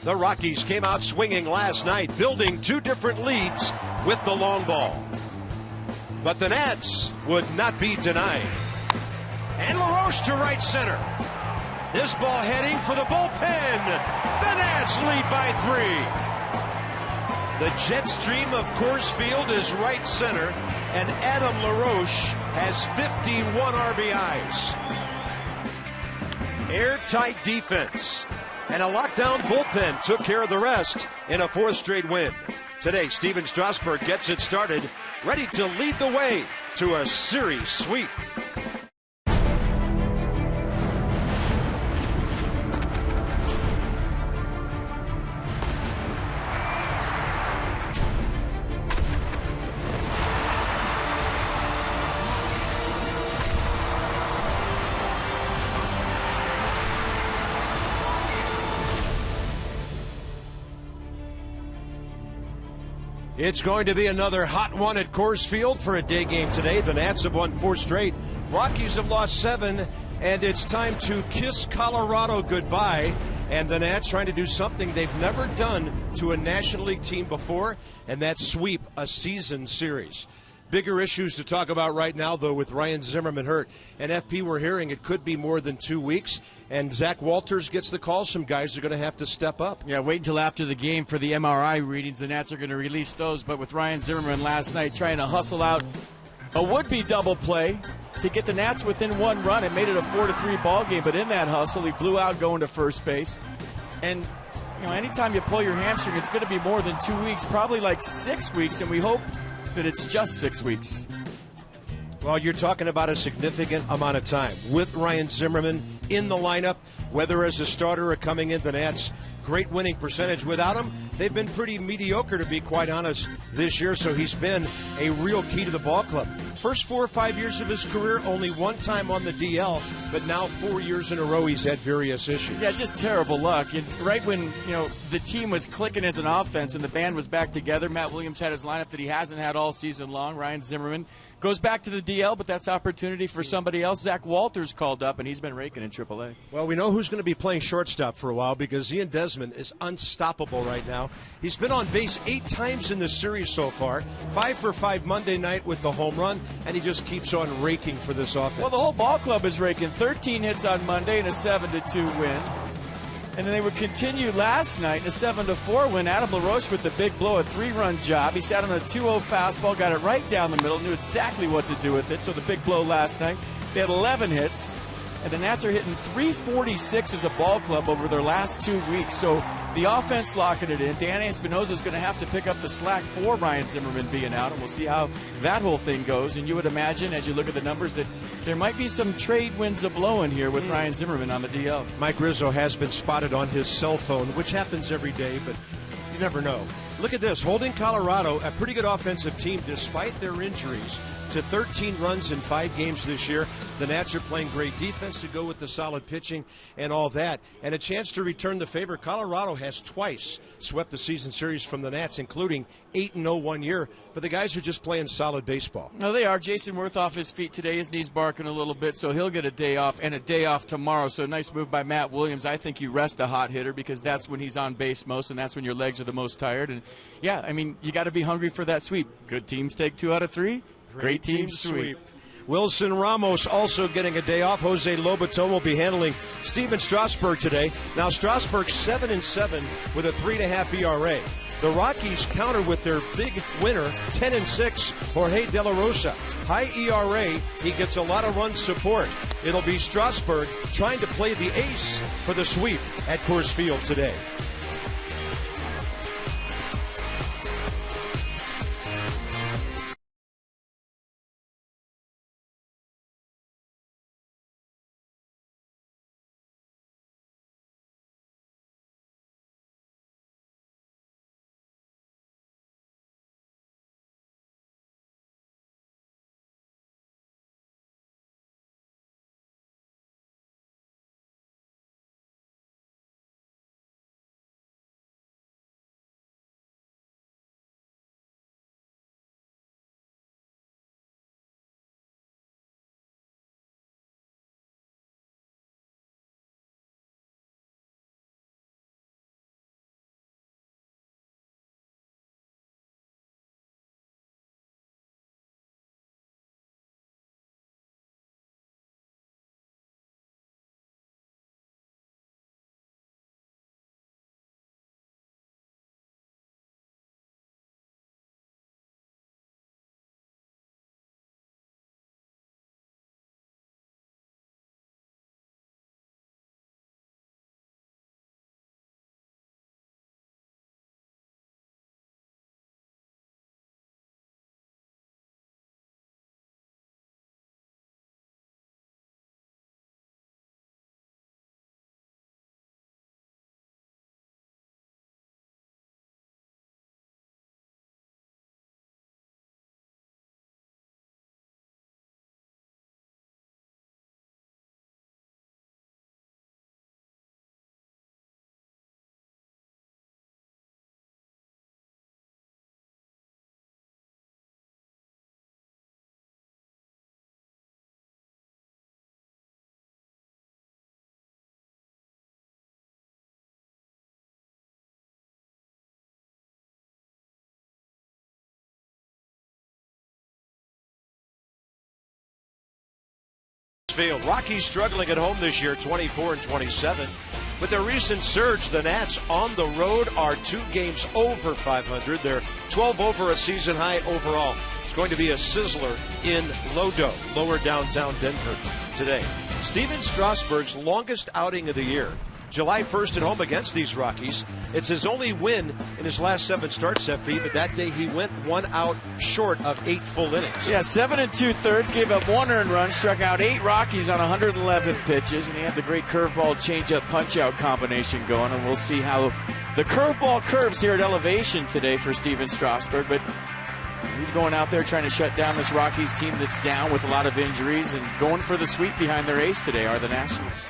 The Rockies came out swinging last night, building two different leads with the long ball. But the Nats would not be denied. And LaRoche to right center. This ball heading for the bullpen. The Nats lead by 3. The jet stream of Coors Field is right center, and Adam LaRoche has 51 RBIs. Airtight defense and a lockdown bullpen took care of the rest in a 4th straight win. Today, Steven Strasburg gets it started, ready to lead the way to a series sweep. It's going to be another hot one at Coors Field for a day game today. The Nats have won 4 straight. Rockies have lost 7, and it's time to kiss Colorado goodbye. And the Nats trying to do something they've never done to a National League team before, and that's sweep a season series. Bigger issues to talk about right now, though, with Ryan Zimmerman hurt. And FP, we're hearing it could be more than 2 weeks. And Zach Walters gets the call. Some guys are going to have to step up. Yeah, wait until after the game for the MRI readings. The Nats are going to release those. But with Ryan Zimmerman last night trying to hustle out a would-be double play to get the Nats within 1 run, it made it a 4-3 ball game. But in that hustle, he blew out going to first base. And anytime you pull your hamstring, it's going to be more than 2 weeks, probably like 6 weeks. And we hope that it's just 6 weeks. Well, you're talking about a significant amount of time with Ryan Zimmerman in the lineup, whether as a starter or coming in. The Nats, great winning percentage. Without him, they've been pretty mediocre, to be quite honest, this year, so he's been a real key to the ball club. First 4 or 5 years of his career, only 1 time on the DL, but now 4 years in a row he's had various issues. Yeah, just terrible luck. And right when the team was clicking as an offense and the band was back together, Matt Williams had his lineup that he hasn't had all season long. Ryan Zimmerman goes back to the DL, but that's opportunity for somebody else. Zach Walters called up, and he's been raking in AAA. Well, we know who's going to be playing shortstop for a while because Ian Desmond is unstoppable right now. He's been on base 8 times in this series so far, 5 for 5 Monday night with the home run, and he just keeps on raking for this offense. Well, the whole ball club is raking. 13 hits on Monday and a 7-2 win. And then they would continue last night in a 7-4 win. Adam LaRoche with the big blow, a 3-run job. He sat on a 2-0 fastball, got it right down the middle, knew exactly what to do with it. So the big blow last night. They had 11 hits, and the Nats are hitting .346 as a ball club over their last 2 weeks. So the offense locking it in. Danny Espinosa is going to have to pick up the slack for Ryan Zimmerman being out, and we'll see how that whole thing goes. And you would imagine, as you look at the numbers, that there might be some trade winds a-blowing here with Ryan Zimmerman on the DL. Mike Rizzo has been spotted on his cell phone, which happens every day, but you never know. Look at this, holding Colorado, a pretty good offensive team, despite their injuries, to 13 runs in 5 games this year. The Nats are playing great defense to go with the solid pitching and all that. And a chance to return the favor. Colorado has twice swept the season series from the Nats, including 8-0 one year. But the guys are just playing solid baseball. No, they are. Jason Worth off his feet today. His knee's barking a little bit, so he'll get a day off and a day off tomorrow. So nice move by Matt Williams. I think you rest a hot hitter because that's when he's on base most, and that's when your legs are the most tired. And, yeah, I mean, you got to be hungry for that sweep. Good teams take 2 out of 3. Great team sweep. Wilson Ramos also getting a day off. Jose Lobaton will be handling Steven Strasburg today. Now Strasburg 7-7 with a 3.5 ERA. The Rockies counter with their big winner, 10-6, Jorge De La Rosa. High ERA, he gets a lot of run support. It'll be Strasburg trying to play the ace for the sweep at Coors Field today. Field. Rockies struggling at home this year, 24-27. With their recent surge, the Nats on the road are 2 games over 500. They're 12 over a season high overall. It's going to be a sizzler in Lodo, lower downtown Denver today. Steven Strasburg's longest outing of the year, July 1st at home against these Rockies. It's his only win in his last 7 starts, FP, but that day he went 1 out short of 8 full innings. Yeah, 7 2/3, gave up 1 earned run, struck out 8 Rockies on 111 pitches, and he had the great curveball changeup punch-out combination going, and we'll see how the curveball curves here at elevation today for Steven Strasburg, but he's going out there trying to shut down this Rockies team that's down with a lot of injuries, and going for the sweep behind their ace today are the Nationals.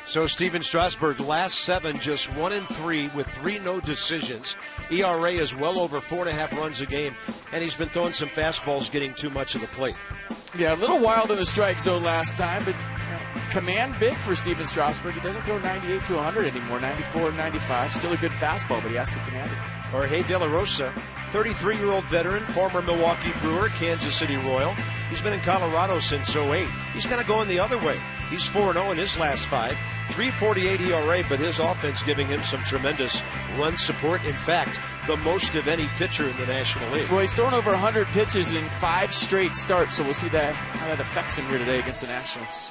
So Steven Strasburg, last 7, just 1-3 with 3 no decisions. ERA is well over 4.5 runs a game, and he's been throwing some fastballs, getting too much of the plate. Yeah, a little wild in the strike zone last time, but command big for Steven Strasburg. He doesn't throw 98 to 100 anymore, 94 and 95. Still a good fastball, but he has to command it. Jorge De La Rosa, 33-year-old veteran, former Milwaukee Brewer, Kansas City Royal. He's been in Colorado since 08. He's kind of going the other way. He's 4-0 in his last 5. 3.48 ERA, but his offense giving him some tremendous run support. In fact, the most of any pitcher in the National League. Well, he's thrown over 100 pitches in 5 straight starts, so we'll see how that affects him here today against the Nationals.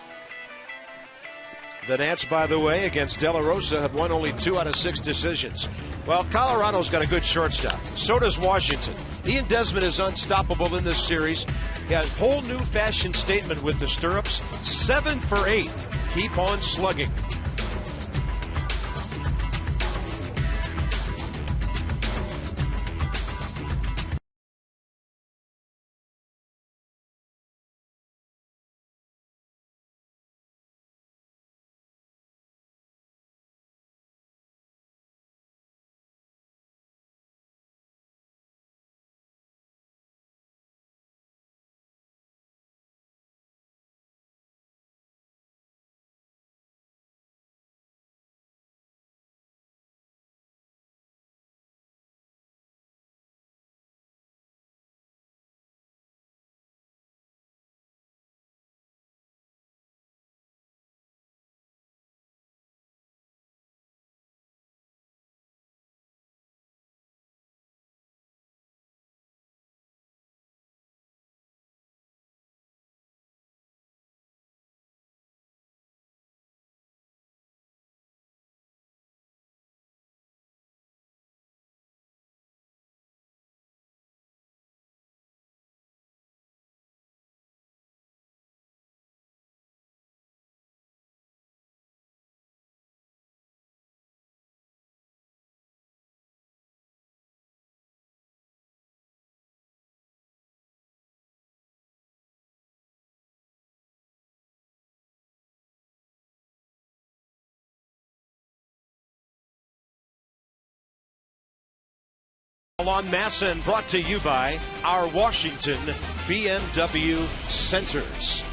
The Nats, by the way, against De La Rosa have won only 2 out of 6 decisions. Well, Colorado's got a good shortstop. So does Washington. Ian Desmond is unstoppable in this series. He has a whole new fashion statement with the stirrups. 7 for 8. Keep on slugging. On Masson, brought to you by our Washington BMW Centers.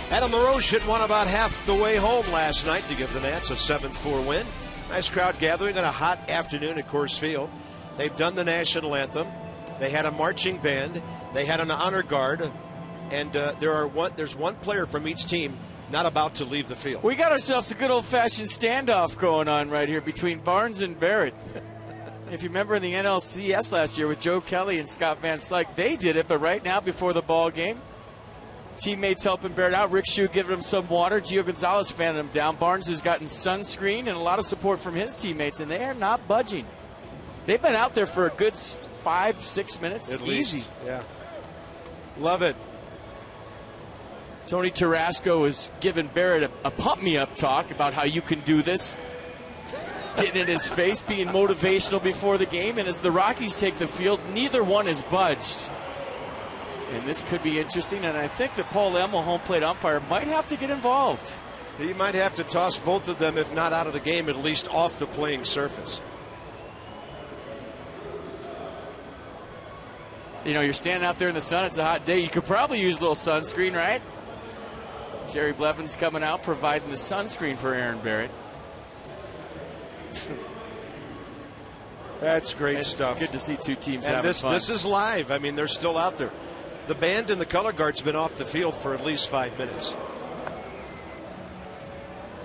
Adam LaRoche hit one about half the way home last night to give the Nats a 7-4 win. Nice crowd gathering on a hot afternoon at Coors Field. They've done the national anthem. They had a marching band. They had an honor guard. And there's one player from each team not about to leave the field. We got ourselves a good old-fashioned standoff going on right here between Barnes and Barrett. If you remember in the NLCS last year with Joe Kelly and Scott Van Slyke, they did it, but right now before the ball game, teammates helping Barrett out. Rick Shue giving him some water. Gio Gonzalez fanning him down. Barnes has gotten sunscreen and a lot of support from his teammates, and they are not budging. They've been out there for a good 5-6 minutes. At Easy. least. Yeah. Love it. Tony Tarasco is giving Barrett a pump-me-up talk about how you can do this. Getting in his face, being motivational before the game. And as the Rockies take the field, neither one is budged. And this could be interesting. And I think that Paul Emmel, home plate umpire, might have to get involved. He might have to toss both of them, if not out of the game, at least off the playing surface. You know, you're standing out there in the sun. It's a hot day. You could probably use a little sunscreen, right? Jerry Blevins coming out, providing the sunscreen for Aaron Barrett. That's great stuff. Good to see two teams and having fun. This is live. I mean, they're still out there. The band and the color guard's been off the field for at least 5 minutes.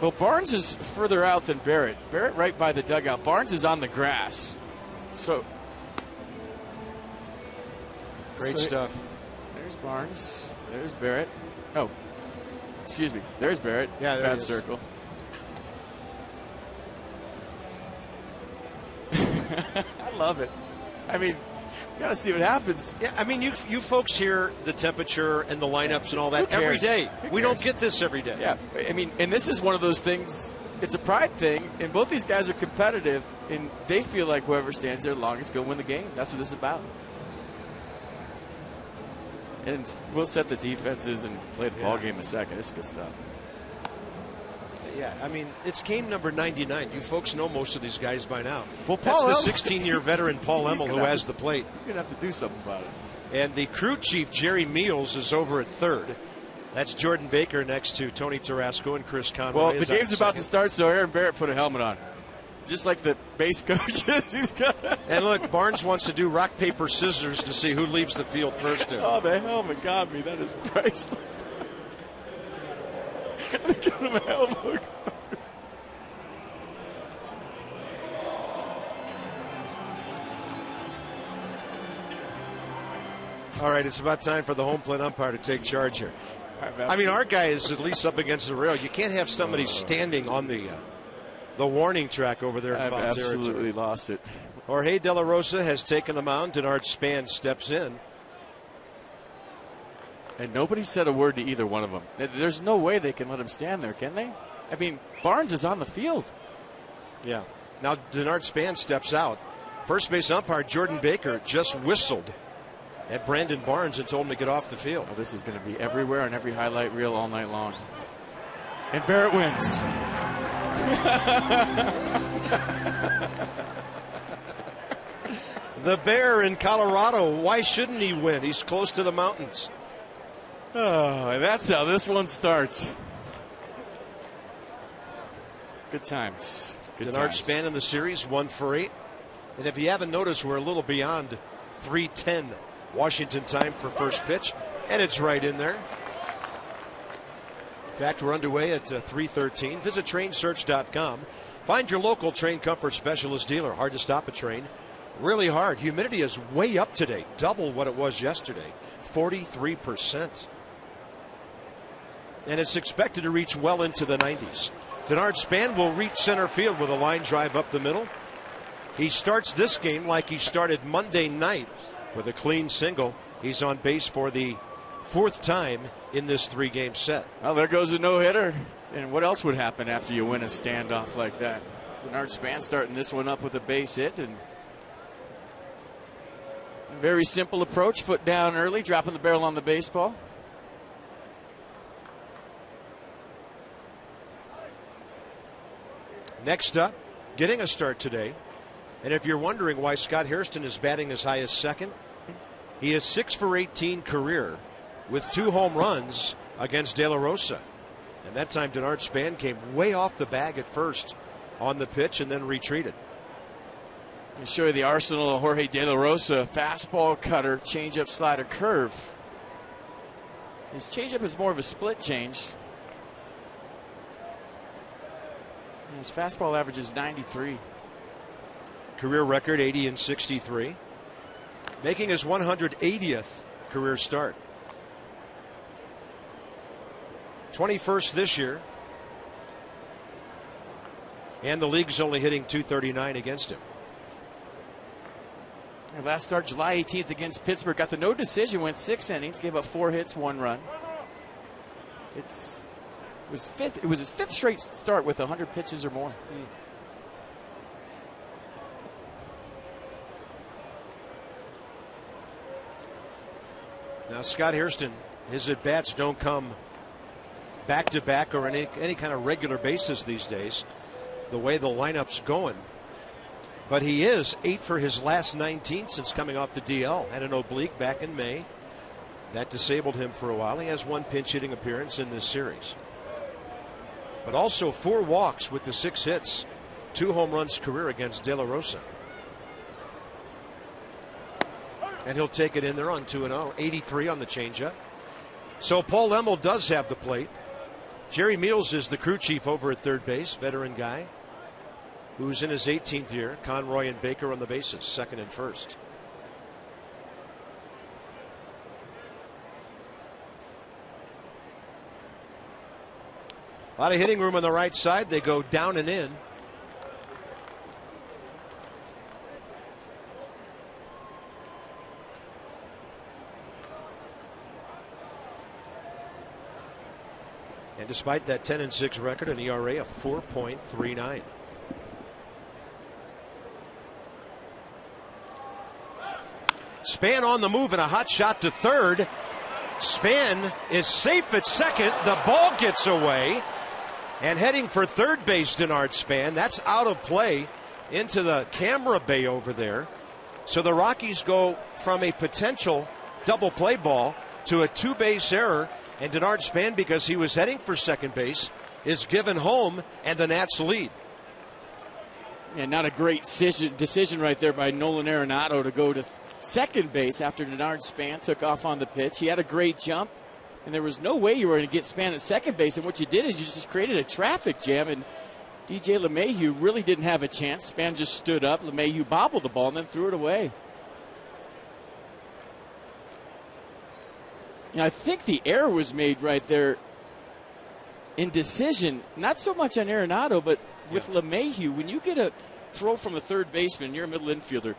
Well, Barnes is further out than Barrett. Barrett right by the dugout. Barnes is on the grass. So great stuff. There's Barnes. There's Barrett. Oh, excuse me. There's Barrett. Yeah, there bad circle. I love it. I mean, you gotta see what happens. Yeah, I mean, you folks hear the temperature and the lineups and all that every day. We don't get this every day. Yeah, I mean, and this is one of those things. It's a pride thing, and both these guys are competitive, and they feel like whoever stands there longest will win the game. That's what this is about. And we'll set the defenses and play the ball game in a second. This is good stuff. Yeah, I mean, it's game number 99. You folks know most of these guys by now. Well, that's the 16-year veteran Paul Emmel who has the plate. He's going to have to do something about it. And the crew chief, Jerry Meals, is over at third. That's Jordan Baker next to Tony Tarasco and Chris Conway. Well, the game's about to start, so Aaron Barrett put a helmet on. Just like the base coaches. And look, Barnes wants to do rock, paper, scissors to see who leaves the field first. Oh, the helmet got me. That is priceless. Give him a helmet. All right, it's about time for the home plate umpire to take charge here. I mean, our guy is at least up against the rail. You can't have somebody standing on the warning track over there in foul territory. I've absolutely lost it. Jorge De La Rosa has taken the mound. Denard Span steps in. And nobody said a word to either one of them. There's no way they can let him stand there, can they? I mean, Barnes is on the field. Yeah. Now Denard Span steps out. First base umpire Jordan Baker just whistled at Brandon Barnes and told him to get off the field. Well, this is going to be everywhere on every highlight reel all night long. And Barrett wins. The Bear in Colorado. Why shouldn't he win? He's close to the mountains. Oh, that's how this one starts. Good times. Denard Span in the series, 1 for 8. And if you haven't noticed, we're a little beyond 3:10 Washington time for first pitch. And it's right in there. In fact, we're underway at 3:13. Visit trainsearch.com. Find your local Train Comfort Specialist dealer. Hard to stop a train. Really hard. Humidity is way up today. Double what it was yesterday. 43%. And it's expected to reach well into the 90s. Denard Span will reach center field with a line drive up the middle. He starts this game like he started Monday night with a clean single. He's on base for the 4th time in this 3-game set. Well, there goes a no-hitter. And what else would happen after you win a standoff like that? Denard Span starting this one up with a base hit. And very simple approach. Foot down early, dropping the barrel on the baseball. Next up, getting a start today. And if you're wondering why Scott Hairston is batting as high as second, he is 6 for 18 career with 2 home runs against De La Rosa. And that time Denard Span came way off the bag at first on the pitch and then retreated. Let me show you the arsenal of Jorge De La Rosa. Fastball, cutter, changeup, slider, curve. His changeup is more of a split change. And his fastball average is 93. Career record 80 and 63. Making his 180th career start. 21st this year. And the league's only hitting .239 against him. Last start July 18th against Pittsburgh. Got the no decision, went 6 innings, gave up 4 hits, 1 run. It was his 5th straight start with 100 pitches or more. Now Scott Hairston, his at-bats don't come back-to-back or any kind of regular basis these days, the way the lineup's going. But he is 8 for his last 19 since coming off the DL. Had an oblique back in May. That disabled him for a while. He has 1 pinch hitting appearance in this series. But also 4 walks with the 6 hits. 2 home runs career against De La Rosa. And he'll take it in there on 2-0. 83 on the changeup. So Paul Emmel does have the plate. Jerry Meals is the crew chief over at third base, veteran guy, who's in his 18th year. Conroy and Baker on the bases, second and first. A lot of hitting room on the right side. They go down and in. And despite that 10-6 record, an ERA of 4.39. Span on the move and a hot shot to third. Span is safe at second. The ball gets away. And heading for third base, Denard Span. That's out of play into the camera bay over there. So the Rockies go from a potential double play ball to a two-base error. And Denard Span, because he was heading for second base, is given home, and the Nats lead. Yeah, not a great decision right there by Nolan Arenado to go to second base after Denard Span took off on the pitch. He had a great jump, and there was no way you were going to get Span at second base. And what you did is you just created a traffic jam, and DJ LeMahieu really didn't have a chance. Span just stood up. LeMahieu bobbled the ball and then threw it away. You know, I think the error was made right there in decision, not so much on Arenado, but with LeMahieu. When you get a throw from a third baseman, you're a middle infielder,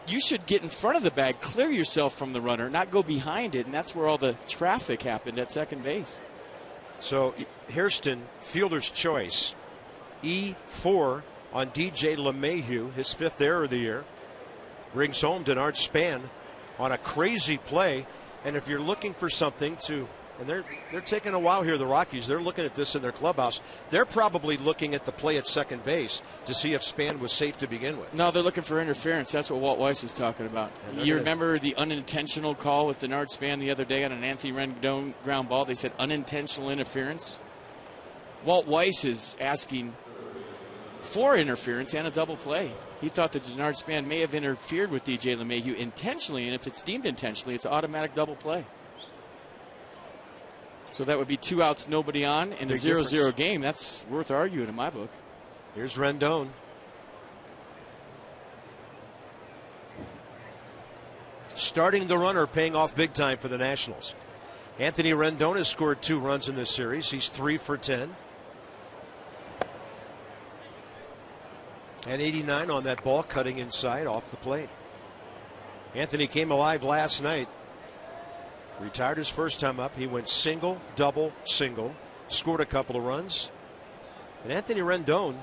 you should get in front of the bag, clear yourself from the runner, not go behind it, and that's where all the traffic happened at second base. So Hairston, fielder's choice, E4 on DJ LeMahieu, his fifth error of the year, brings home Denard Span on a crazy play. And if you're looking for something to, and they're taking a while here, the Rockies, they're looking at this in their clubhouse. They're probably looking at the play at second base to see if Span was safe to begin with. No, they're looking for interference. That's what Walt Weiss is talking about. You remember the unintentional call with Denard Span the other day on an Anthony Rendon ground ball? They said unintentional interference. Walt Weiss is asking for interference and a double play. He thought that Denard Span may have interfered with DJ LeMahieu intentionally, and if it's deemed intentionally, it's automatic double play. So that would be 2 outs, nobody on, in a 0-0 game. That's worth arguing in my book. Here's Rendon. Starting the runner, paying off big time for the Nationals. Anthony Rendon has scored 2 runs in this series. He's 3 for 10. And 89 on that ball, cutting inside off the plate. Anthony came alive last night. Retired his first time up. He went single, double, single. Scored a couple of runs. And Anthony Rendon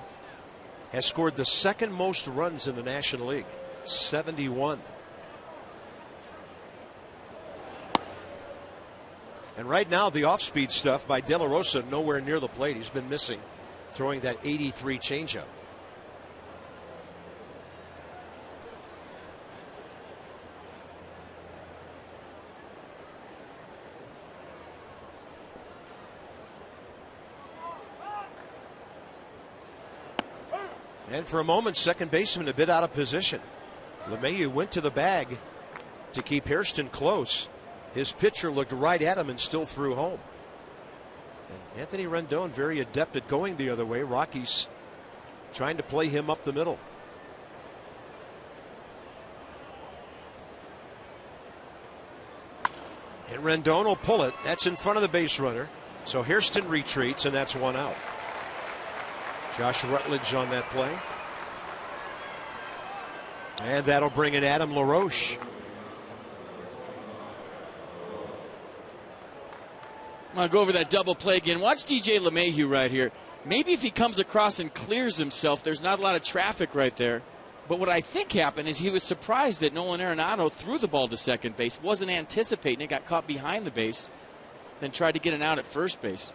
has scored the second most runs in the National League. 71. And right now, the off-speed stuff by De La Rosa nowhere near the plate. He's been missing, throwing that 83 changeup. And for a moment, second baseman a bit out of position. LeMahieu went to the bag to keep Hairston close. His pitcher looked right at him and still threw home. And Anthony Rendon very adept at going the other way. Rockies trying to play him up the middle. And Rendon will pull it. That's in front of the base runner. So Hairston retreats, and that's 1 out. Josh Rutledge on that play. And that'll bring in Adam LaRoche. I'm going to go over that double play again. Watch DJ LeMahieu right here. Maybe if he comes across and clears himself, there's not a lot of traffic right there. But what I think happened is he was surprised that Nolan Arenado threw the ball to second base, wasn't anticipating it, got caught behind the base, then tried to get an out at first base.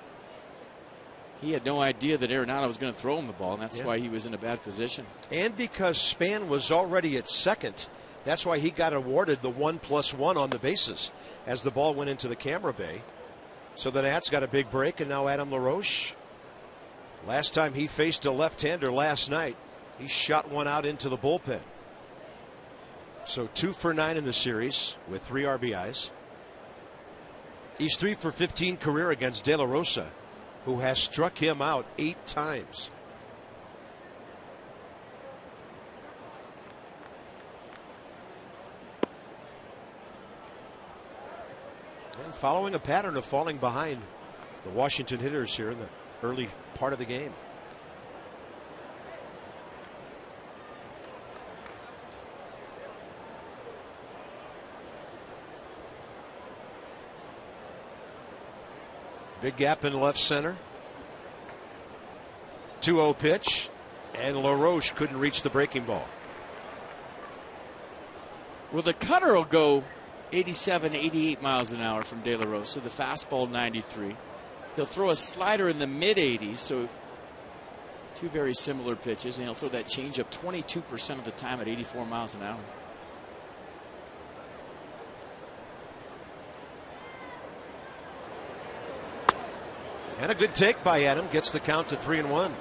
He had no idea that Arenado was going to throw him the ball, and that's why he was in a bad position. And because Span was already at second, that's why he got awarded the 1+1 on the bases as the ball went into the camera bay. So the Nats got a big break, and now Adam LaRoche. Last time he faced a left-hander last night, he shot one out into the bullpen. So 2 for 9 in the series with 3 RBIs. He's 3 for 15 career against De La Rosa, who has struck him out 8 times. And following a pattern of falling behind the Washington hitters here in the early part of the game. Big gap in left center. 2-0 pitch, and LaRoche couldn't reach the breaking ball. Well, the cutter will go 87, 88 miles an hour from De La Rosa. The fastball 93. He'll throw a slider in the mid 80s, so 2 very similar pitches, and he'll throw that changeup 22% of the time at 84 miles an hour. And a good take by Adam, gets the count to 3-1.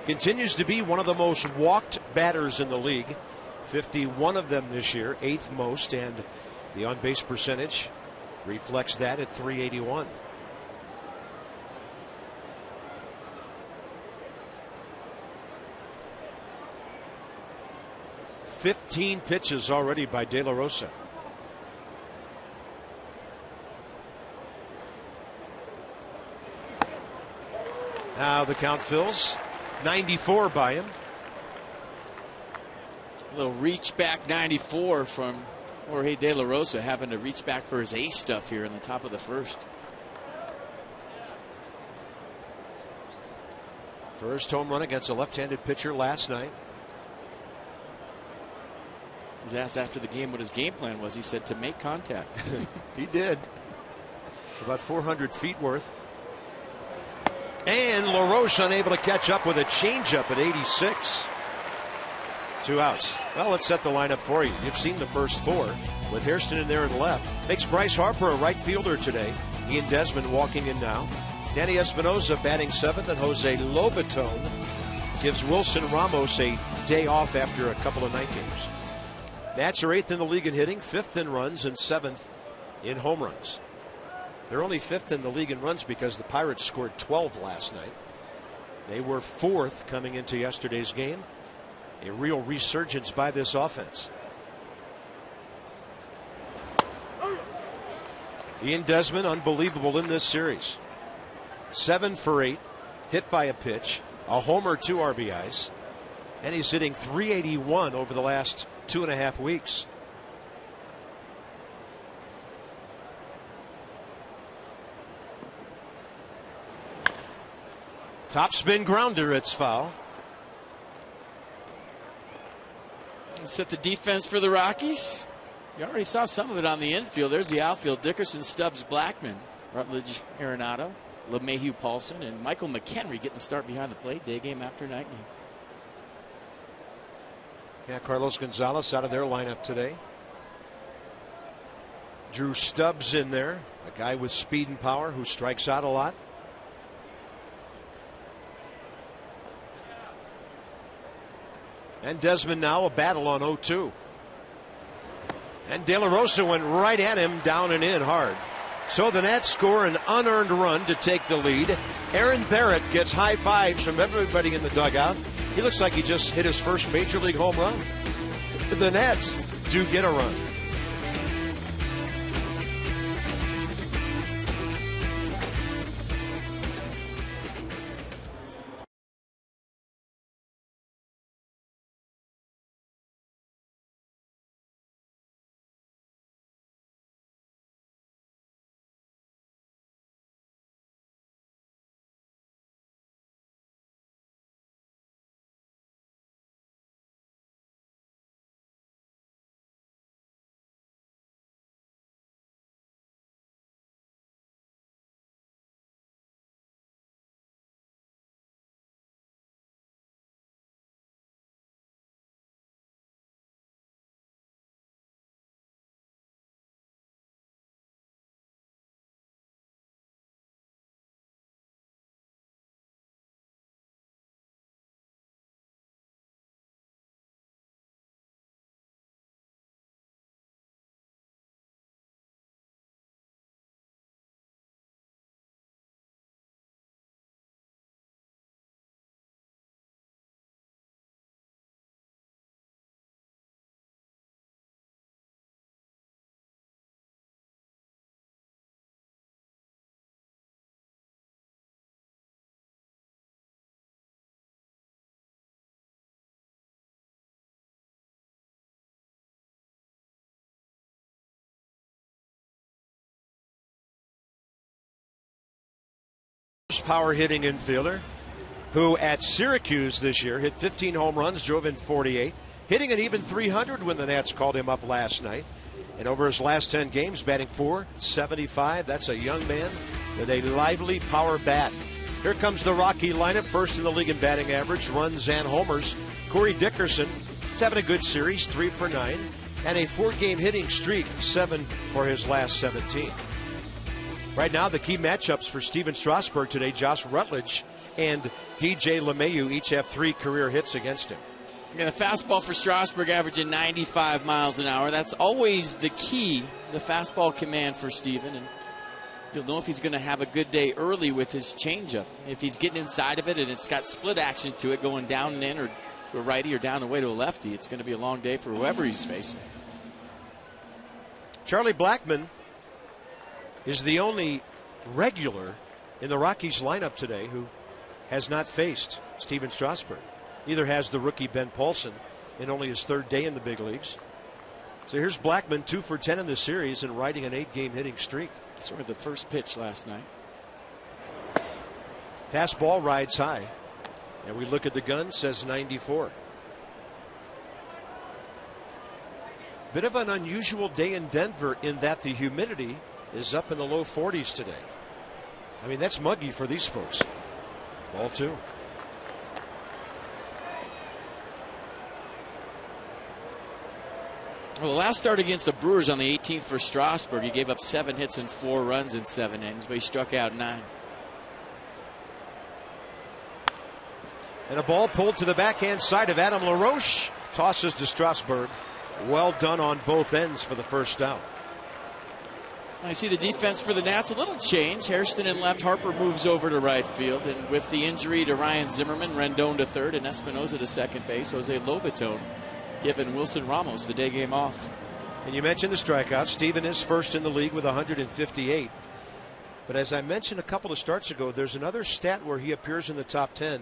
Continues to be one of the most walked batters in the league. 51 of them this year, 8th most, and the on-base percentage reflects that at .381. "15 pitches already by De La Rosa. Now the count fills. 94 by him. A little reach back 94 from Jorge De La Rosa, having to reach back for his ace stuff here in the top of the first. First home run against a left-handed pitcher last night. He was asked after the game what his game plan was. He said to make contact. He did. About 400 feet worth. And LaRoche unable to catch up with a changeup at 86. 2 outs. Well, let's set the lineup for you. You've seen the first 4 with HAIRSTON in there in left. Makes Bryce Harper a right fielder today. Ian Desmond walking in now. Danny Espinosa batting 7th, and Jose Lobaton gives Wilson Ramos a day off after a couple of night games. Nats are 8th in the league in hitting, 5th in runs, and 7th in home runs. They're only 5th in the league in runs because the Pirates scored 12 last night. They were 4th coming into yesterday's game. A real resurgence by this offense. Ian Desmond, unbelievable in this series. 7 for 8, hit by a pitch, a homer, 2 RBIs, and he's hitting .381 over the last 2.5 weeks. Top spin grounder, it's foul. Set the defense for the Rockies. You already saw some of it on the infield. There's the outfield. Dickerson, Stubbs, Blackman, Rutledge, Arenado, LeMahieu, Paulson, and Michael McHenry getting the start behind the plate. Day game after night game. Yeah, Carlos Gonzalez out of their lineup today. Drew Stubbs in there, a guy with speed and power who strikes out a lot. And Desmond now a battle on 0-2. And De La Rosa went right at him, down and in hard. So the Nats score an unearned run to take the lead. Aaron Barrett gets high fives from everybody in the dugout. He looks like he just hit his first major league home run. The Nats do get a run. Power hitting infielder who at Syracuse this year hit 15 home runs, drove in 48, hitting an even 300 when the Nats called him up last night. And over his last 10 games, batting .475. That's a young man with a lively power bat. Here comes the Rocky lineup, first in the league in batting average, runs and homers. Corey Dickerson is having a good series, 3 for 9, and a 4-game hitting streak, 7 for his last 17. Right now, the key matchups for Stephen Strasburg today, Josh Rutledge and DJ LeMahieu each have 3 career hits against him. Yeah, the fastball for Strasburg averaging 95 miles an hour. That's always the key, the fastball command for Stephen. And you'll know if he's going to have a good day early with his changeup. If he's getting inside of it and it's got split action to it, going down and in or to a righty or down and away to a lefty, it's going to be a long day for whoever he's facing. Charlie Blackmon is the only regular in the Rockies lineup today who has not faced Stephen Strasburg. Neither has the rookie Ben Paulson in only his 3rd day in the big leagues. So here's Blackmon, 2 for 10 in the series and riding an 8-game hitting streak. Sort of the first pitch last night. Fastball rides high. And we look at the gun, says 94. Bit of an unusual day in Denver in that the humidity is up in the low 40s today. I mean, that's muggy for these folks. Ball 2. Well, the last start against the Brewers on the 18th for Strasburg, he gave up 7 hits and 4 runs in 7 innings, but he struck out 9. And a ball pulled to the backhand side of Adam LaRoche. Tosses to Strasburg. Well done on both ends for the first out. I see the defense for the Nats, a little change. HAIRSTON in left, Harper moves over to right field. And with the injury to Ryan Zimmerman, Rendon to third, and Espinosa to second base, Jose Lobaton giving Wilson Ramos the day game off. And you mentioned the strikeouts. Stephen is first in the league with 158. But as I mentioned a couple of starts ago, there's another stat where he appears in the top 10,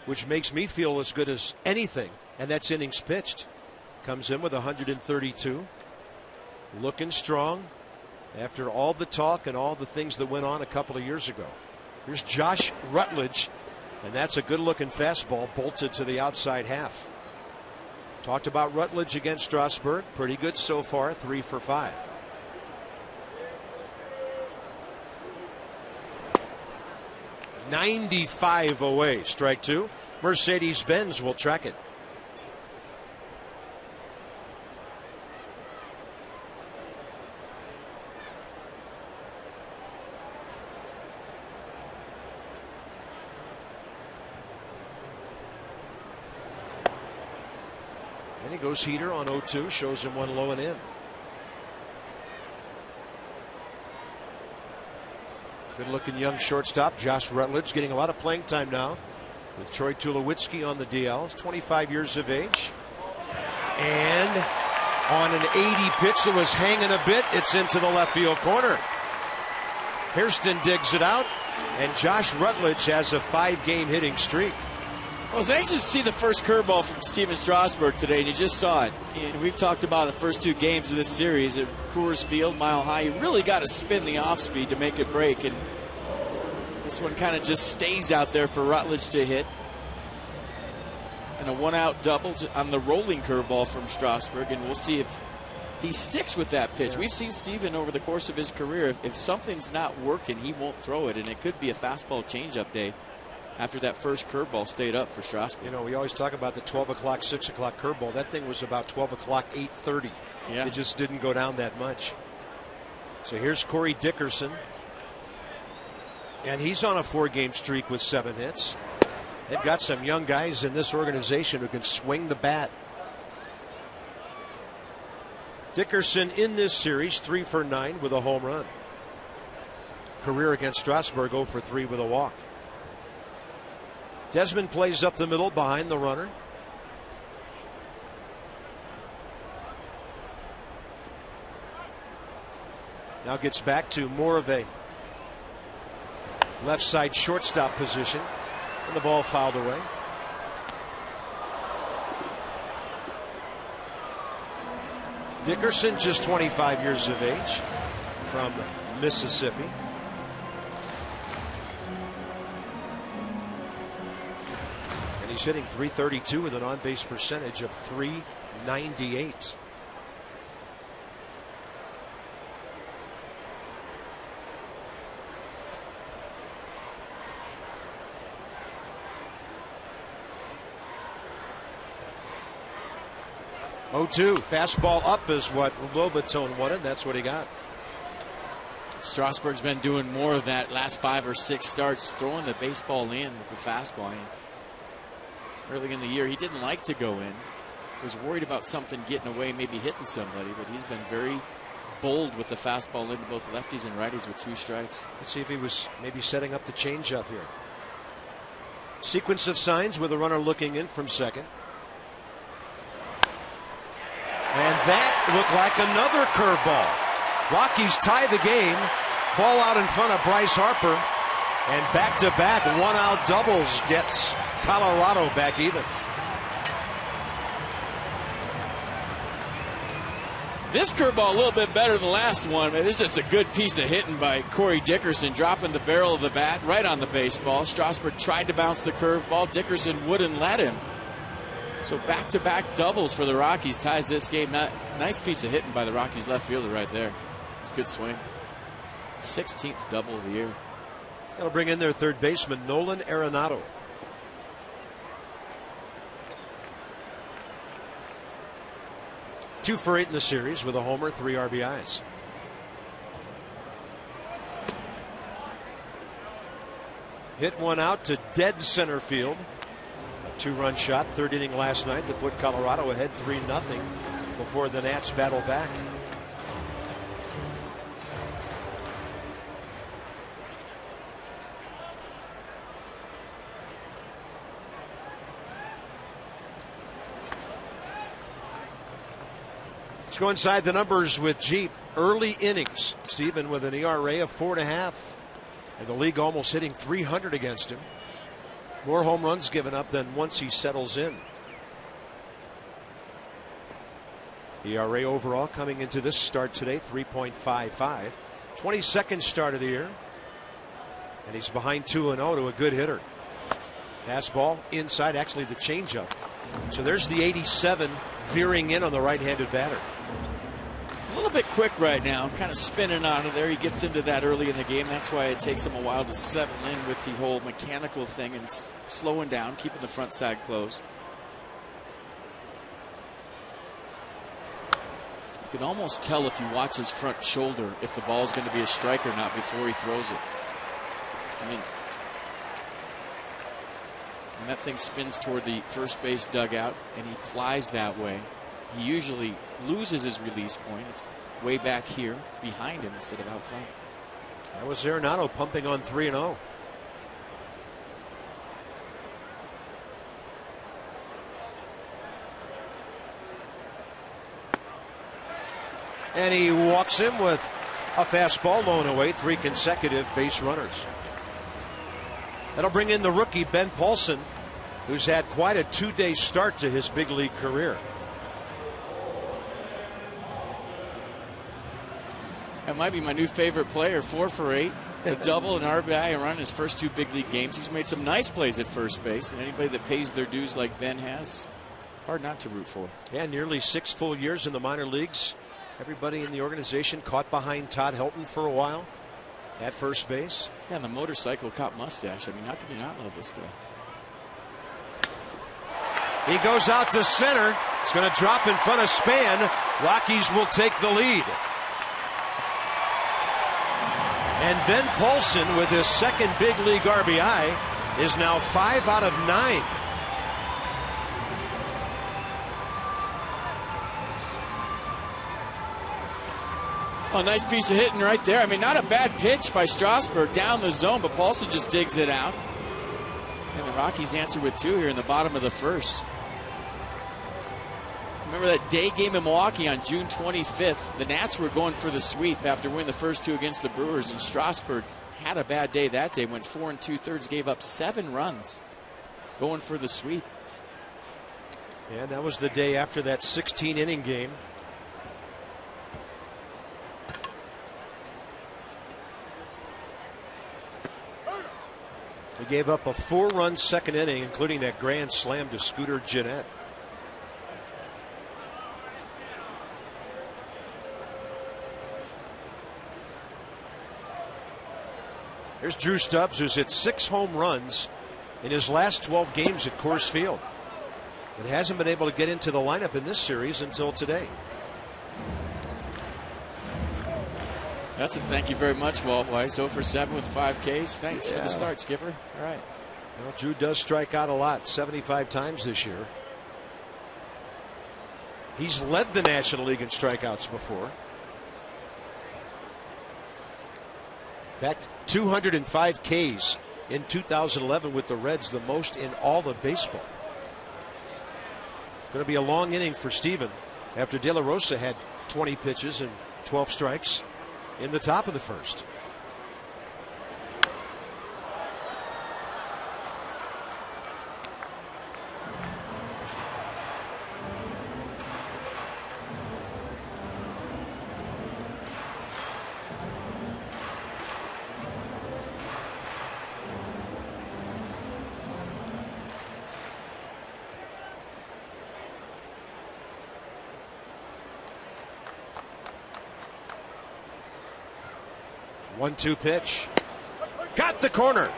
which makes me feel as good as anything, and that's innings pitched. Comes in with 132. Looking strong after all the talk and all the things that went on a couple of years ago. Here's Josh Rutledge, and that's a good-looking fastball bolted to the outside half. Talked about Rutledge against Strasburg. Pretty good so far, 3 for 5. .95 away, strike 2. Mercedes-Benz will track it. And he goes heater on 0-2, shows him 1 low and in. Good looking young shortstop, Josh Rutledge, getting a lot of playing time now with Troy Tulowitzki on the DL. He's 25 years of age. And on an 80 pitch that was hanging a bit, it's into the left field corner. HAIRSTON digs it out, and Josh Rutledge has a 5-game hitting streak. I was anxious to see the first curveball from Stephen Strasburg today, and you just saw it. And we've talked about the first 2 games of this series at Coors Field, mile high. You really got to spin the off speed to make it break, and this one kind of just stays out there for Rutledge to hit. And a 1-out double on the rolling curveball from Strasburg, and we'll see if he sticks with that pitch. Yeah. We've seen Stephen over the course of his career, if something's not working, he won't throw it, and it could be a fastball changeup day after that first curveball stayed up for Strasburg. You know, we always talk about the 12 o'clock, 6 o'clock curveball. That thing was about 12 o'clock, 8:30. Yeah. It just didn't go down that much. So here's Corey Dickerson. And he's on a 4-game streak with 7 hits. They've got some young guys in this organization who can swing the bat. Dickerson in this series, 3 for 9 with a home run. Career against Strasburg, 0 for 3 with a walk. Desmond plays up the middle behind the runner. Now gets back to more of a left side shortstop position, and the ball fouled away. Dickerson, just 25 years of age, from Mississippi. He's hitting .332 with an on-base percentage of .398. Oh-2, fastball up is what Lobaton wanted. That's what he got. Strasburg's been doing more of that last 5 or 6 starts, throwing the baseball in with the fastball. Early in the year, he didn't like to go in. Was worried about something getting away, maybe hitting somebody, but he's been very bold with the fastball into both lefties and righties with 2 strikes. Let's see if he was maybe setting up the changeup here. Sequence of signs with a runner looking in from second. And that looked like another curveball. Rockies tie the game. Ball out in front of Bryce Harper. And back-to-back one-out doubles gets Colorado back even. This curveball a little bit better than the last one. It's just a good piece of hitting by Corey Dickerson, dropping the barrel of the bat right on the baseball. Strasburg tried to bounce the curveball. Dickerson wouldn't let him. So back-to-back doubles for the Rockies ties this game. Nice piece of hitting by the Rockies left fielder right there. It's a good swing. 16th double of the year. That'll bring in their third baseman, Nolan Arenado. Two for 8 in the series with a homer, 3 RBIs. Hit one out to dead center field. A 2-run shot, 3rd inning last night that put Colorado ahead 3-0 before the Nats battle back. Let's go inside the numbers with Jeep. Early innings, Steven, with an ERA of 4.5. And the league almost hitting .300 against him. More home runs given up than once he settles in. ERA overall coming into this start today, 3.55. 22nd start of the year. And he's behind 2-0 to a good hitter. Fastball inside, actually the changeup. So there's the 87 veering in on the right-handed batter. A little bit quick right now, kind of spinning out of there. He gets into that early in the game. That's why it takes him a while to settle in with the whole mechanical thing and slowing down, keeping the front side closed. You can almost tell if you watch his front shoulder if the ball's going to be a strike or not before he throws it. I mean, when that thing spins toward the first base dugout and he flies that way, he usually loses his release point. It's way back here behind him instead of out front. That was Arenado pumping on 3-0. And he walks him with a fastball low and away, 3 consecutive base runners. That'll bring in the rookie Ben Paulson, who's had quite a 2-day start to his big league career. That might be my new favorite player. 4 for 8, a double, an RBI, a run in his first 2 big league games. He's made some nice plays at first base, and anybody that pays their dues like Ben has, hard not to root for. Yeah, nearly 6 full years in the minor leagues. Everybody in the organization caught behind Todd Helton for a while at first base. Yeah, and the motorcycle cop mustache. I mean, how can you not love this guy? He goes out to center. It's going to drop in front of Span. Rockies will take the lead. And Ben Paulson, with his second big league RBI, is now 5 out of 9. Oh, nice piece of hitting right there. I mean, not a bad pitch by Strasburg down the zone, but Paulson just digs it out. And the Rockies answer with 2 here in the bottom of the first. Remember that day game in Milwaukee on June 25th? The Nats were going for the sweep after winning the first 2 against the Brewers, and Strasburg had a bad day that day. Went 4 2/3, gave up 7 runs, going for the sweep. Yeah, that was the day after that 16-inning game. He gave up a 4-run second inning, including that grand slam to Scooter Gennett. Here's Drew Stubbs, who's hit 6 home runs in his last 12 games at Coors Field, but hasn't been able to get into the lineup in this series until today. That's a thank you very much, Walt Weiss. 0 for 7 with 5 Ks. Thanks for the start, Skipper. All right. Well, Drew does strike out a lot, 75 times this year. He's led the National League in strikeouts before. In fact, 205 Ks in 2011 with the Reds, the most in all of baseball. Going to be a long inning for Steven after De La Rosa had 20 pitches and 12 strikes in the top of the first. One-two pitch. Got the corner.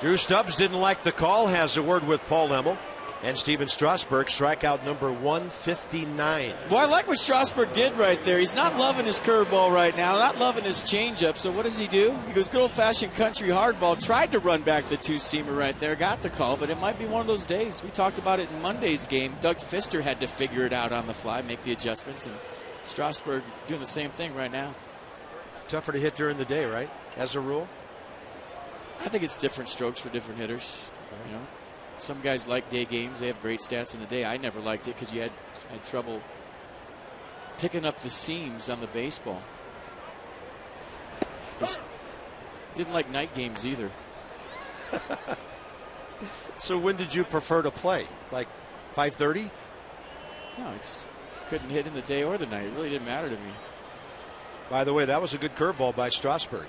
Drew Stubbs didn't like the call. Has a word with Paul Emmel. And Steven Strasburg, strikeout number 159. Well, I like what Strasburg did right there. He's not loving his curveball right now, not loving his changeup. So what does he do? He goes good old-fashioned country hardball. Tried to run back the two-seamer right there. Got the call, but it might be one of those days. We talked about it in Monday's game. Doug Fister had to figure it out on the fly, make the adjustments, and Strasburg doing the same thing right now. Tougher to hit during the day, right? As a rule? I think it's different strokes for different hitters. You know, some guys like day games. They have great stats in the day. I never liked it because you had trouble picking up the seams on the baseball. Just didn't like night games either. So when did you prefer to play? Like 5:30? No, I just couldn't hit in the day or the night. It really didn't matter to me. By the way, that was a good curveball by Strasburg.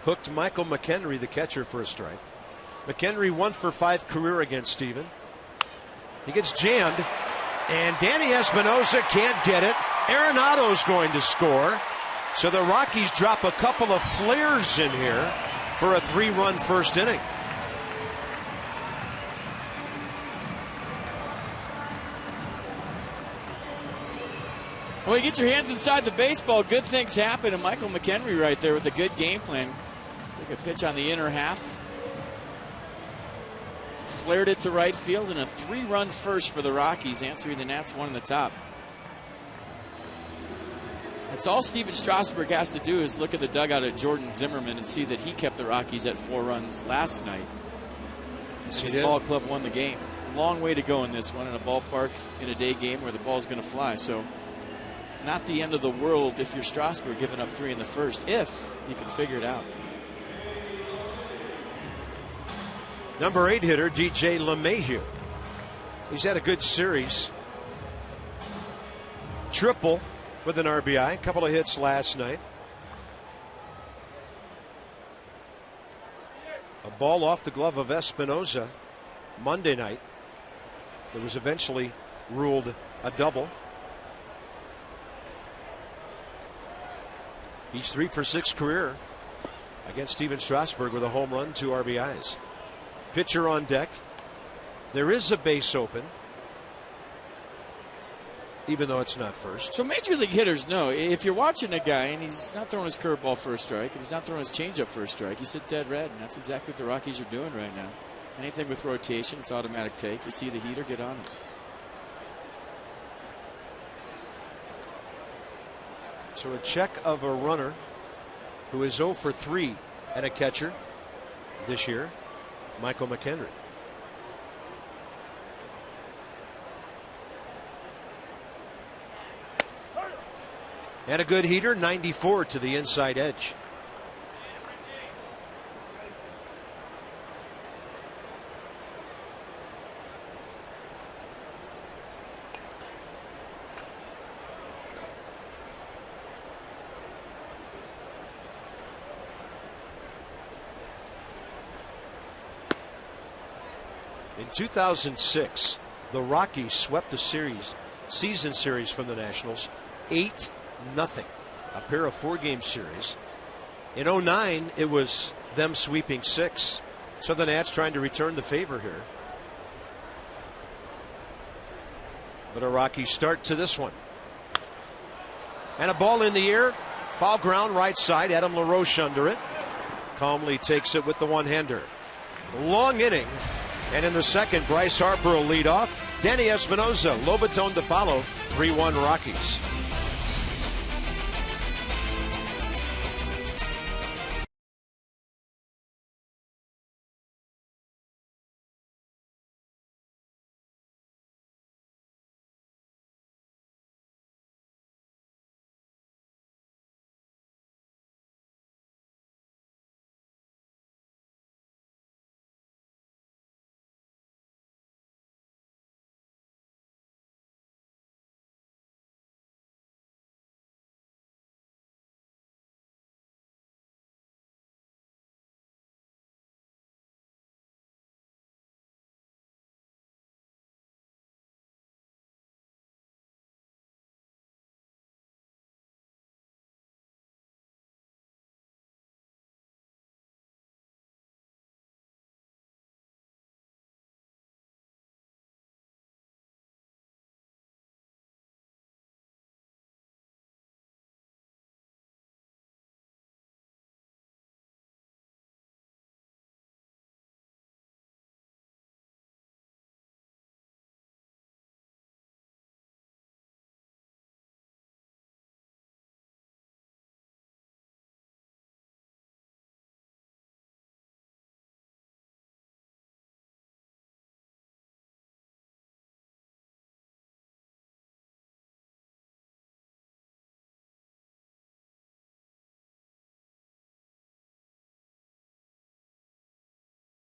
Hooked Michael McHenry, the catcher, for a strike. McHenry 1 for 5 career against Steven. He gets jammed, and Danny Espinosa can't get it. Arenado's going to score. So the Rockies drop a couple of flares in here for a 3-run first inning. Well, you get your hands inside the baseball, good things happen, and Michael McHenry right there with a good game plan. Took a pitch on the inner half. Flared it to right field, and a 3-run first for the Rockies, answering the Nats 1 in the top. That's all Steven Strasburg has to do is look at the dugout of Jordan Zimmerman and see that he kept the Rockies at 4 runs last night. His ball club won the game. Long way to go in this one in a ballpark in a day game where the ball's going to fly. So not the end of the world if you're Strasburg giving up 3 in the first, if you can figure it out. Number 8 hitter, DJ LeMahieu. He's had a good series. Triple with an RBI, a couple of hits last night. A ball off the glove of Espinosa Monday night that was eventually ruled a double. He's 3 for 6 career against Steven Strasburg with a home run, 2 RBIs. Pitcher on deck. There is a base open, even though it's not first. So major league hitters know if you're watching a guy and he's not throwing his curveball for a strike and he's not throwing his changeup for a strike, you sit dead red, and that's exactly what the Rockies are doing right now. Anything with rotation, it's automatic take. You see the heater, get on it. So a check of a runner who is 0 for 3 and a catcher this year, Michael McHenry. And a good heater, 94 to the inside edge. In 2006, the Rockies swept the season series from the Nationals 8-0. A pair of 4-game series. In 09, it was them sweeping 6. So the Nats trying to return the favor here. But a Rocky start to this one. And a ball in the air. Foul ground right side. Adam LaRoche under it. Calmly takes it with the one-hander. Long inning. And in the second, Bryce Harper will lead off. Danny Espinosa, Lobaton to follow. 3-1 Rockies.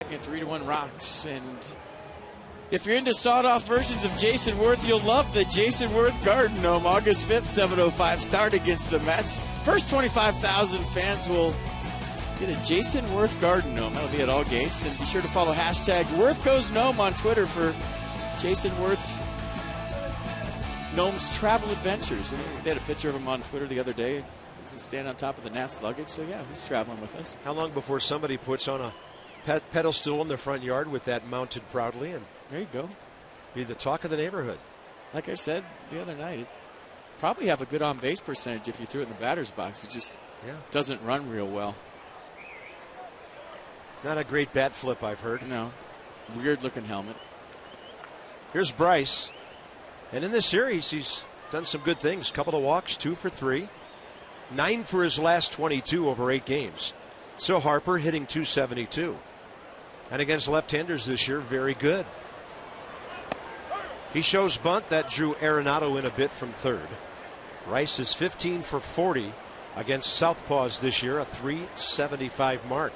And 3-1 Rocks. And if you're into sawed-off versions of Jason Worth, you'll love the Jason Worth Garden Gnome. August 5th, 7:05 start against the Mets. First 25,000 fans will get a Jason Worth Garden Gnome. That'll be at all gates. And be sure to follow hashtag #WorthGoesGnome on Twitter for Jason Worth Gnome's travel adventures. And they had a picture of him on Twitter the other day. He was standing on top of the Nats luggage. So yeah, he's traveling with us. How long before somebody puts on a pedestal in the front yard with that mounted proudly, and there you go, be the talk of the neighborhood? Like I said the other night, it probably have a good on base percentage if you threw it in the batter's box. It just doesn't run real well. Not a great bat flip, I've heard. No, weird looking helmet. Here's Bryce, and in this series he's done some good things. Couple of walks, 2 for 3, 9 for his last 22 over 8 games. So Harper hitting .272. And against left-handers this year, very good. He shows bunt. That drew Arenado in a bit from third. Bryce is 15 for 40 against southpaws this year, a .375 mark.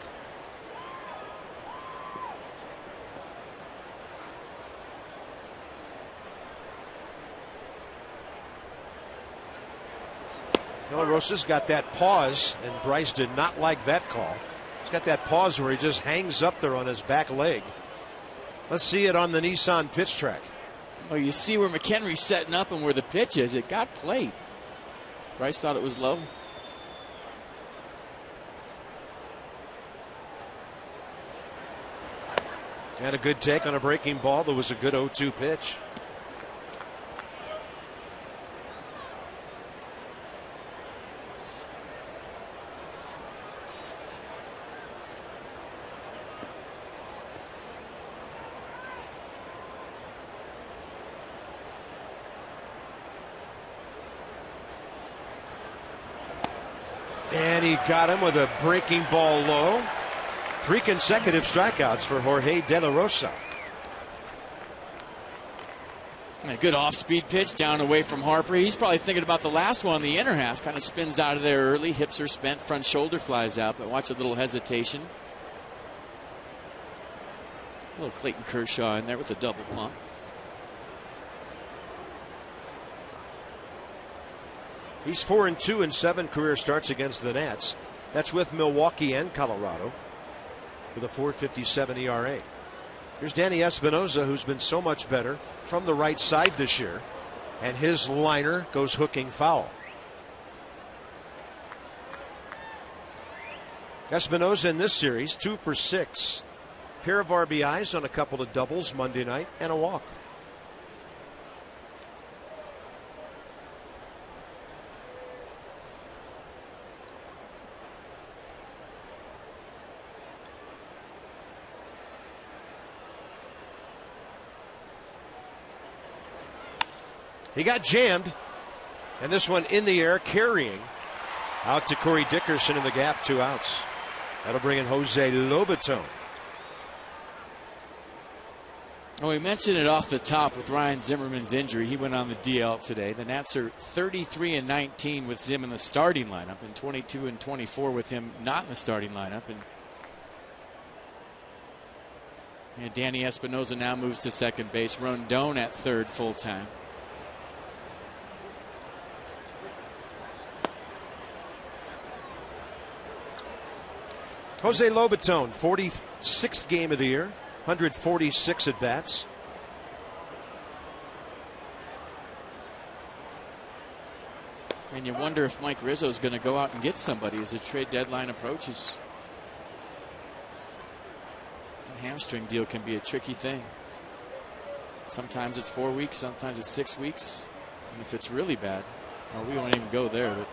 De La Rosa's got that pause, and Bryce did not like that call. He's got that pause where he just hangs up there on his back leg. Let's see it on the Nissan pitch track. Well, you see where McHenry's setting up and where the pitch is. It got played. Bryce thought it was low. Had a good take on a breaking ball. There was a good 0-2 pitch. And he got him with a breaking ball low. 3 consecutive strikeouts for Jorge De La Rosa. A good off-speed pitch down away from Harper. He's probably thinking about the last one, the inner half. Kind of spins out of there early. Hips are spent. Front shoulder flies out. But watch a little hesitation. A little Clayton Kershaw in there with a double pump. He's 4-2 in 7 career starts against the Nats. That's with Milwaukee and Colorado, with a .457 ERA. Here's Danny Espinosa, who's been so much better from the right side this year, and his liner goes hooking foul. Espinosa in this series 2 for 6, pair of RBIs on a couple of doubles Monday night and a walk. He got jammed, and this one in the air, carrying out to Corey Dickerson in the gap, 2 outs. That'll bring in Jose Lobaton. Well, we mentioned it off the top with Ryan Zimmerman's injury. He went on the DL today. The Nats are 33-19 with Zim in the starting lineup, and 22-24 with him not in the starting lineup. And Danny Espinosa now moves to second base. Rondon at third full time. Jose Lobaton, 46th game of the year, 146 at bats. And you wonder if Mike Rizzo is going to go out and get somebody as the trade deadline approaches. A hamstring deal can be a tricky thing. Sometimes it's 4 weeks, sometimes it's 6 weeks. And if it's really bad, well, we won't even go there. But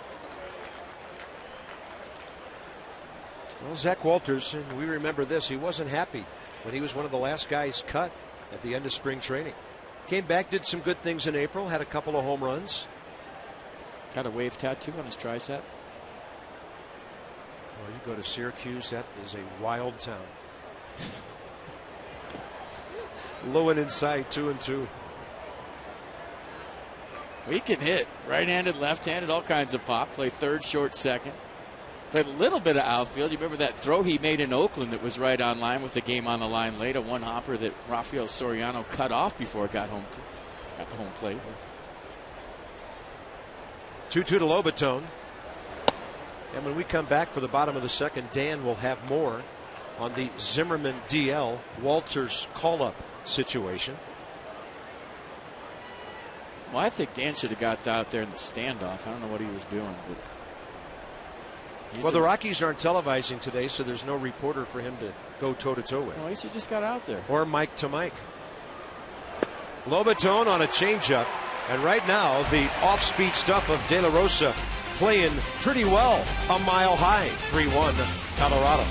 well, Zach Walters, and we remember this, he wasn't happy when he was one of the last guys cut at the end of spring training. Came back, did some good things in April, had a couple of home runs. Got a wave tattoo on his tricep. Well, you go to Syracuse, that is a wild town. Low and inside, 2-2. He can hit right-handed, left-handed, all kinds of pop. Play third, short, second. Played a little bit of outfield. You remember that throw he made in Oakland that was right on line with the game on the line late, a one hopper that Rafael Soriano cut off before it got the home plate. 2-2 to Lobaton. And when we come back for the bottom of the second, Dan will have more on the Zimmerman DL Walters call-up situation. Well, I think Dan should have got out there in the standoff. I don't know what he was doing, but well, the Rockies aren't televising today, so there's no reporter for him to go toe-to-toe with. Well, at least he just got out there. Or Mike to Mike. Lobaton on a changeup, and right now the off-speed stuff of De La Rosa playing pretty well. A mile high, 3-1 Colorado.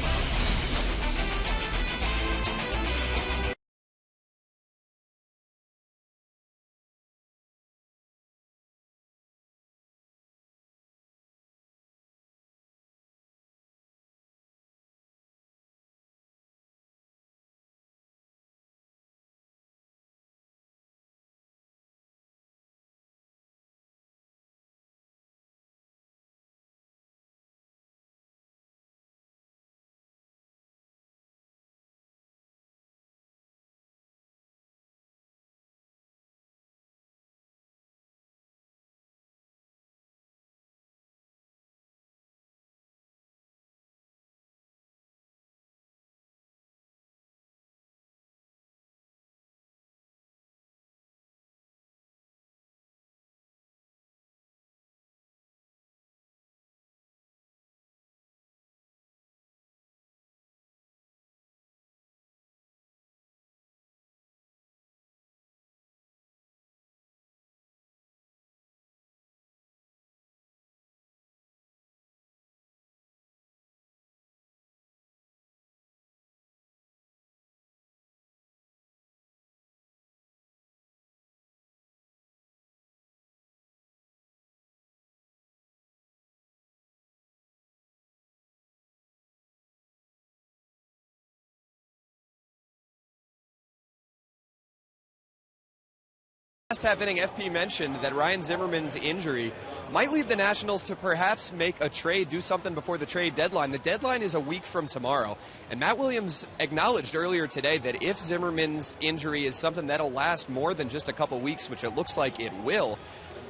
Last half inning, FP mentioned that Ryan Zimmerman's injury might lead the Nationals to perhaps make a trade, do something before the trade deadline. The deadline is a week from tomorrow, and Matt Williams acknowledged earlier today that if Zimmerman's injury is something that'll last more than just a couple weeks, which it looks like it will,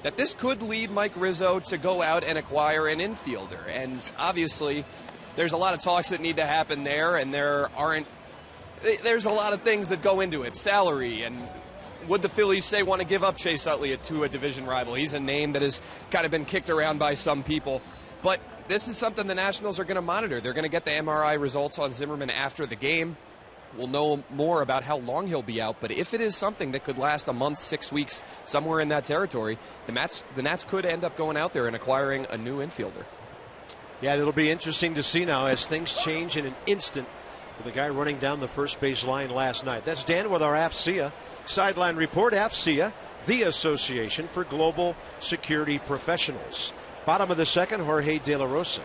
that this could lead Mike Rizzo to go out and acquire an infielder. And obviously, there's a lot of talks that need to happen there, and there aren't there's a lot of things that go into it. Salary, and would the Phillies say want to give up Chase Utley to a division rival? He's a name that has kind of been kicked around by some people. But this is something the Nationals are going to monitor. They're going to get the MRI results on Zimmerman after the game. We'll know more about how long he'll be out, but if it is something that could last a month, 6 weeks, somewhere in that territory, the Nats could end up going out there and acquiring a new infielder. Yeah, it'll be interesting to see now as things change in an instant with the guy running down the first base line last night. That's Dan with our AFCEA sideline report. AFCEA, the Association for Global Security Professionals. Bottom of the second, Jorge De La Rosa.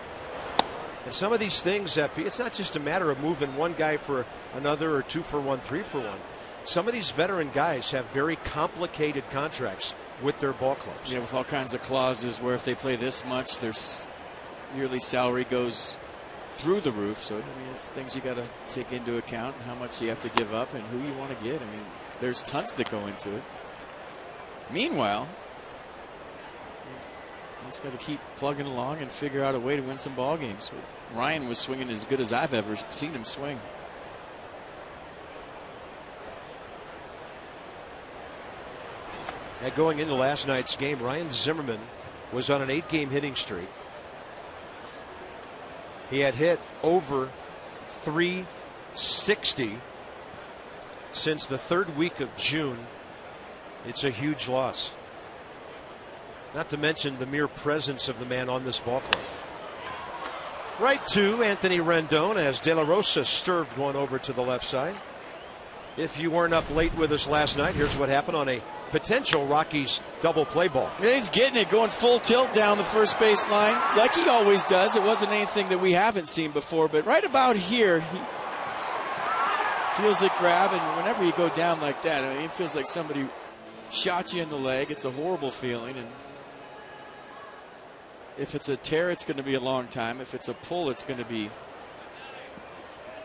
And some of these things, it's not just a matter of moving one guy for another or 2 for 1, 3 for 1. Some of these veteran guys have very complicated contracts with their ball clubs. Yeah, with all kinds of clauses where if they play this much, their yearly salary goes through the roof. So, I mean, it's things you got to take into account, how much you have to give up and who you want to get. I mean, there's tons that go into it. Meanwhile, just got to keep plugging along and figure out a way to win some ball games. Ryan was swinging as good as I've ever seen him swing. Going into last night's game, Ryan Zimmerman was on an 8-game hitting streak. He had hit over 360 since the 3rd week of June. It's a huge loss. Not to mention the mere presence of the man on this ball club. Right to Anthony Rendon as De La Rosa stirred one over to the left side. If you weren't up late with us last night, here's what happened on a potential Rockies double play ball. Yeah, he's getting it, going full tilt down the first base line like he always does. It wasn't anything that we haven't seen before, but right about here, he feels it grab, and whenever you go down like that, I mean, it feels like somebody shot you in the leg. It's a horrible feeling, and if it's a tear, it's going to be a long time. If it's a pull, it's going to be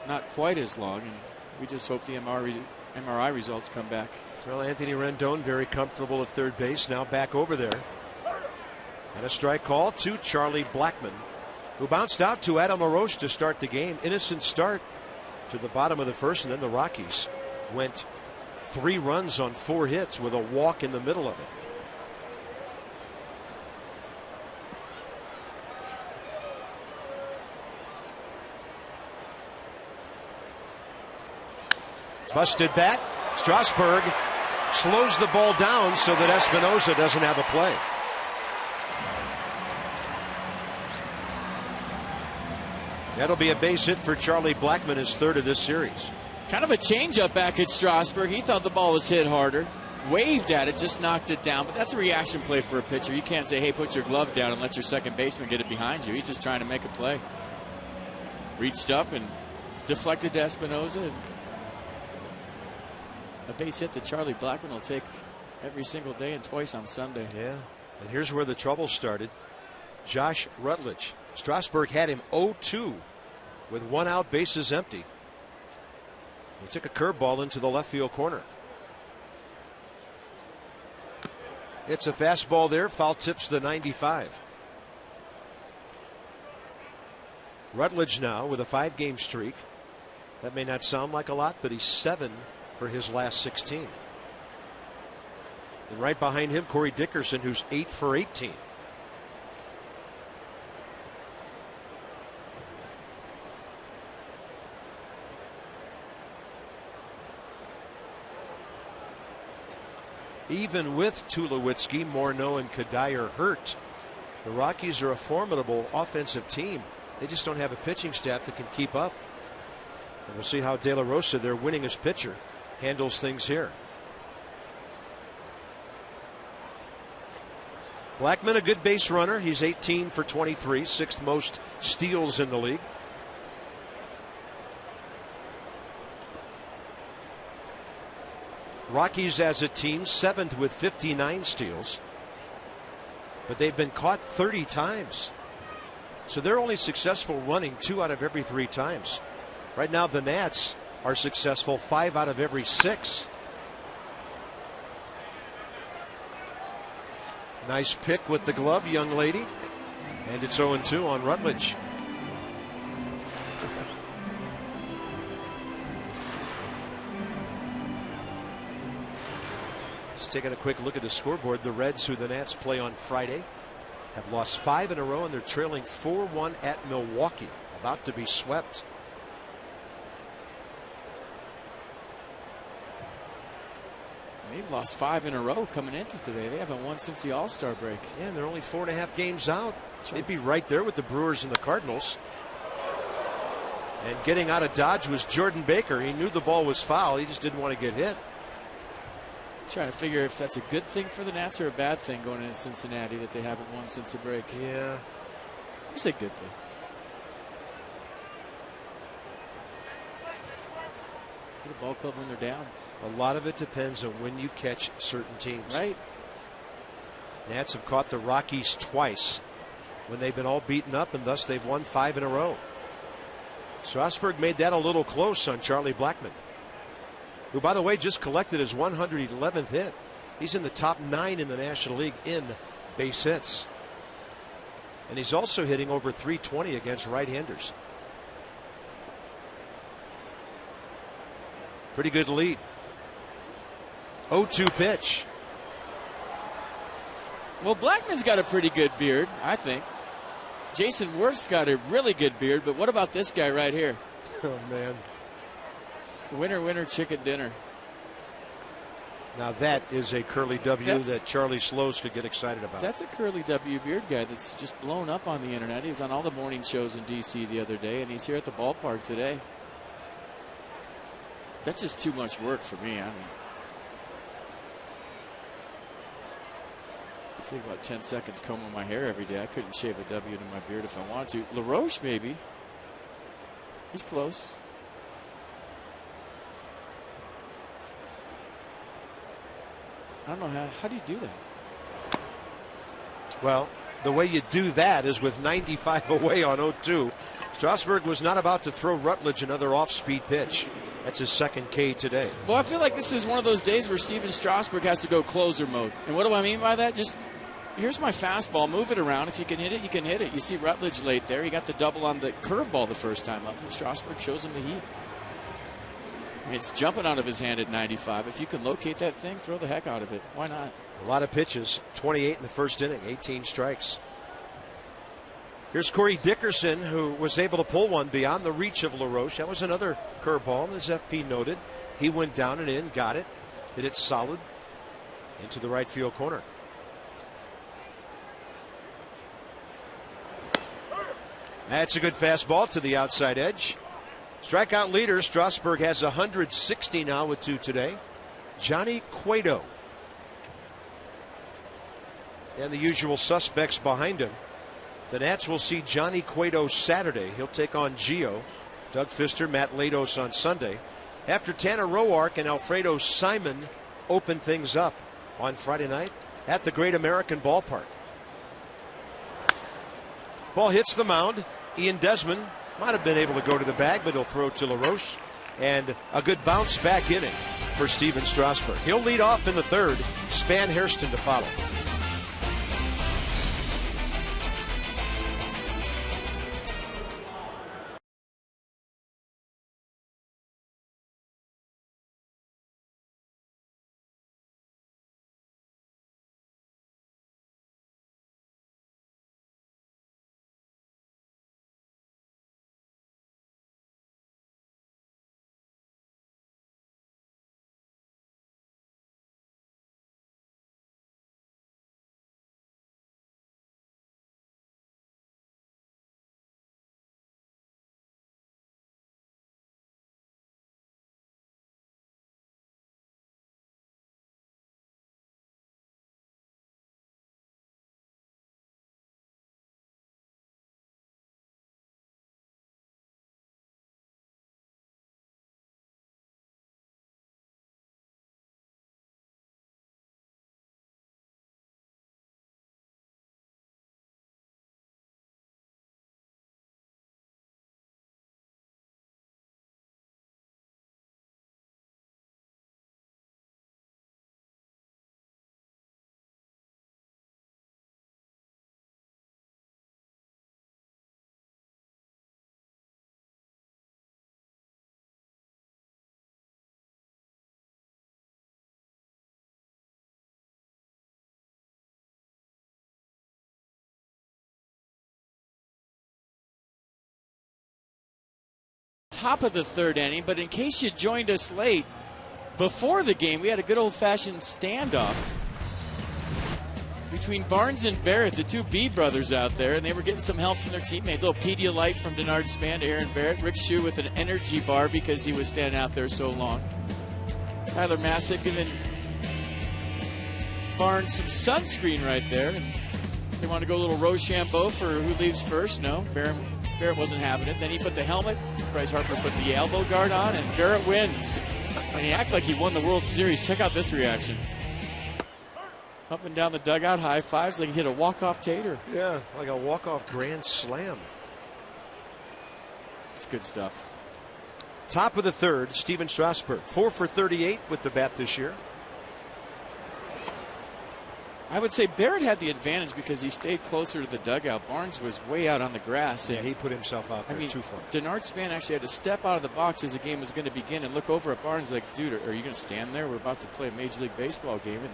not quite as long, and we just hope the MRI results come back. Well, Anthony Rendon very comfortable at third base, now back over there. And a strike call to Charlie Blackmon, who bounced out to Adam LaRoche to start the game. Innocent start to the bottom of the first, and then the Rockies went 3 runs on 4 hits with a walk in the middle of it. Busted bat. Strasburg slows the ball down so that Espinosa doesn't have a play. That'll be a base hit for Charlie Blackmon, his 3rd of this series. Kind of a changeup back at Strasburg. He thought the ball was hit harder. Waved at it, just knocked it down. But that's a reaction play for a pitcher. You can't say, hey, put your glove down and let your second baseman get it behind you. He's just trying to make a play. Reached up and deflected to Espinosa. And a base hit that Charlie Blackmon will take every single day and twice on Sunday. Yeah, and here's where the trouble started. Josh Rutledge. Strasburg had him 0-2 with 1 out, bases empty. He took a curveball into the left field corner. It's a fastball there. Foul tips the 95. Rutledge now with a 5-game streak. That may not sound like a lot, but he's 7 for his last 16. And right behind him, Corey Dickerson, who's 8 for 18. Even with Tulowitzki, Morneau, and Kadire hurt, the Rockies are a formidable offensive team. They just don't have a pitching staff that can keep up. And we'll see how De La Rosa, their winningest pitcher, handles things here. Blackmon, a good base runner. He's 18 for 23, 6th most steals in the league. Rockies as a team 7th with 59 steals, but they've been caught 30 times. So they're only successful running 2 out of every 3 times. Right now the Nats are successful 5 out of every 6. Nice pick with the glove, young lady. And it's 0-2 on Rutledge. Just taking a quick look at the scoreboard. The Reds, who the Nats play on Friday, have lost 5 in a row, and they're trailing 4-1 at Milwaukee, about to be swept. They've lost 5 in a row coming into today. They haven't won since the All-Star break. Yeah, and they're only 4.5 games out. They'd be right there with the Brewers and the Cardinals. And getting out of Dodge was Jordan Baker. He knew the ball was foul. He just didn't want to get hit. Trying to figure if that's a good thing for the Nats or a bad thing going into Cincinnati that they haven't won since the break. Yeah. It's a good thing. Get a ball club when they're down. A lot of it depends on when you catch certain teams. Right. Nats have caught the Rockies twice when they've been all beaten up, and thus they've won 5 in a row. Strasburg made that a little close on Charlie Blackmon, who, by the way, just collected his 111th hit. He's in the top 9 in the National League in base hits. And he's also hitting over .320 against right-handers. Pretty good lead. 0-2 pitch. Well, Blackman's got a pretty good beard, I think. Jason Worth's got a really good beard, but what about this guy right here? Oh, man. Winner, winner, chicken dinner. Now that is a curly W that Charlie Slows could get excited about. That's a curly W beard guy that's just blown up on the internet. He was on all the morning shows in D.C. the other day, and he's here at the ballpark today. That's just too much work for me. I mean, I take about 10 seconds combing my hair every day. I couldn't shave a W to my beard if I wanted to. LaRoche, maybe. He's close. I don't know how do you do that? Well, the way you do that is with 95 away on 0-2. Strasburg was not about to throw Rutledge another off-speed pitch. That's his second K today. Well, I feel like this is one of those days where Steven Strasburg has to go closer mode. And what do I mean by that? Just here's my fastball. Move it around. If you can hit it, you can hit it. You see Rutledge late there. He got the double on the curveball the first time up. And Strasburg shows him the heat. I mean, it's jumping out of his hand at 95. If you can locate that thing, throw the heck out of it. Why not? A lot of pitches. 28 in the first inning. 18 strikes. Here's Corey Dickerson, who was able to pull one beyond the reach of LaRoche. That was another curveball, as FP noted. He went down and in, got it, hit it solid into the right field corner. That's a good fastball to the outside edge. Strikeout leader, Strasburg has 160 now with 2 today. Johnny Cueto. And the usual suspects behind him. The Nats will see Johnny Cueto Saturday. He'll take on Gio, Doug Fister, Matt Latos on Sunday. After Tanner Roark and Alfredo Simon open things up on Friday night at the Great American Ballpark. Ball hits the mound. Ian Desmond might have been able to go to the bag, but he'll throw to LaRoche. And a good bounce back inning for Steven Strasburg. He'll lead off in the third. Span Hairston to follow. top of the third inning, but in case you joined us late, before the game, we had a good old-fashioned standoff between Barnes and Barrett, the two B brothers out there, and they were getting some help from their teammates. A little Pedialyte from Denard Span to Aaron Barrett. Rick Shue with an energy bar because he was standing out there so long. Tyler Masick giving Barnes some sunscreen right there. They want to go a little Rochambeau for who leaves first. No, Barrett wasn't having it. Then he put the helmet. Bryce Harper put the elbow guard on, and Barrett wins. And he acted like he won the World Series. Check out this reaction. Up and down the dugout, high fives like he hit a walk-off tater. Yeah, like a walk-off grand slam. It's good stuff. Top of the third, Steven Strasburg, 4 for 38 with the bat this year. I would say Barrett had the advantage because he stayed closer to the dugout. Barnes was way out on the grass. Yeah, he put himself out there too far. Denard Span actually had to step out of the box as the game was going to begin and look over at Barnes like, dude, are you going to stand there? We're about to play a Major League Baseball game. And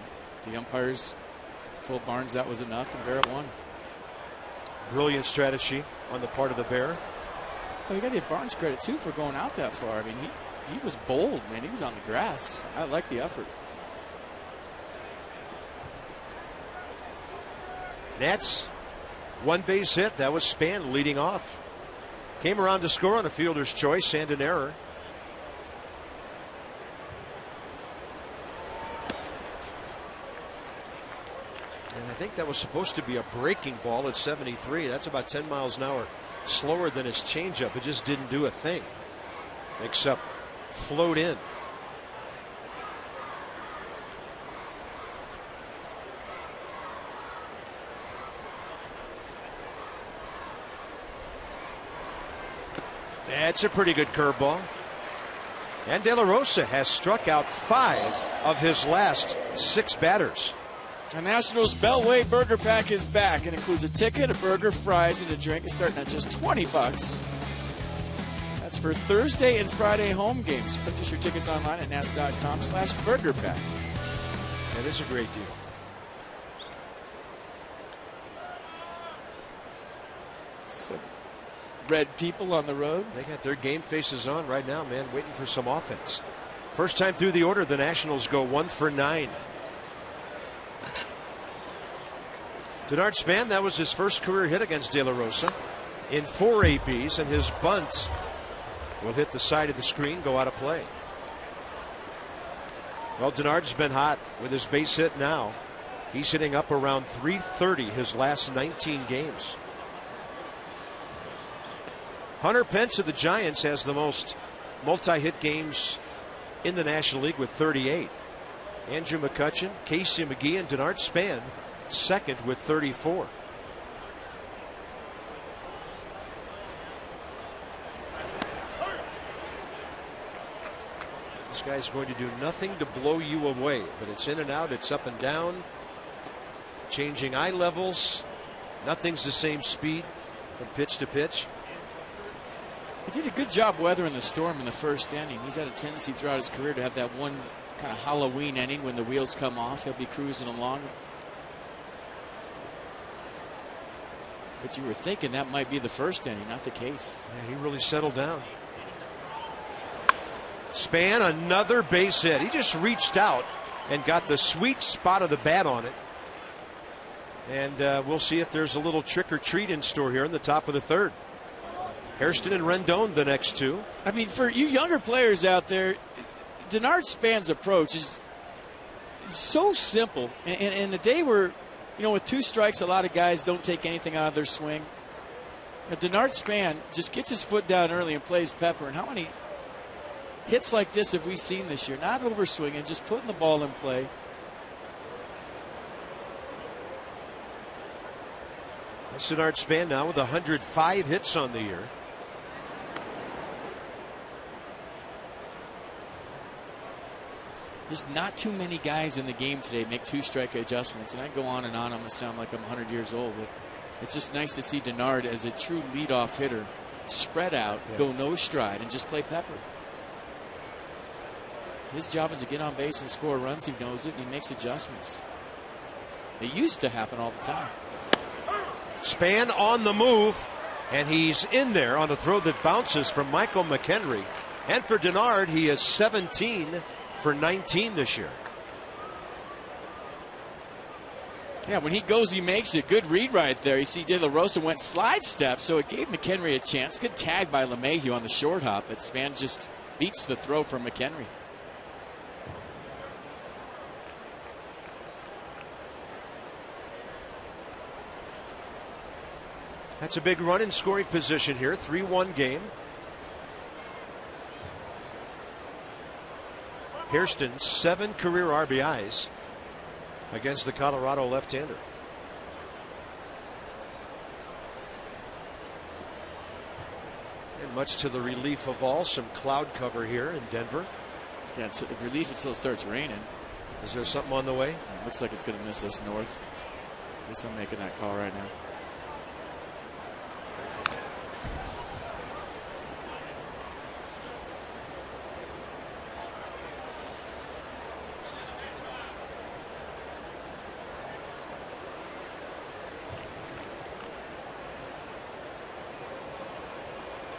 the umpires told Barnes that was enough, and Barrett won. Brilliant strategy on the part of the Bear. Well, you got to give Barnes credit, too, for going out that far. I mean, he was bold, man. He was on the grass. I like the effort. Nats, one base hit. That was Span leading off. Came around to score on a fielder's choice and an error. And I think that was supposed to be a breaking ball at 73. That's about 10 miles an hour slower than his changeup. It just didn't do a thing except float in. That's a pretty good curveball. And De La Rosa has struck out 5 of his last 6 batters. The Nationals Beltway Burger Pack is back. It includes a ticket, a burger, fries, and a drink. It's starting at just $20. That's for Thursday and Friday home games. Purchase your tickets online at nats.com/burgerpack. That is a great deal. Some red people on the road. They got their game faces on right now, man, waiting for some offense. First time through the order, the Nationals go 1 for 9. Denard Span, that was his first career hit against De La Rosa in 4 ABs, and his bunt will hit the side of the screen, go out of play. Well, Denard's been hot with his base hit now. He's hitting up around 330 his last 19 games. Hunter Pence of the Giants has the most multi-hit games in the National League with 38. Andrew McCutchen, Casey McGee, and Denard Span second with 34. This guy's going to do nothing to blow you away, but it's in and out, it's up and down, changing eye levels. Nothing's the same speed from pitch to pitch. He did a good job weathering the storm in the first inning. He's had a tendency throughout his career to have that one kind of Halloween inning when the wheels come off. He'll be cruising along. But you were thinking that might be the first inning, not the case. Yeah, he really settled down. Span, another base hit. He just reached out and got the sweet spot of the bat on it. And we'll see if there's a little trick or treat in store here in the top of the third. HAIRSTON and Rendon, the next two. I mean, for you younger players out there, Denard Span's approach is so simple. And in a day where, you know, with 2 strikes, a lot of guys don't take anything out of their swing. Now, Denard Span just gets his foot down early and plays pepper. And how many hits like this have we seen this year? Not overswinging, just putting the ball in play. That's Denard Span now with 105 hits on the year. There's not too many guys in the game today make 2-strike adjustments, and I go on and on. I'm going to sound like I'm 100 years old, but it's just nice to see Denard as a true leadoff hitter spread out, go no stride, and just play pepper. His job is to get on base and score runs. He knows it, and he makes adjustments. It used to happen all the time. Span on the move, And he's in there on the throw that bounces from Michael McHenry. And for Denard, he is 17 for 19 this year. Yeah, when he goes, he makes it. Good read right there. You see De La Rosa went slide step, so it gave McHenry a chance. Good tag by LeMahieu on the short hop. But Span just beats the throw from McHenry. That's a big run in scoring position here. 3-1 game. Hairston, 7 career RBIs against the Colorado left-hander. And much to the relief of all, some cloud cover here in Denver. Yeah, it's relief until it starts raining. Is there something on the way? It looks like it's going to miss us north. Guess I'm making that call right now.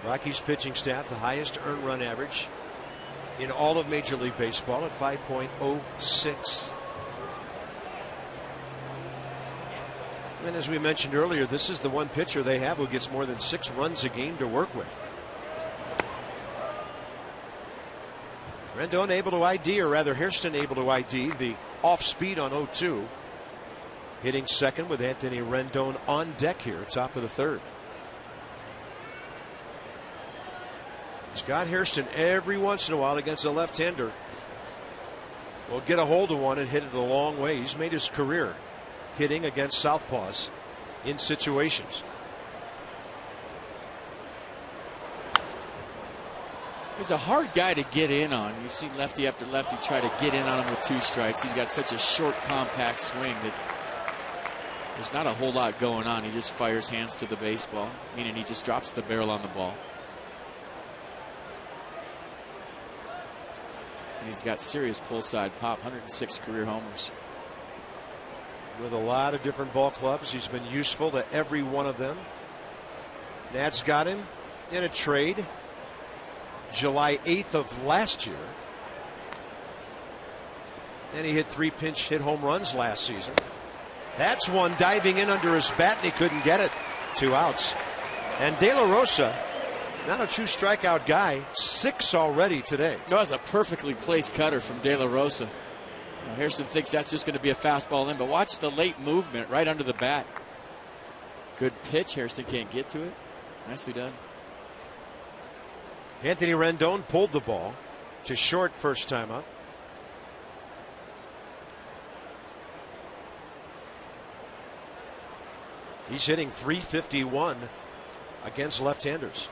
Rockies pitching staff, the highest earned run average in all of Major League Baseball at 5.06. And as we mentioned earlier, this is the one pitcher they have who gets more than 6 runs a game to work with. Rendon able to ID, or rather Hairston able to ID the off speed on 0-2. Hitting second with Anthony Rendon on deck here, top of the third. Scott Hairston every once in a while against a left-hander will get a hold of one and hit it a long way. He's made his career hitting against southpaws in situations. He's a hard guy to get in on. You've seen lefty after lefty try to get in on him with 2 strikes. He's got such a short, compact swing that there's not a whole lot going on. He just fires hands to the baseball, meaning he just drops the barrel on the ball. And he's got serious pull side pop, 106 career homers. With a lot of different ball clubs, he's been useful to every one of them. Nats got him in a trade July 8th of last year. And he hit 3 pinch hit home runs last season. That's one diving in under his bat, and he couldn't get it. 2 outs. And De La Rosa, not a true strikeout guy, 6 already today. That was a perfectly placed cutter from De La Rosa. Now, Hairston thinks that's just going to be a fastball in, but watch the late movement right under the bat. Good pitch. Hairston can't get to it. Nicely done. Anthony Rendon pulled the ball to short first time up. He's hitting .351 against left-handers.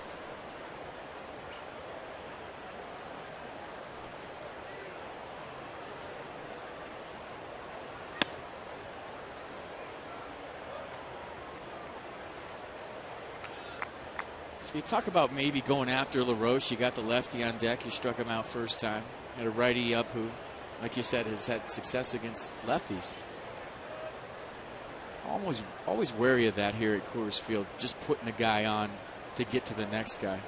So you talk about maybe going after LaRoche. You got the lefty on deck. You struck him out first time. You had a righty up who, like you said, has had success against lefties. Always wary of that here at Coors Field. Just putting a guy on to get to the next guy.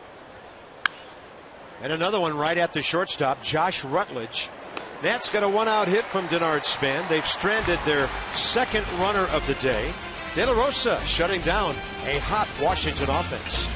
And another one right at the shortstop, Josh Rutledge. Nats got a 1-out hit from Denard Span. They've stranded their second runner of the day. De La Rosa shutting down a hot Washington offense.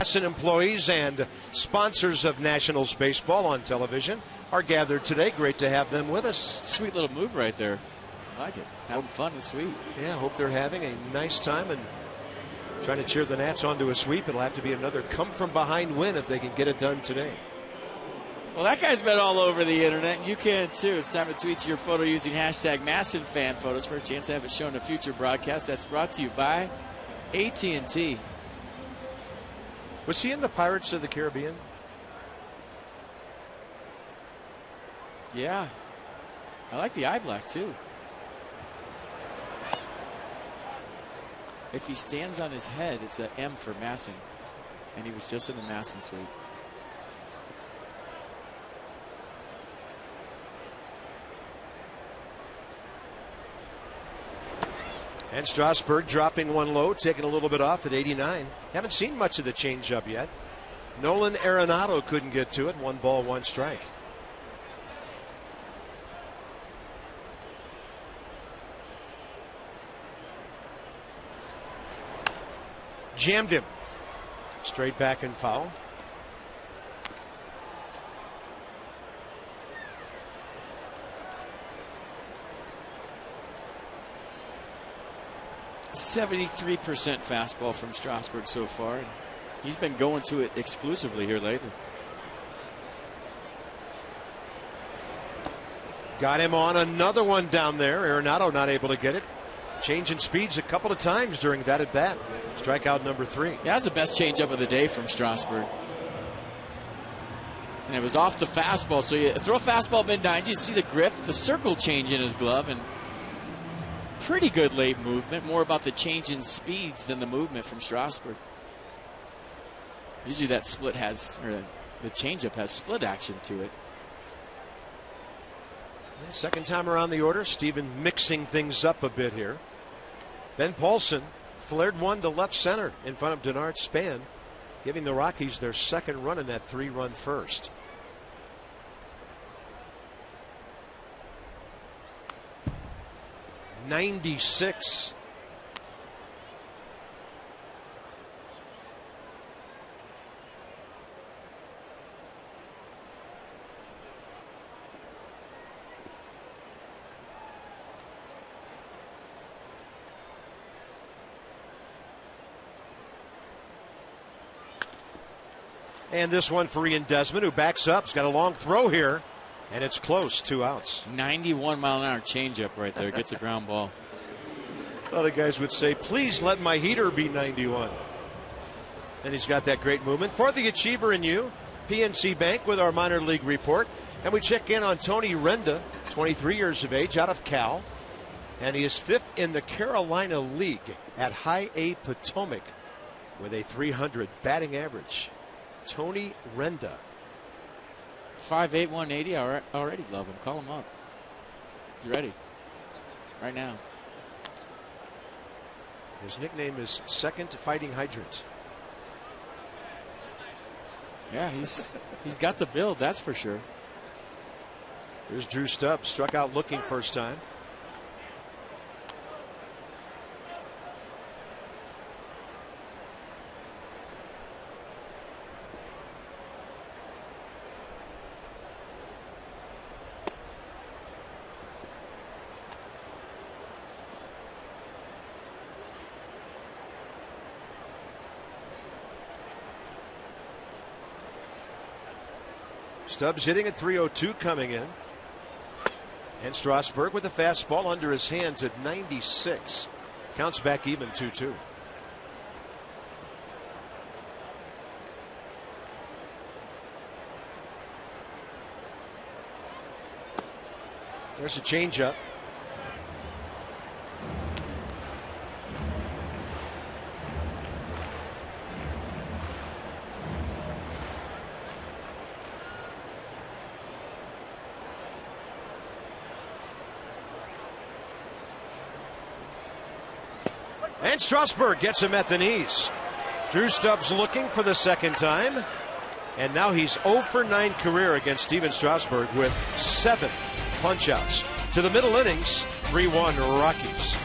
MASN employees and sponsors of Nationals baseball on television are gathered today. Great to have them with us. Sweet little move right there. I like it. Having fun and sweet. Yeah, hope they're having a nice time and trying to cheer the Nats onto a sweep. It'll have to be another come-from-behind win if they can get it done today. Well, that guy's been all over the internet. You can too. It's time to tweet your photo using hashtag MASNFanPhotos for a chance to have it shown in a future broadcast. That's brought to you by AT&T. Was he in the Pirates of the Caribbean? Yeah. I like the eye black too. If he stands on his head, it's an M for MASN. And he was just in the MASN suite. And Strasburg dropping one low, taking a little bit off at 89. Haven't seen much of the changeup yet. Nolan Arenado couldn't get to it. 1 ball, 1 strike. Jammed him. Straight back and foul. .73% fastball from Strasburg so far. He's been going to it exclusively here lately. Got him on another one down there. Arenado not able to get it. Changing speeds a couple of times during that at bat. Strikeout number 3. Yeah, that's the best changeup of the day from Strasburg. And it was off the fastball. So you throw a fastball mid-90, you see the grip, the circle change in his glove, and pretty good late movement. More about the change in speeds than the movement from Strasburg. Usually that split has, or the changeup has split action to it. Second time around the order. Steven mixing things up a bit here. Ben Paulson flared one to left center in front of Denard Span, giving the Rockies their second run in that 3-run first. .96. And this one for Ian Desmond, who backs up. He's got a long throw here, and it's close. 2 outs. 91-mile-an-hour changeup right there. Gets a ground ball. A lot of guys would say, please let my heater be 91. And he's got that great movement. For the achiever in you, PNC Bank with our minor league report. And we check in on Tony Renda, 23 years of age, out of Cal. And he is 5th in the Carolina League at High A Potomac with a .300 batting average. Tony Renda. 5'8", 180. I already love him. Call him up. He's ready. Right now. His nickname is Second Fighting Hydrant. Yeah, he's got the build, that's for sure. Here's Drew Stubbs, struck out looking first time. Stubbs hitting at .302 coming in. And Strasburg with a fastball under his hands at 96. Counts back even 2-2. There's a changeup. And Strasburg gets him at the knees. Drew Stubbs looking for the second time. And now he's 0 for 9 career against Steven Strasburg with 7 punch-outs. To the middle innings, 3-1 Rockies.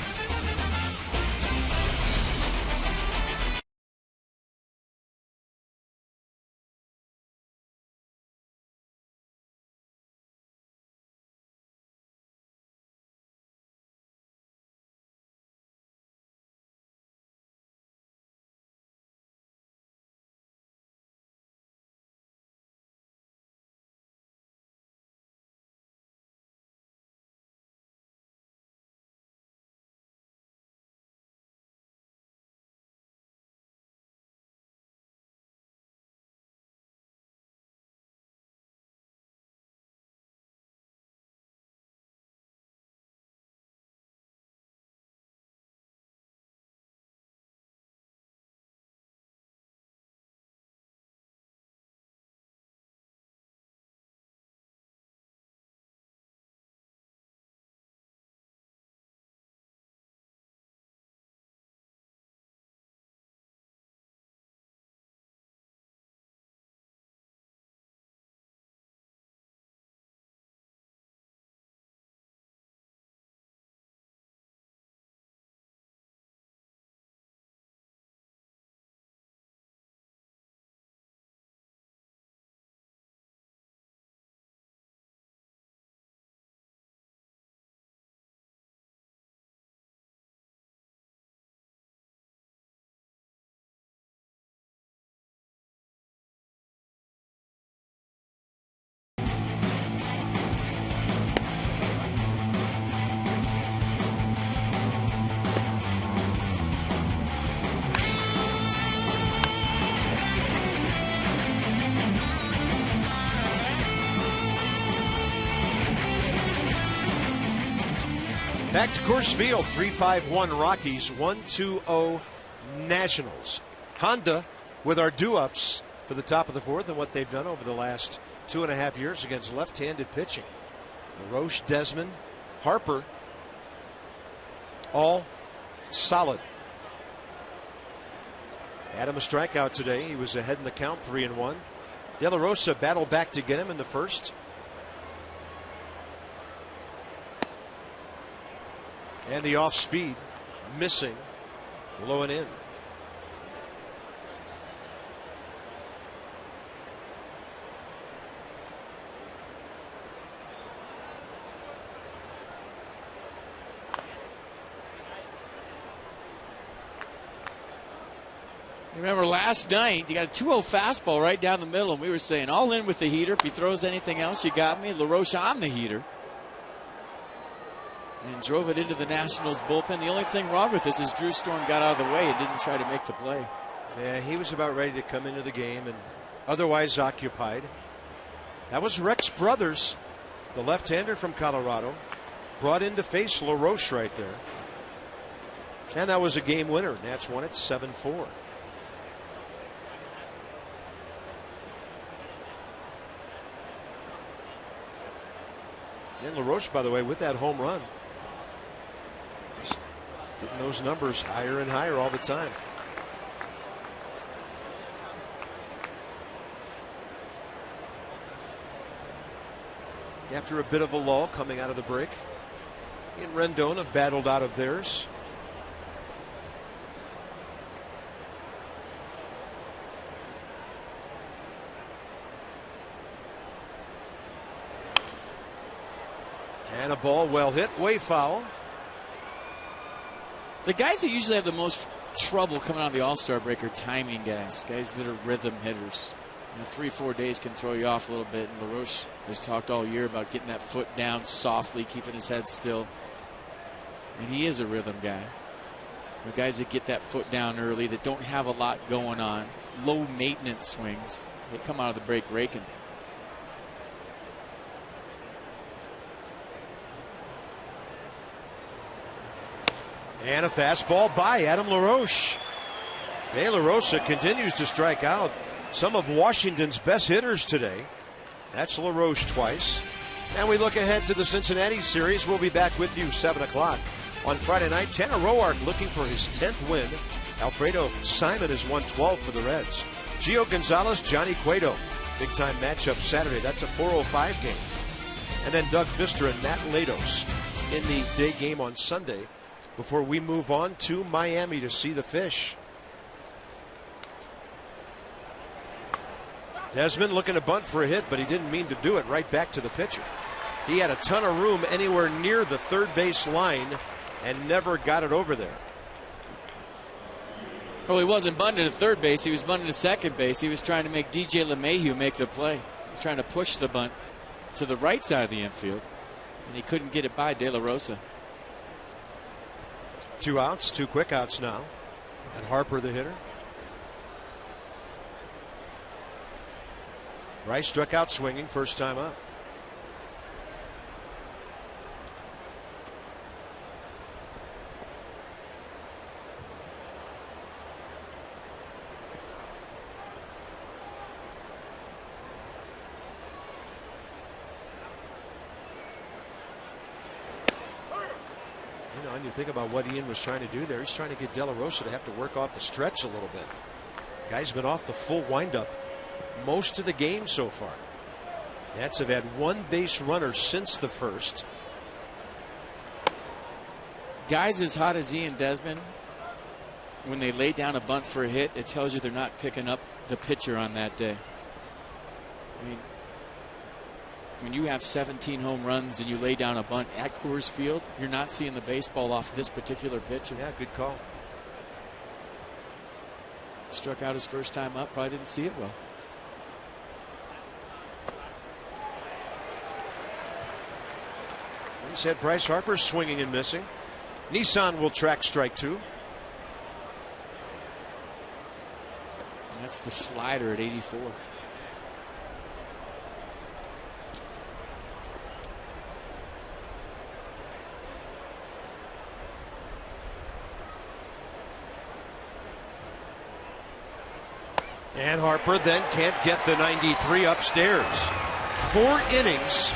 Back to Coors Field, 3-5-1 Rockies, 1-2-0 Nationals. Honda with our do-ups for the top of the fourth and what they've done over the last 2.5 years against left-handed pitching. LaRoche, Desmond, Harper, all solid. Adam a strikeout today. He was ahead in the count, 3-1. De La Rosa battled back to get him in the first. And the off speed missing, low and in. Remember last night, you got a 2-0 fastball right down the middle, and we were saying all in with the heater. If he throws anything else, you got me. LaRoche on the heater. And drove it into the Nationals bullpen. The only thing wrong with this is Drew Storm got out of the way and didn't try to make the play. Yeah, he was about ready to come into the game and otherwise occupied. That was Rex Brothers, the left-hander from Colorado, brought in to face LaRoche right there. And that was a game winner. Nats won it 7-4. And LaRoche, by the way, with that home run, getting those numbers higher and higher all the time. After a bit of a lull coming out of the break, he and Rendon have battled out of theirs. And a ball well hit, way foul. The guys that usually have the most trouble coming out of the All-Star break are timing guys that are rhythm hitters. 3-4 days can throw you off a little bit, and LaRoche has talked all year about getting that foot down softly, keeping his head still. And he is a rhythm guy. The guys that get that foot down early, that don't have a lot going on, low maintenance swings, they come out of the break raking. And a fastball by Adam LaRoche. De La Rosa continues to strike out some of Washington's best hitters today. That's LaRoche twice. And we look ahead to the Cincinnati series. We'll be back with you 7 o'clock on Friday night. Tanner Roark looking for his 10th win. Alfredo Simon is 112 for the Reds. Gio Gonzalez, Johnny Cueto. Big time matchup Saturday. That's a 4:05 game. And then Doug Fister and Matt Latos in the day game on Sunday, before we move on to Miami to see the Fish. Desmond looking to bunt for a hit, but he didn't mean to do it. Right back to the pitcher. He had a ton of room anywhere near the third base line and never got it over there. Well, he wasn't bunting to third base. He was bunting to second base. He was trying to make DJ LeMahieu make the play. He was trying to push the bunt to the right side of the infield, and he couldn't get it by De La Rosa. 2 outs, 2 quick outs now. And Harper the hitter. Bryce struck out swinging first time up. And you think about what Ian was trying to do there. He's trying to get De La Rosa to have to work off the stretch a little bit. Guy's been off the full windup most of the game so far. Nats have had 1 base runner since the first. Guys as hot as Ian Desmond, when they lay down a bunt for a hit, it tells you they're not picking up the pitcher on that day. I mean, when you have 17 home runs and you lay down a bunt at Coors Field, you're not seeing the baseball off this particular pitcher. Yeah, good call. Struck out his first time up, probably didn't see it well. He said Bryce Harper swinging and missing. Nissan will track strike 2. That's the slider at 84. And Harper then can't get the 93 upstairs. 4 innings,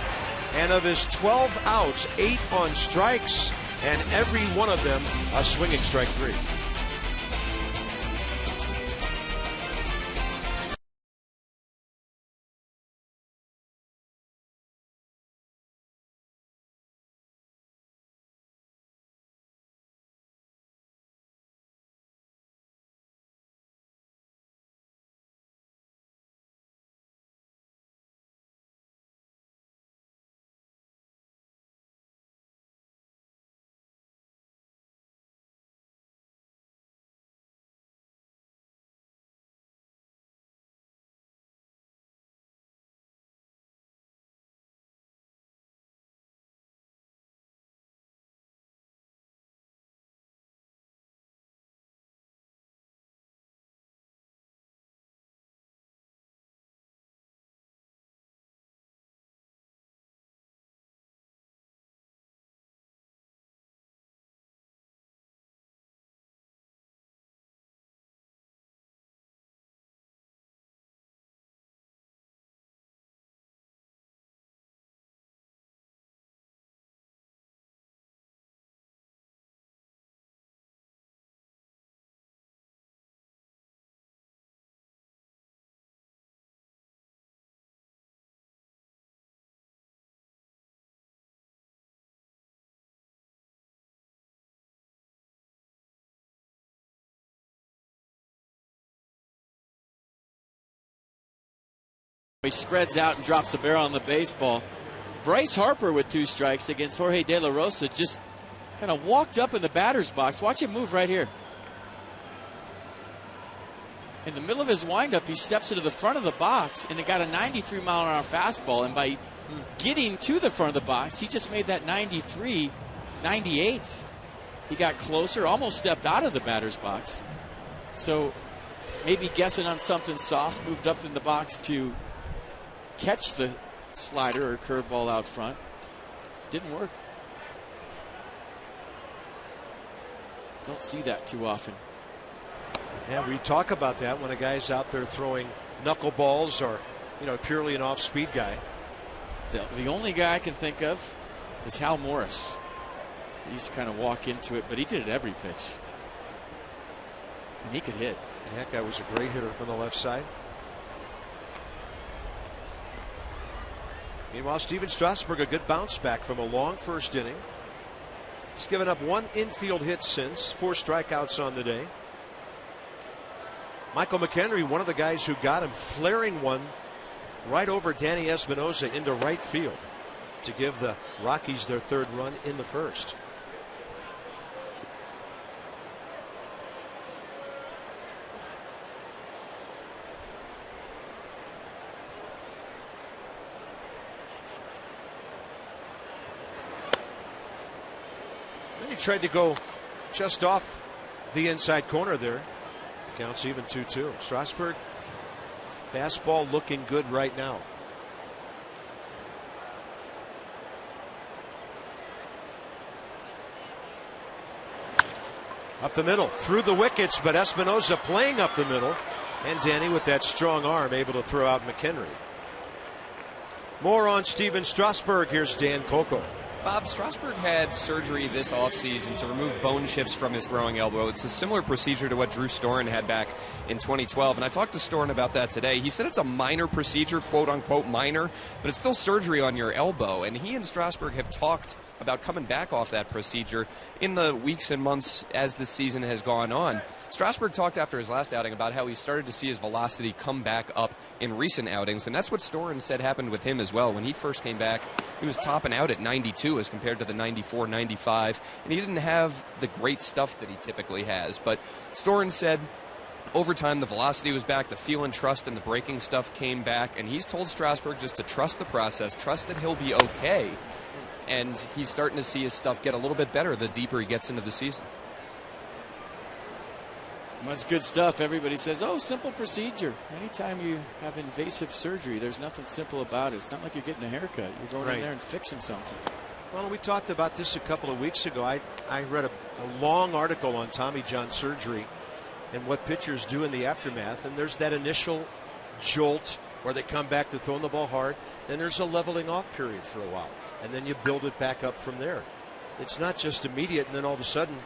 and of his 12 outs, 8 on strikes, and every one of them a swinging strike 3. He spreads out and drops the barrel on the baseball. Bryce Harper with 2 strikes against Jorge De La Rosa just kind of walked up in the batter's box. Watch him move right here. In the middle of his windup, he steps into the front of the box, and it got a 93-mile-an-hour fastball. And by getting to the front of the box, he just made that 93 98. He got closer, almost stepped out of the batter's box. So maybe guessing on something soft, moved up in the box to catch the slider or curveball out front. Didn't work. Don't see that too often. Yeah, we talk about that when a guy's out there throwing knuckleballs or, purely an off-speed guy. The only guy I can think of is Hal Morris. He used to kind of walk into it, but he did it every pitch. And he could hit. That guy was a great hitter from the left side. Meanwhile, Steven Strasburg, a good bounce back from a long first inning. He's given up 1 infield hit since, 4 strikeouts on the day. Michael McHenry, one of the guys who got him, flaring one right over Danny Espinosa into right field to give the Rockies their 3rd run in the first. He tried to go just off the inside corner there. Counts even 2-2. Strasburg, fastball looking good right now. Up the middle, through the wickets, but Espinosa playing up the middle. And Danny with that strong arm able to throw out McHenry. More on Steven Strasburg. Here's Dan Coco. Bob, Strasburg had surgery this offseason to remove bone chips from his throwing elbow. It's a similar procedure to what Drew Storen had back in 2012. And I talked to Storen about that today. He said it's a minor procedure, quote unquote minor, but it's still surgery on your elbow. And he and Strasburg have talked about coming back off that procedure in the weeks and months as the season has gone on. Strasburg talked after his last outing about how he started to see his velocity come back up in recent outings, and that's what Storen said happened with him as well. When he first came back, he was topping out at 92 as compared to the 94, 95, and he didn't have the great stuff that he typically has. But Storen said over time the velocity was back, the feel and trust and the breaking stuff came back, and he's told Strasburg just to trust the process, trust that he'll be okay. And he's starting to see his stuff get a little bit better the deeper he gets into the season. Well, that's good stuff. Everybody says, oh, simple procedure. Anytime you have invasive surgery, there's nothing simple about it. It's not like you're getting a haircut. You're going in there and fixing something. Well, we talked about this a couple of weeks ago. I read a long article on Tommy John surgery and what pitchers do in the aftermath. And there's that initial jolt where they come back to throwing the ball hard. Then there's a leveling off period for a while, and then you build it back up from there. It's not just immediate, and then all of a sudden,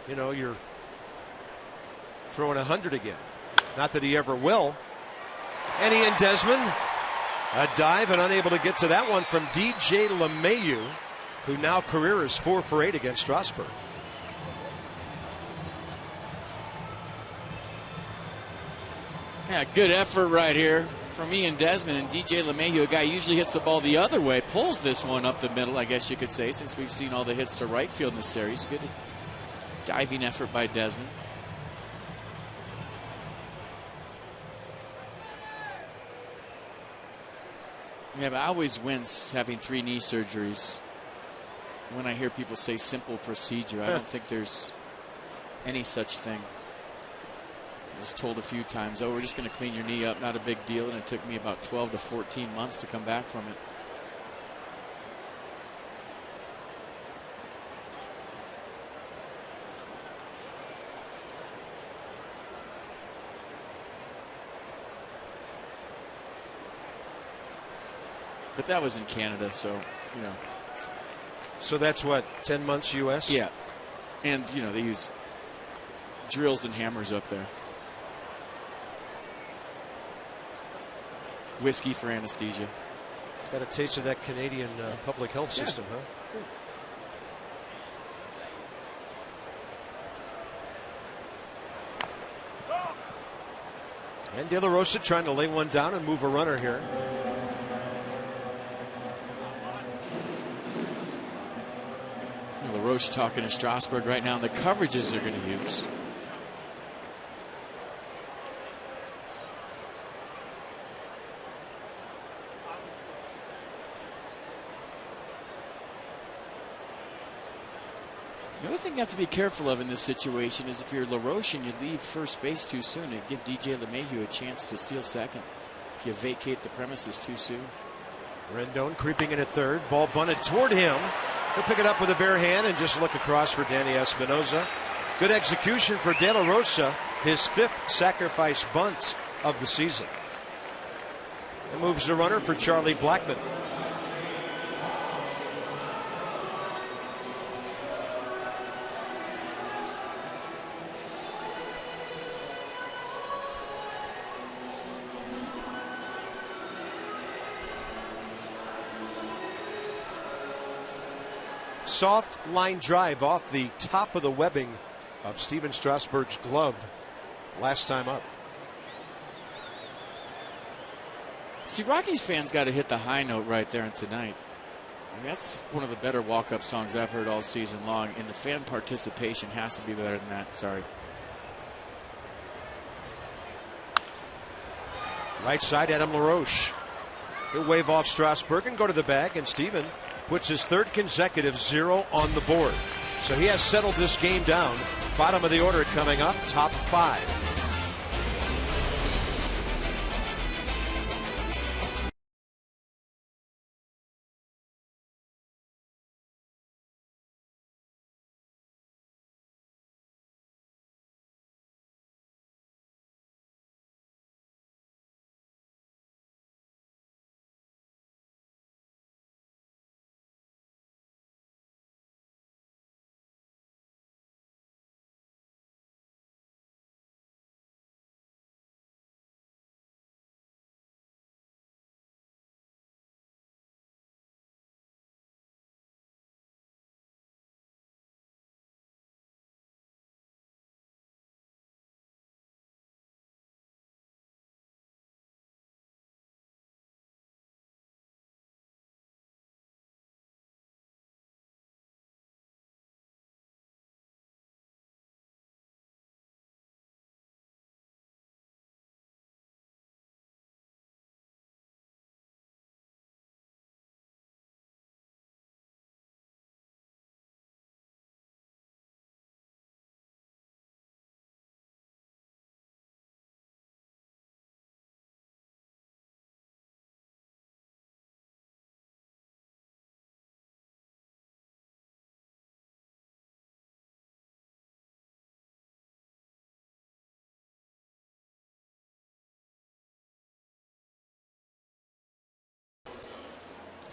you know, you're throwing 100 again. Not that he ever will. And Desmond, a dive and unable to get to that one from DJ LeMahieu, who now career is 4 for 8 against Strasburg. Yeah, good effort right here from Desmond, and DJ LeMahieu, a guy who usually hits the ball the other way, pulls this one up the middle, I guess you could say, since we've seen all the hits to right field in this series. Good diving effort by Desmond. Yeah, but I always wince having 3 knee surgeries when I hear people say simple procedure. I don't think there's any such thing. I was told a few times, oh, we're just going to clean your knee up, not a big deal, and it took me about 12 to 14 months to come back from it. But that was in Canada, so, you know. So that's what, 10 months US? Yeah. And, you know, they use drills and hammers up there. Whiskey for anesthesia. Got a taste of that Canadian public health system, huh? Good. And De La Rosa trying to lay one down and move a runner here. LaRoche talking to Strasburg right now, and the coverages they're going to use. The other thing you have to be careful of in this situation is if you're LaRoche and you leave first base too soon, it give DJ LeMahieu a chance to steal second if you vacate the premises too soon. Rendon creeping in at third. Ball bunted toward him. He'll pick it up with a bare hand and just look across for Danny Espinosa. Good execution for De La Rosa, his 5th sacrifice bunt of the season. And moves the runner for Charlie Blackmon. Soft line drive off the top of the webbing of Steven Strasburg's glove last time up. See, Rockies fans got to hit the high note right there and tonight. I mean, that's one of the better walk-up songs I've heard all season long, and the fan participation has to be better than that. Sorry. Right side, Adam LaRoche. He'll wave off Strasburg and go to the bag, and Steven puts his 3rd consecutive 0 on the board. So he has settled this game down. Bottom of the order coming up, top 5.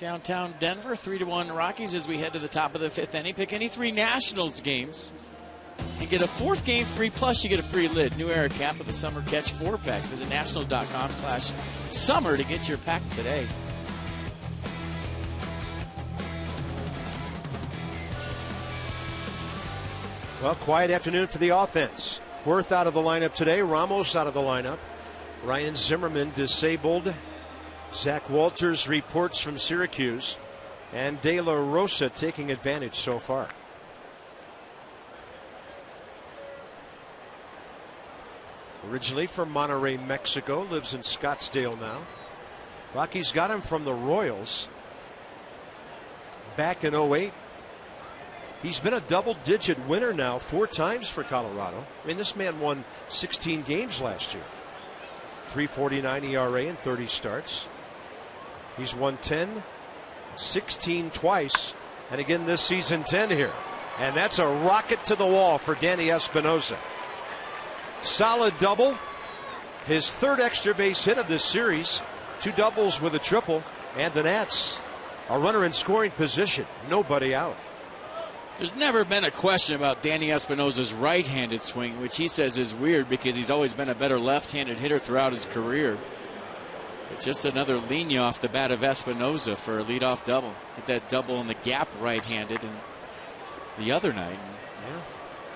downtown Denver. 3-1 Rockies as we head to the top of the 5th inning. Pick any 3 Nationals games and get a 4th game free, plus you get a free lid. New era cap with a summer catch 4-pack. Visit nationals.com/summer to get your pack today. Well, quiet afternoon for the offense. Worth out of the lineup today. Ramos out of the lineup. Ryan Zimmerman disabled. Zach Walters reports from Syracuse. And De La Rosa taking advantage so far. Originally from Monterrey, Mexico. Lives in Scottsdale now. Rockies got him from the Royals back in 08. He's been a double-digit winner now 4 times for Colorado. I mean, this man won 16 games last year. 3.49 ERA in 30 starts. He's won 10, 16 twice, and again this season 10 here. And that's a rocket to the wall for Danny Espinosa. Solid double. His 3rd extra base hit of this series. 2 doubles with a triple. And the Nats, a runner in scoring position. Nobody out. There's never been a question about Danny Espinosa's right-handed swing, which he says is weird because he's always been a better left-handed hitter throughout his career. But just another lean off the bat of Espinosa for a leadoff double. Hit that double in the gap right-handed and the other night. Yeah.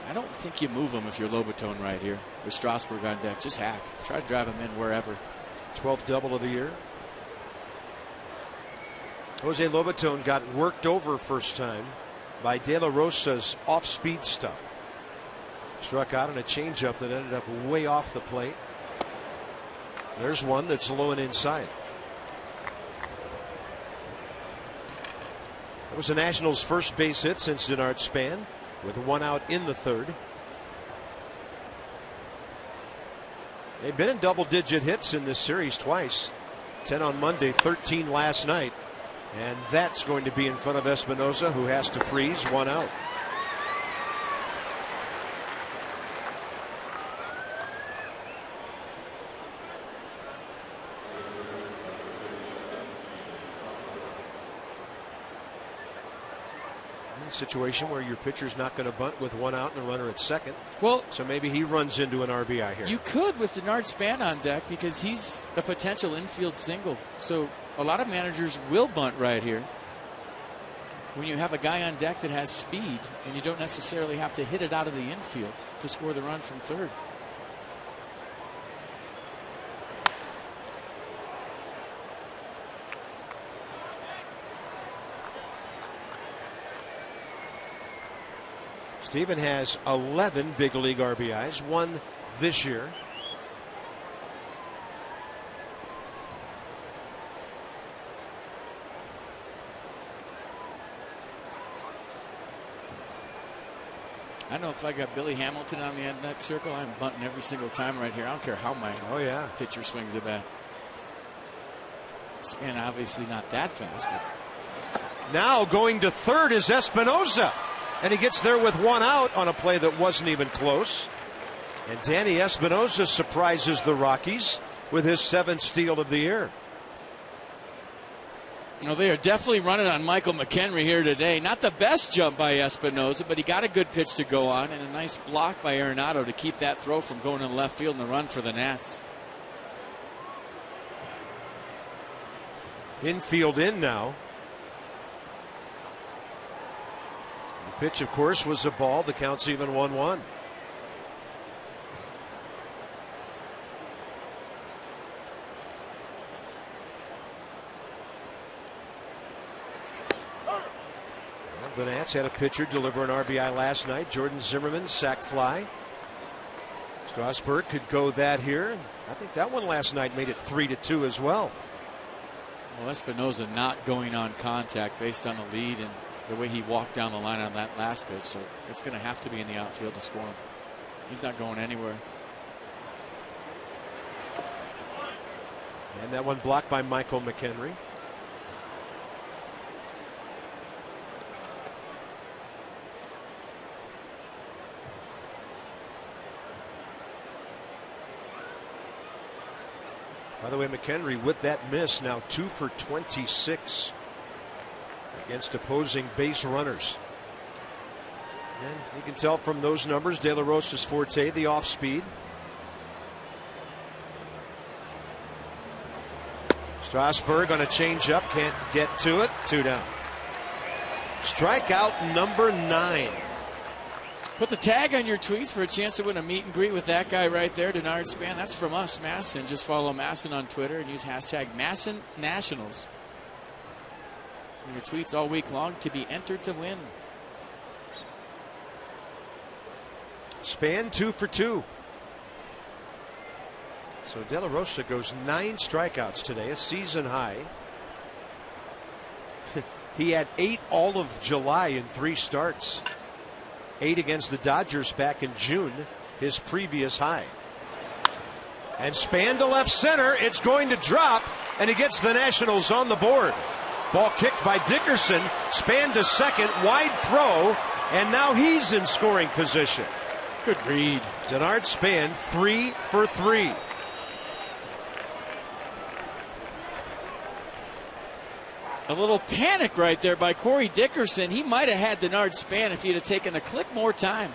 I don't think you move him if you're Lobaton right here with Strasburg on deck. Just hack. Try to drive him in wherever. 12th double of the year. Jose Lobaton got worked over first time by De La Rosa's off-speed stuff. Struck out on a changeup that ended up way off the plate. There's one that's low and inside. That was the Nationals' first base hit since Denard Span, with 1 out in the 3rd. They've been in double-digit hits in this series twice. 10 on Monday, 13 last night. And that's going to be in front of Espinosa, who has to freeze 1 out. Situation where your pitcher's not going to bunt with 1 out and a runner at second. Well, so maybe he runs into an RBI here. You could with Denard Span on deck because he's a potential infield single. So a lot of managers will bunt right here when you have a guy on deck that has speed and you don't necessarily have to hit it out of the infield to score the run from 3rd. Steven has 11 big league RBIs, 1 this year. I know if I got Billy Hamilton on the end neck circle, I'm bunting every single time right here. I don't care how my pitcher swings the bat. Span obviously not that fast. But now going to 3rd is Espinosa. And he gets there with 1 out on a play that wasn't even close. And Danny Espinosa surprises the Rockies with his 7th steal of the year. Well, they are definitely running on Michael McHenry here today. Not the best jump by Espinosa, but he got a good pitch to go on and a nice block by Arenado to keep that throw from going in left field and the run for the Nats. Infield in now. Pitch, of course, was a ball. The count's even 1-1. The Nats had a pitcher deliver an RBI last night. Jordan Zimmerman, sac fly. Strasburg could go that here. I think that one last night made it 3-2 as well. Well, Espinosa not going on contact based on the lead and the way he walked down the line on that last pitch, so it's going to have to be in the outfield to score him. He's not going anywhere. And that one blocked by Michael McHenry. By the way, McHenry with that miss now 2 for 26. against opposing base runners. And you can tell from those numbers, De La Rosa's forte, the off speed. Strasburg on a changeup, can't get to it. 2 down. Strikeout number 9. Put the tag on your tweets for a chance to win a meet and greet with that guy right there, Denard Span. That's from us, Masson. Just follow Masson on Twitter and use hashtag Masson Nationals in your tweets all week long to be entered to win. Span 2 for 2. So De La Rosa goes 9 strikeouts today, a season high. He had 8 all of July in 3 starts. 8 against the Dodgers back in June, his previous high. And Span to left center. It's going to drop, and he gets the Nationals on the board. Ball kicked by Dickerson. Span to second, wide throw, and now he's in scoring position. Good read. Denard Span 3 for 3. A little panic right there by Corey Dickerson. He might have had Denard Span if he'd have taken a click more time.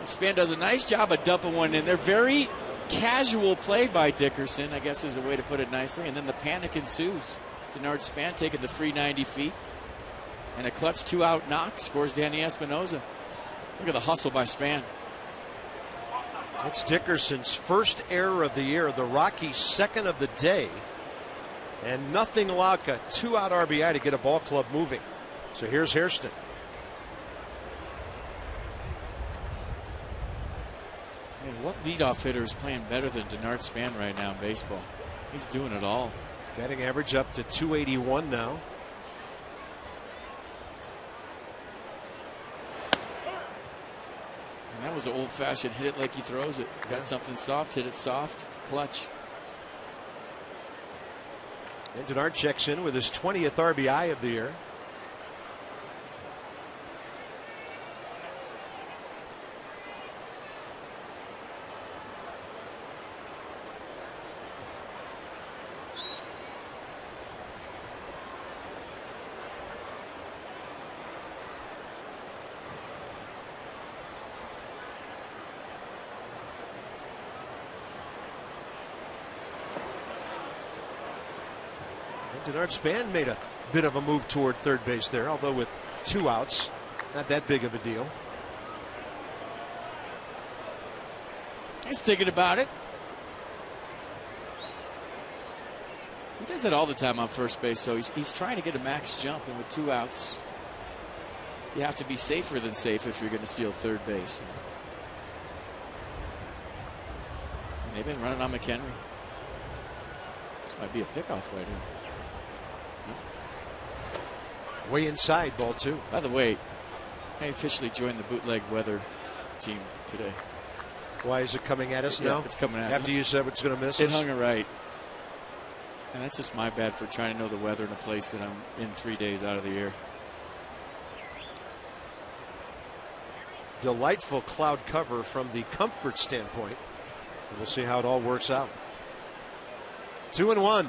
Span does a nice job of dumping one in there. Very casual play by Dickerson, I guess is a way to put it nicely. And then the panic ensues. Denard Span taking the free 90 feet. And a clutch 2-out knock scores Danny Espinosa. Look at the hustle by Span. That's Dickerson's first error of the year, the Rockies' second of the day. And nothing like a 2-out RBI to get a ball club moving. So here's HAIRSTON. Man, what leadoff hitter is playing better than Denard Span right now in baseball? He's doing it all. Batting average up to 281 now. And that was an old-fashioned hit it like he throws it. Got something soft, hit it soft, clutch. And Denard checks in with his 20th RBI of the year. Denard Span made a bit of a move toward third base there, although with 2 outs, not that big of a deal. He's thinking about it. He does that all the time on first base, so he's trying to get a max jump, and with 2 outs, you have to be safer than safe if you're going to steal third base. And they've been running on McHenry. This might be a pickoff right here. Way inside, ball 2. By the way, I officially joined the bootleg weather team today. Why is it coming at us yeah, now? It's coming at us. After you said it's going to miss it us? hung a right. And that's just my bad for trying to know the weather in a place that I'm in 3 days out of the year. Delightful cloud cover from the comfort standpoint. And we'll see how it all works out. 2-1.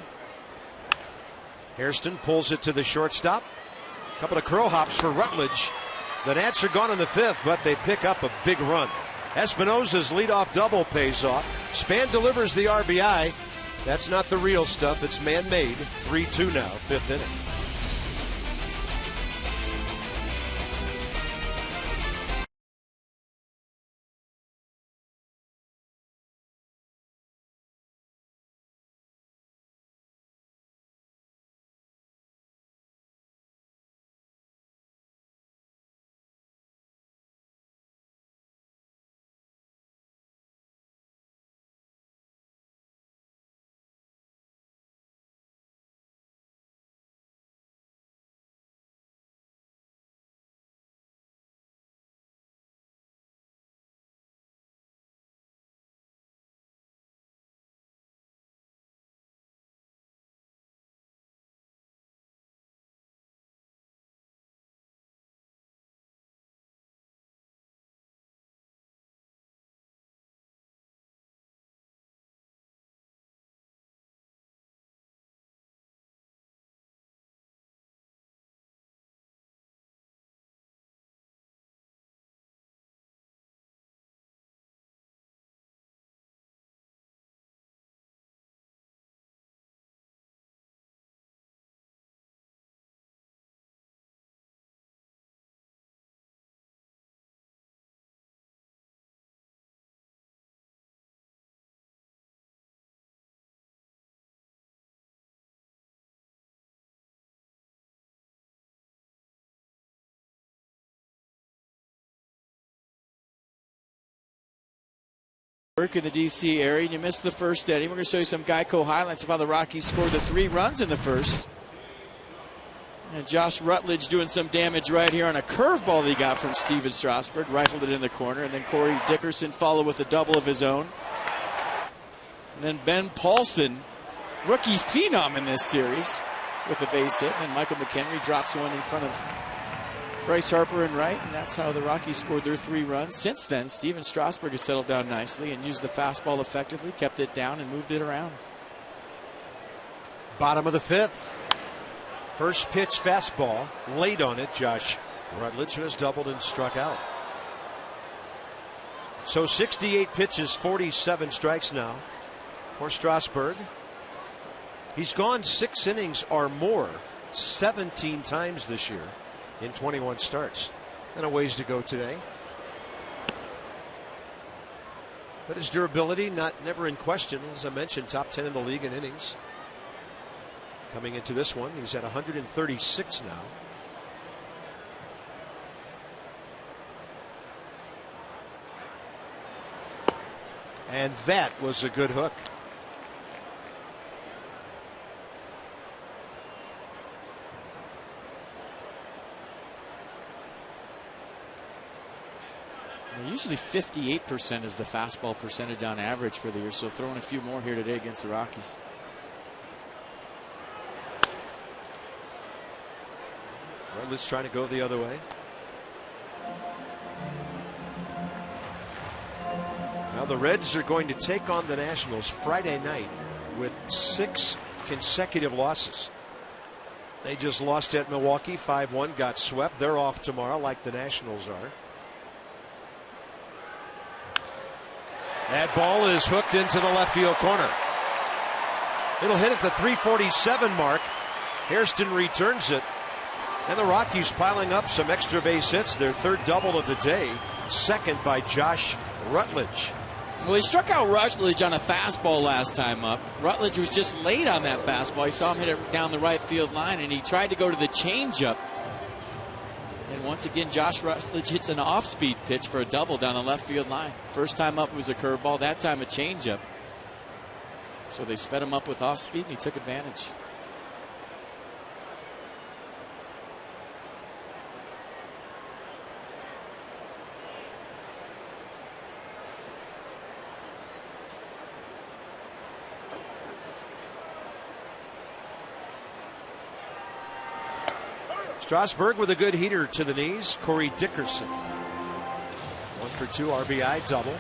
HAIRSTON pulls it to the shortstop. A couple of crow hops for Rutledge. The Nats are gone in the 5th, but they pick up a big run. Espinosa's leadoff double pays off. Span delivers the RBI. That's not the real stuff. It's man-made. 3-2 now, 5th inning. Work in the D.C. area, and you missed the first inning. We're going to show you some Geico highlights of how the Rockies scored the 3 runs in the first. And Josh Rutledge doing some damage right here on a curveball that he got from Steven Strasburg. Rifled it in the corner, and then Corey Dickerson followed with a double of his own. And then Ben Paulson, rookie phenom in this series, with a base hit. And Michael McHenry drops one in front of Bryce Harper and right, and that's how the Rockies scored their 3 runs. Since then, Steven Strasburg has settled down nicely and used the fastball effectively, kept it down and moved it around. Bottom of the 5th. First pitch fastball, late on it. Josh Rutledge has doubled and struck out. So 68 pitches, 47 strikes now for Strasburg. He's gone 6 innings or more 17 times this year in 21 starts. And a ways to go today. But his durability never in question. As I mentioned, top 10 in the league in innings. Coming into this one, he's at 136 now. And that was a good hook. Usually 58% is the fastball percentage on average for the year, so throwing a few more here today against the Rockies. Rutledge trying to go the other way. Now the Reds are going to take on the Nationals Friday night with 6 consecutive losses. They just lost at Milwaukee 5-1, got swept. They're off tomorrow like the Nationals are. That ball is hooked into the left field corner. It'll hit at the 347 mark. HAIRSTON returns it. And the Rockies piling up some extra base hits. Their 3rd double of the day. 2nd by Josh Rutledge. Well, he struck out Rutledge on a fastball last time up. Rutledge was just late on that fastball. He saw him hit it down the right field line, and he tried to go to the changeup. And once again, Josh Rutledge hits an off-speed pitch for a double down the left field line. First time up was a curveball, that time a changeup. So they sped him up with off-speed, and he took advantage. Strasburg with a good heater to the knees. Corey Dickerson. 1 for 2 RBI double.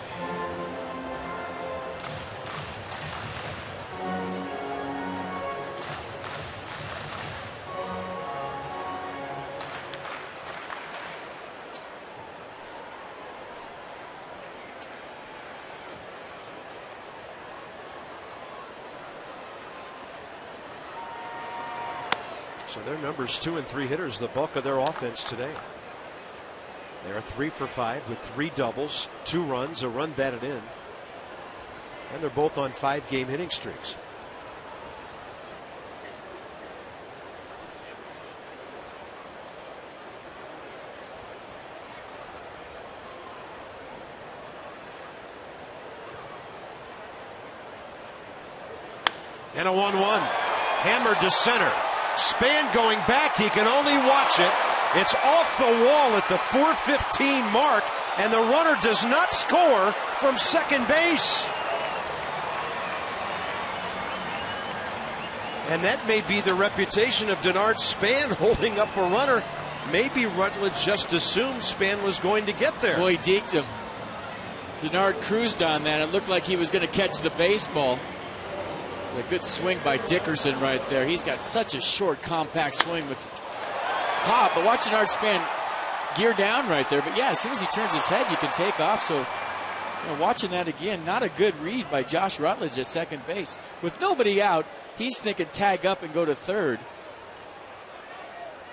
So their numbers 2 and 3 hitters, the bulk of their offense today. They are 3 for 5 with 3 doubles, 2 runs, a run batted in. And they're both on 5-game hitting streaks. And a 1-1. Hammered to center. Span going back. He can only watch it. It's off the wall at the 4:15 mark, and the runner does not score from second base. And that may be the reputation of Denard Span, holding up a runner. Maybe Rutledge just assumed Span was going to get there. Well, he deked him. Denard cruised on that. It looked like he was going to catch the baseball. A good swing by Dickerson right there. He's got such a short, compact swing with pop. But watch Denard Span gear down right there. But yeah, as soon as he turns his head, you can take off. So watching that again, not a good read by Josh Rutledge at second base. With nobody out, he's thinking tag up and go to third.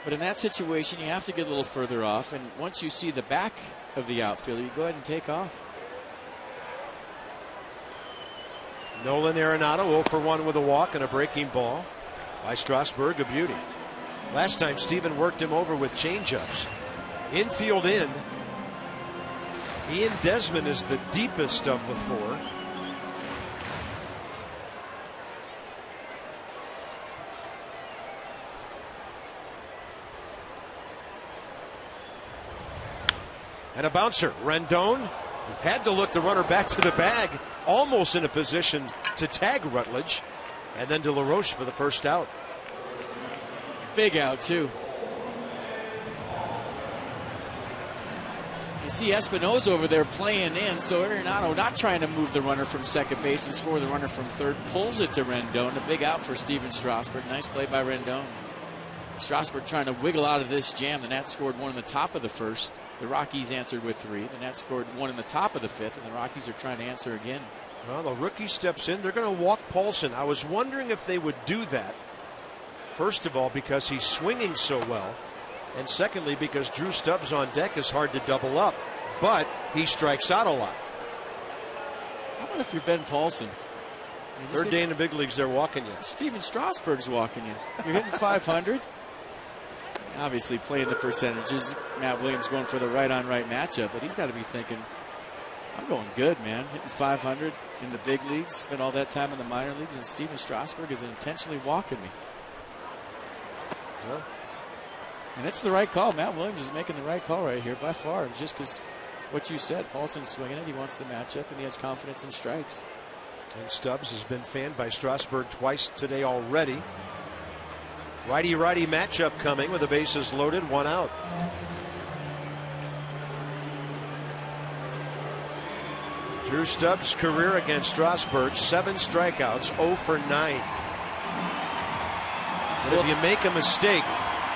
But in that situation, you have to get a little further off. And once you see the back of the outfielder, you go ahead and take off. Nolan Arenado 0 for 1 with a walk and a breaking ball by Strasburg, a beauty. Last time Steven worked him over with changeups. Infield in. Ian Desmond is the deepest of the four. And a bouncer. Rendon had to look the runner back to the bag, almost in a position to tag Rutledge, and then to LaRoche for the first out. Big out, too. You see Espinosa over there playing in, so Arenado not trying to move the runner from second base and score the runner from third. Pulls it to Rendon. A big out for Steven Strasburg. Nice play by Rendon. Strasburg trying to wiggle out of this jam. The Nats scored one in the top of the first. The Rockies answered with 3. The Nats scored one in the top of the 5th, and the Rockies are trying to answer again. Well, the rookie steps in. They're going to walk Paulson. I was wondering if they would do that. First of all, because he's swinging so well. And secondly, because Drew Stubbs on deck is hard to double up. But he strikes out a lot. How about if you're Ben Paulson? Third day in the big leagues, they're walking you. Steven Strasburg's walking you. You're hitting 500. Obviously playing the percentages. Matt Williams going for the right-on-right matchup, but he's got to be thinking, I'm going good, man. Hitting 500 in the big leagues, spent all that time in the minor leagues, and Steven Strasburg is intentionally walking me. Yeah. And it's the right call. Matt Williams is making the right call right here by far. It's just because what you said, Paulson's swinging it. He wants the matchup, and he has confidence in strikes. And Stubbs has been fanned by Strasburg twice today already. Righty-righty matchup coming with the bases loaded, 1 out. Drew Stubbs' career against Strasburg, 7 strikeouts, 0 for 9. But if you make a mistake,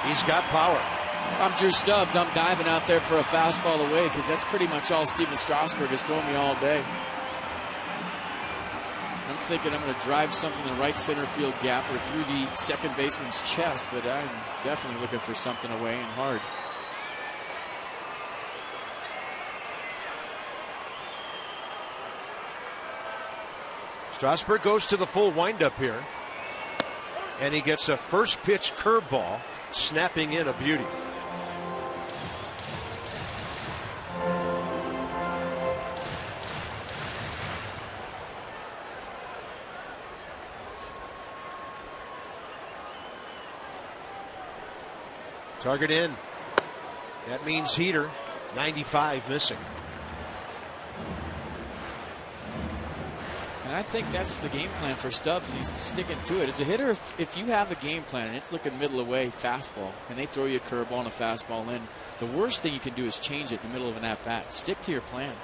he's got power. If I'm Drew Stubbs, I'm diving out there for a fastball away, because that's pretty much all Steven Strasburg has thrown me all day. I'm thinking I'm going to drive something in the right center field gap or through the second baseman's chest, but I'm definitely looking for something away and hard. Strasburg goes to the full windup here, and he gets a first pitch curveball, snapping in a beauty. Target in. That means heater. 95 missing. And I think that's the game plan for Stubbs, and he's sticking to it. As a hitter, if you have a game plan and it's looking middle away, fastball, and they throw you a curveball and a fastball in, the worst thing you can do is change it in the middle of an at-bat. Stick to your plan.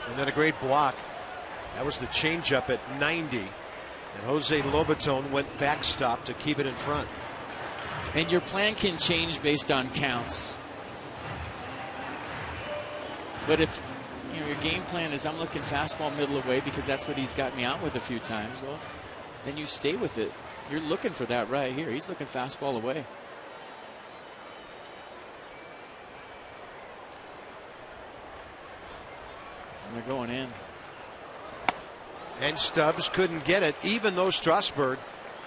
And then a great block. That was the changeup at 90. And Jose Lobaton went backstop to keep it in front. And your plan can change based on counts. But if your game plan is I'm looking fastball middle away because that's what he's got me out with a few times, well, then you stay with it. You're looking for that right here. He's looking fastball away. And they're going in. And Stubbs couldn't get it, even though Strasburg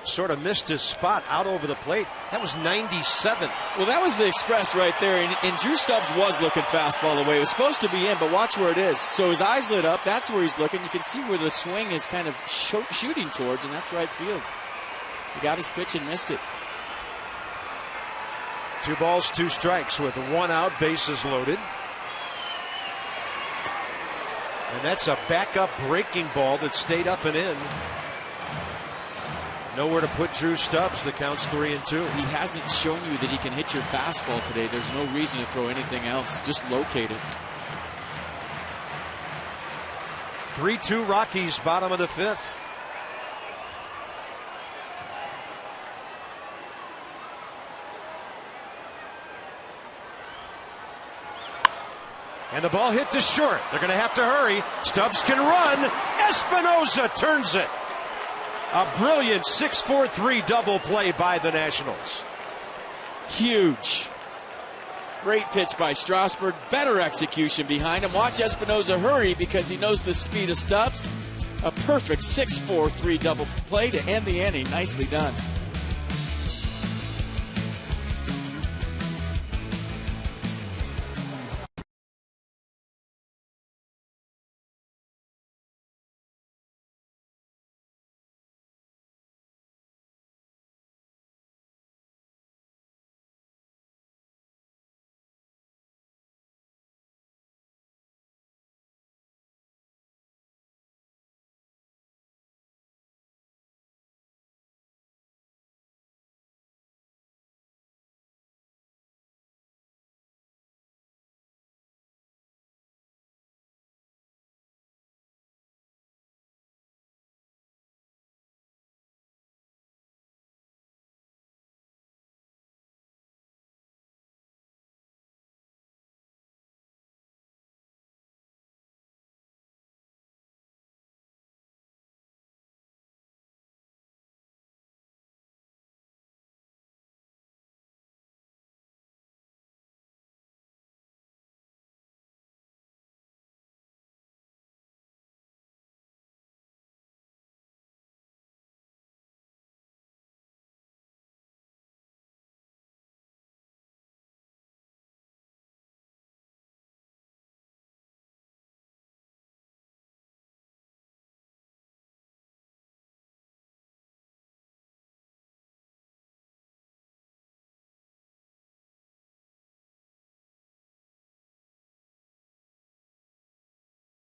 sort of missed his spot out over the plate. That was 97. Well, that was the express right there, and Drew Stubbs was looking fastball away. It was supposed to be in, but watch where it is. So his eyes lit up. That's where he's looking. You can see where the swing is kind of shooting towards, and that's right field. He got his pitch and missed it. 2 balls, 2 strikes with 1 out, bases loaded. And that's a backup breaking ball that stayed up and in. Nowhere to put Drew Stubbs. The count's 3-2. He hasn't shown you that he can hit your fastball today. There's no reason to throw anything else. Just locate it. 3-2 Rockies, bottom of the 5th. And the ball hit to short. They're going to have to hurry. Stubbs can run. Espinosa turns it. A brilliant 6-4-3 double play by the Nationals. Huge. Great pitch by Strasburg. Better execution behind him. Watch Espinosa hurry because he knows the speed of Stubbs. A perfect 6-4-3 double play to end the inning. Nicely done.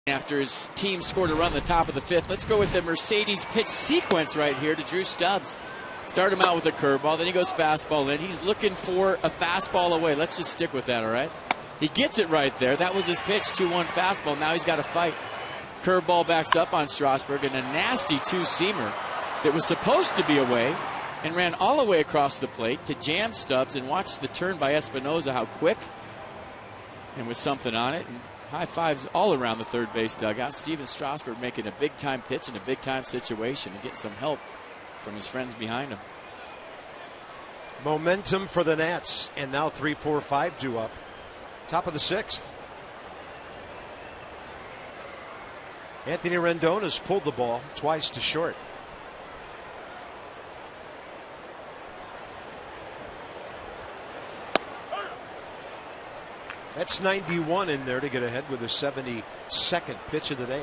After his team scored a run the top of the 5th. Let's go with the Mercedes pitch sequence right here to Drew Stubbs. Start him out with a curveball, then he goes fastball in. He's looking for a fastball away. Let's just stick with that, all right? He gets it right there. That was his pitch, 2-1 fastball. Now he's got to fight. Curveball backs up on Strasburg, and a nasty two-seamer that was supposed to be away and ran all the way across the plate to jam Stubbs, and watch the turn by Espinoza, how quick, and with something on it. And high fives all around the third base dugout. Steven Strasburg making a big-time pitch in a big-time situation and getting some help from his friends behind him. Momentum for the Nats, and now 3-4-5 due up. Top of the 6th. Anthony Rendon has pulled the ball twice to short. That's 91 in there to get ahead with the 72nd pitch of the day.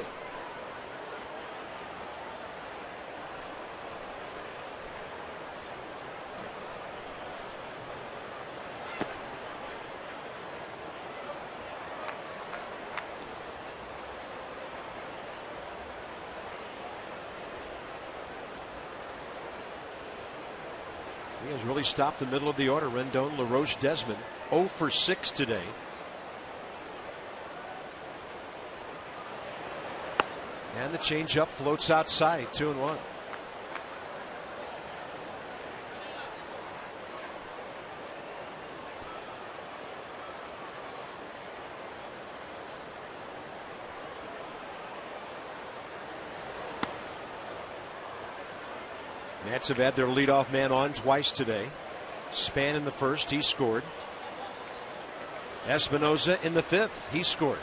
He has really stopped the middle of the order. Rendon, LaRoche, Desmond. 0 for 6 today. And the changeup floats outside, 2-1. Nats have had their leadoff man on twice today. Span in the 1st, he scored. Espinoza in the 5th, he scored.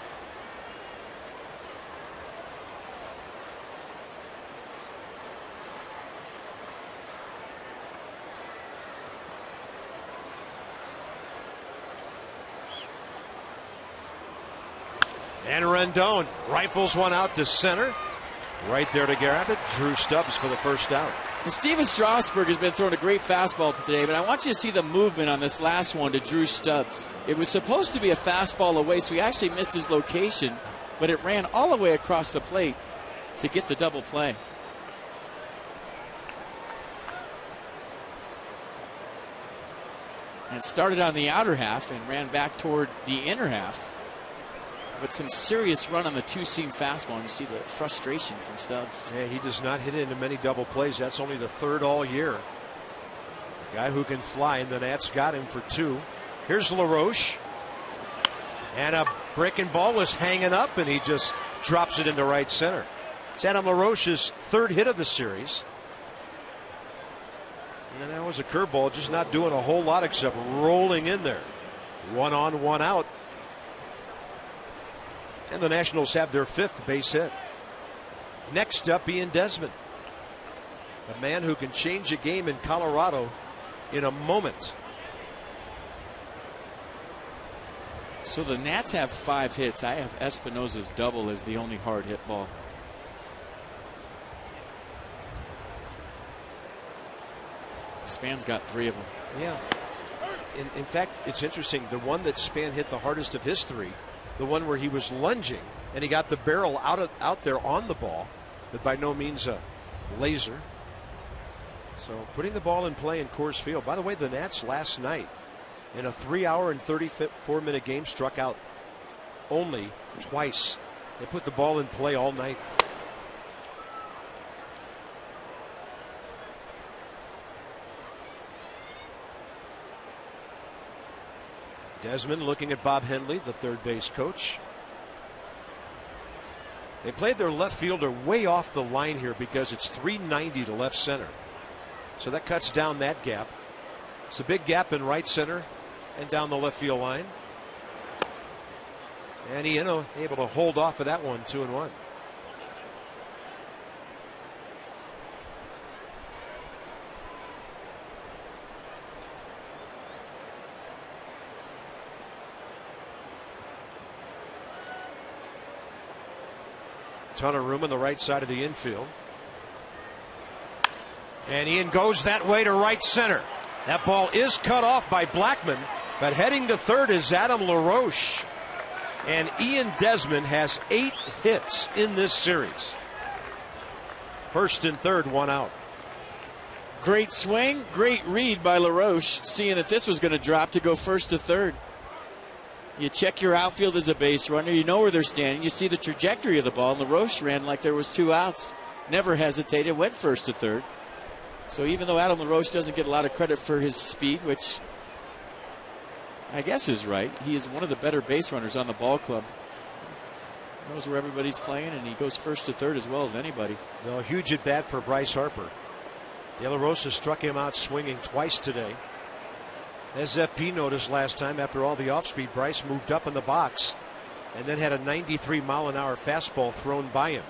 And Rendon rifles one out to center. Right there to grab it. Drew Stubbs for the first out. And Steven Strasburg has been throwing a great fastball today, but I want you to see the movement on this last one to Drew Stubbs. It was supposed to be a fastball away, so he actually missed his location, but it ran all the way across the plate to get the double play. And it started on the outer half and ran back toward the inner half. But some serious run on the two-seam fastball, and you see the frustration from Stubbs. Yeah, he does not hit into many double plays. That's only the 3rd all year. A guy who can fly, and the Nats got him for 2. Here's LaRoche. And a breaking ball was hanging up, and he just drops it into right center. It's Adam LaRoche's 3rd hit of the series. And that was a curveball, just not doing a whole lot except rolling in there. 1 on, 1 out. And the Nationals have their 5th base hit. Next up, Ian Desmond. A man who can change a game in Colorado in a moment. So the Nats have 5 hits. I have Espinoza's double as the only hard hit ball. Span's got 3 of them. Yeah. In fact, it's interesting. The one that Span hit the hardest of his 3, the one where he was lunging and he got the barrel out there on the ball, but by no means a laser. So putting the ball in play in Coors Field. By the way, the Nats last night in a 3-hour and 34-minute game struck out only twice. They put the ball in play all night. Desmond looking at Bob Henley, the 3rd base coach. They played their left fielder way off the line here because it's 390 to left center. So that cuts down that gap. It's a big gap in right center and down the left field line. And he, able to hold off of that one, 2-1. Ton of room on the right side of the infield. And Ian goes that way to right center. That ball is cut off by Blackman, but heading to 3rd is Adam LaRoche. And Ian Desmond has 8 hits in this series. First and third, 1 out. Great swing, great read by LaRoche, seeing that this was going to drop to go first to third. You check your outfield as a base runner. You know where they're standing. You see the trajectory of the ball. And LaRoche ran like there was 2 outs. Never hesitated, went first to third. So even though Adam LaRoche doesn't get a lot of credit for his speed, which I guess is right, he is one of the better base runners on the ball club. He knows where everybody's playing, and he goes first to third as well as anybody. Well, a huge at bat for Bryce Harper. De La Rosa struck him out swinging twice today. As FP noticed last time, after all the off-speed, Bryce moved up in the box and then had a 93-mile-an-hour fastball thrown by him.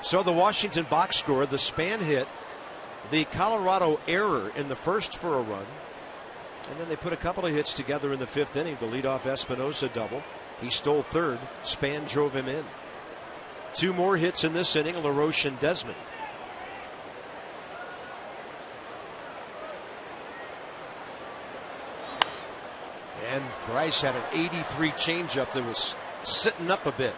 So the Washington box score, the Span hit, the Colorado error in the first for a run, and then they put a couple of hits together in the 5th inning. The leadoff Espinosa double. He stole third. Span drove him in. 2 more hits in this inning, LaRoche and Desmond. And Bryce had an 83 changeup that was sitting up a bit.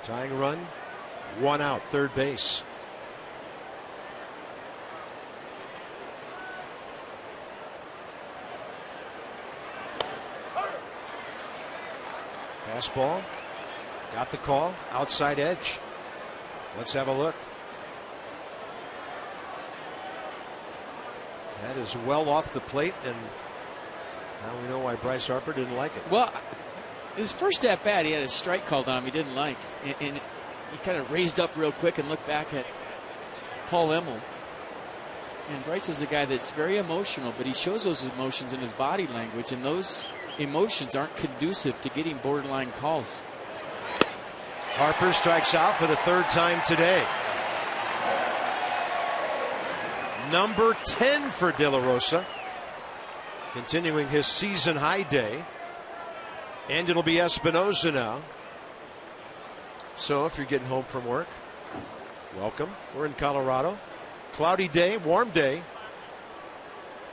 Tying run, 1 out, third base. Fastball, got the call, outside edge. Let's have a look. That is well off the plate, and now we know why Bryce Harper didn't like it. Well, his first at bat, he had a strike called on him he didn't like, and he kind of raised up real quick and looked back at Paul Emmel. And Bryce is a guy that's very emotional, but he shows those emotions in his body language, and those emotions aren't conducive to getting borderline calls. Harper strikes out for the 3rd time today. Number 10 for De La Rosa, continuing his season high day. And it'll be Espinosa now. So if you're getting home from work, welcome. We're in Colorado. Cloudy day, warm day.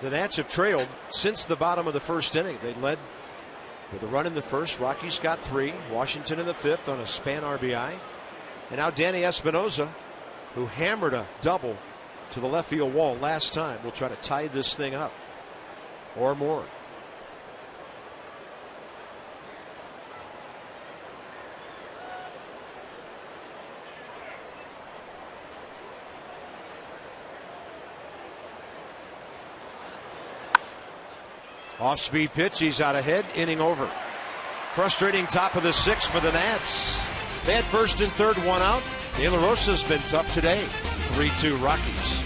The Nats have trailed since the bottom of the 1st inning. They led with a run in the 1st. Rockies got 3. Washington in the 5th on a Span RBI. And now Danny Espinosa, who hammered a double to the left field wall last time, will try to tie this thing up or more. Off-speed pitch, he's out ahead, inning over. Frustrating top of the 6th for the Nats. They had 1st and 3rd, 1 out. De La Rosa's been tough today. 3-2 Rockies.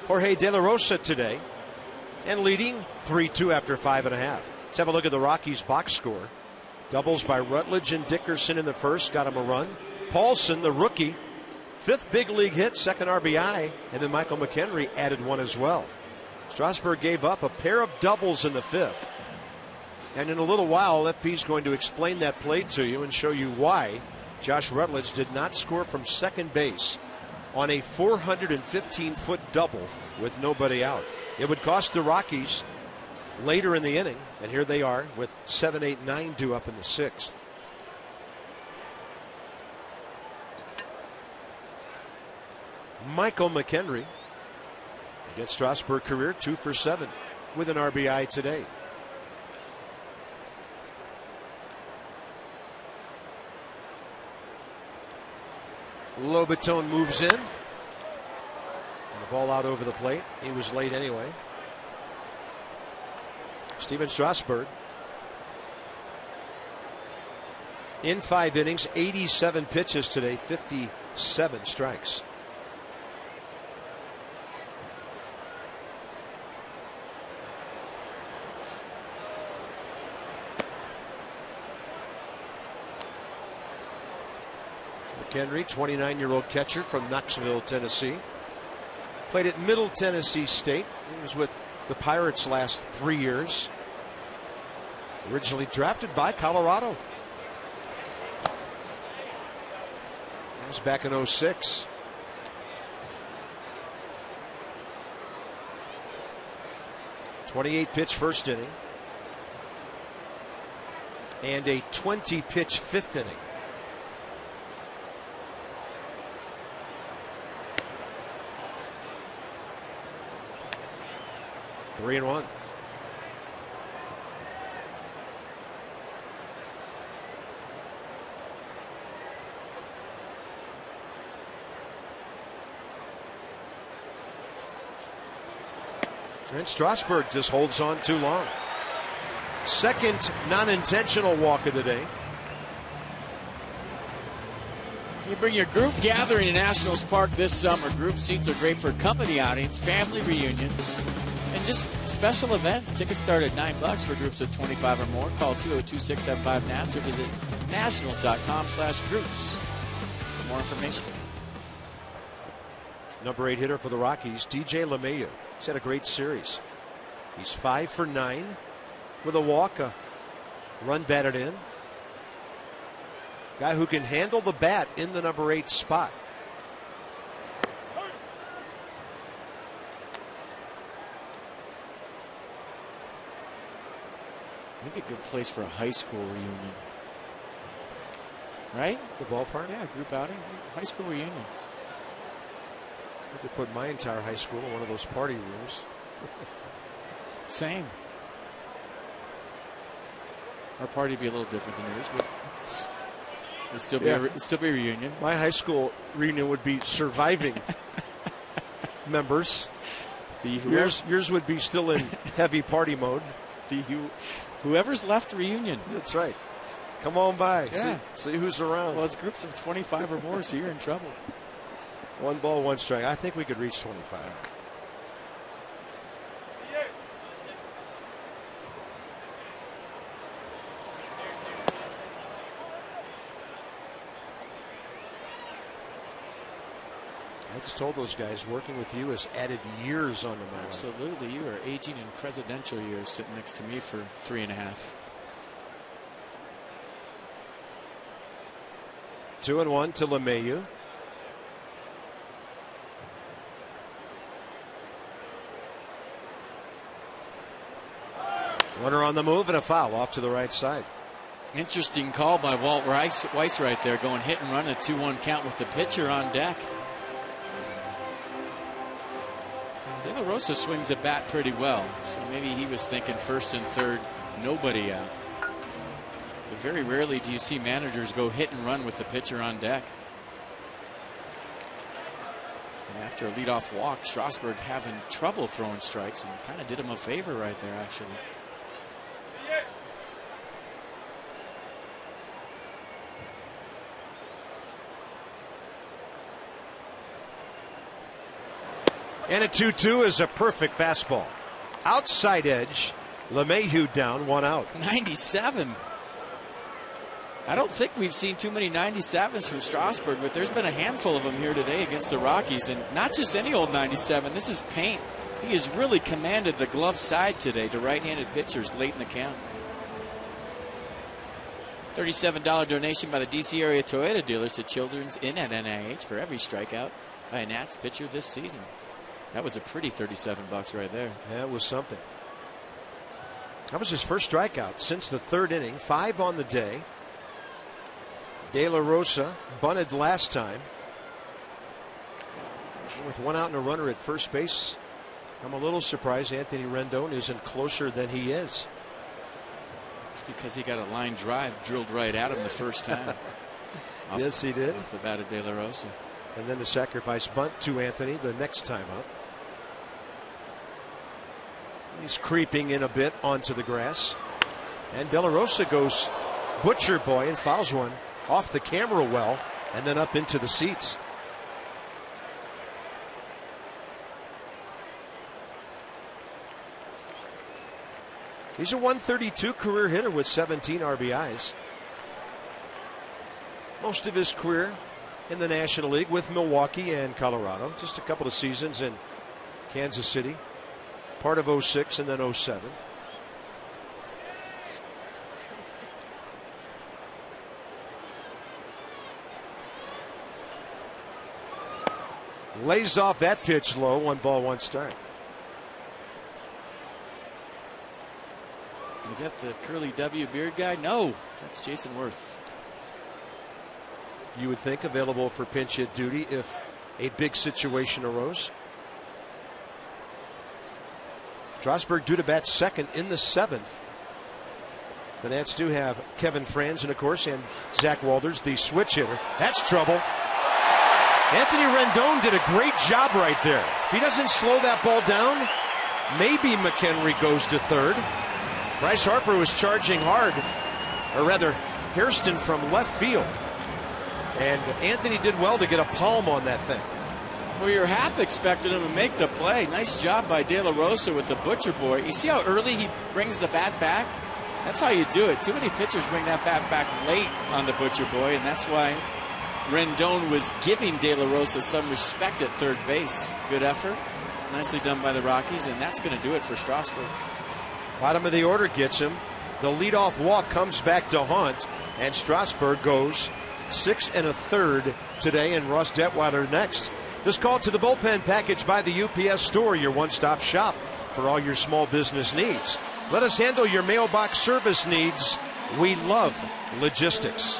Jorge De La Rosa today, and leading 3-2 after 5.5. Let's have a look at the Rockies box score. Doubles by Rutledge and Dickerson in the first, got him a run. Paulson, the rookie, 5th big league hit, 2nd RBI, and then Michael McHenry added one as well. Strasburg gave up a pair of doubles in the 5th. And in a little while, FP is going to explain that play to you and show you why Josh Rutledge did not score from second base on a 415-foot double with nobody out. It would cost the Rockies later in the inning, and here they are with 7, 8, 9 due up in the 6th. Michael McHenry against Strasburg career 2 for 7 with an RBI today. Lobaton moves in. And the ball out over the plate. He was late anyway. Steven Strasburg in 5 innings, 87 pitches today, 57 strikes. McHenry, 29-year-old catcher from Knoxville, Tennessee. Played at Middle Tennessee State. He was with the Pirates last 3 years. Originally drafted by Colorado. That was back in 06. .28-pitch first inning. And a 20-pitch 5th inning. Three and 1. And Strasburg just holds on too long. Second non-intentional walk of the day. You bring your group gathering to Nationals Park this summer. Group seats are great for company outings, family reunions, and just special events. Tickets start at $9 for groups of 25 or more. Call 202-675-NATS or visit nationals.com/groups for more information. Number 8 hitter for the Rockies, DJ LeMahieu. He's had a great series. He's 5 for 9 with a walk, a run batted in. Guy who can handle the bat in the number 8 spot. I think a good place for a high school reunion. Right? The ballpark? Yeah, group outing, high school reunion. I could put my entire high school in one of those party rooms. Same. Our party would be a little different than yours, but it'd still be a reunion. My high school reunion would be surviving members. Yours would be still in heavy party mode. Whoever's left reunion. That's right. Come on by. Yeah. See who's around. Well, it's groups of 25 or more, so you're in trouble. 1 ball, 1 strike. I think we could reach 25. I just told those guys working with you has added years onto my life. Absolutely. You are aging in presidential years sitting next to me for 3.5. 2-1 to LeMahieu. Runner on the move and a foul off to the right side. Interesting call by Walt Weiss right there, going hit and run a 2-1 count with the pitcher on deck. De La Rosa swings the bat pretty well, so maybe he was thinking first and third, nobody out. But very rarely do you see managers go hit and run with the pitcher on deck. And after a leadoff walk, Strasburg having trouble throwing strikes, and kind of did him a favor right there, actually. And a 2-2 is a perfect fastball. Outside edge. LeMahieu down, 1 out. 97. I don't think we've seen too many 97s from Strasburg, but there's been a handful of them here today against the Rockies, and not just any old 97. This is paint. He has really commanded the glove side today to right-handed pitchers late in the count. $37 donation by the D.C. area Toyota dealers to Children's Inn at NIH for every strikeout by a Nats pitcher this season. That was a pretty $37 right there. Yeah, it was something. That was his first strikeout since the 3rd inning. 5 on the day. De La Rosa bunted last time. With 1 out and a runner at first base, I'm a little surprised Anthony Rendon isn't closer than he is. It's because he got a line drive drilled right at him the first time. Yes, he did. Off the bat of De La Rosa. And then the sacrifice bunt to Anthony the next time up. He's creeping in a bit onto the grass. And De La Rosa goes butcher boy and fouls one off the camera well and then up into the seats. He's a 132 career hitter with 17 RBIs. Most of his career in the National League with Milwaukee and Colorado. Just a couple of seasons in Kansas City. Part of 06 and then 07. Lays off that pitch low. 1 ball, 1 strike. Is that the curly W beard guy? No, that's Jason Worth. You would think available for pinch hit duty if a big situation arose. Strasburg due to bat second in the 7th. The Nats do have Kevin Franzen, of course, and Zach Walters, the switch hitter. That's trouble. Anthony Rendon did a great job right there. If he doesn't slow that ball down, maybe McHenry goes to 3rd. Bryce Harper was charging hard, or rather, HAIRSTON from left field. And Anthony did well to get a palm on that thing. Well, you're half expecting him to make the play. Nice job by De La Rosa with the butcher boy. You see how early he brings the bat back? That's how you do it. Too many pitchers bring that bat back late on the butcher boy, and that's why Rendon was giving De La Rosa some respect at 3rd base. Good effort. Nicely done by the Rockies, and that's going to do it for Strasburg. Bottom of the order gets him. The leadoff walk comes back to haunt, and Strasburg goes 6 1/3 today, and Ross Detweiler next. This call to the bullpen package by the UPS Store, your one-stop shop for all your small business needs. Let us handle your mailbox service needs. We love logistics.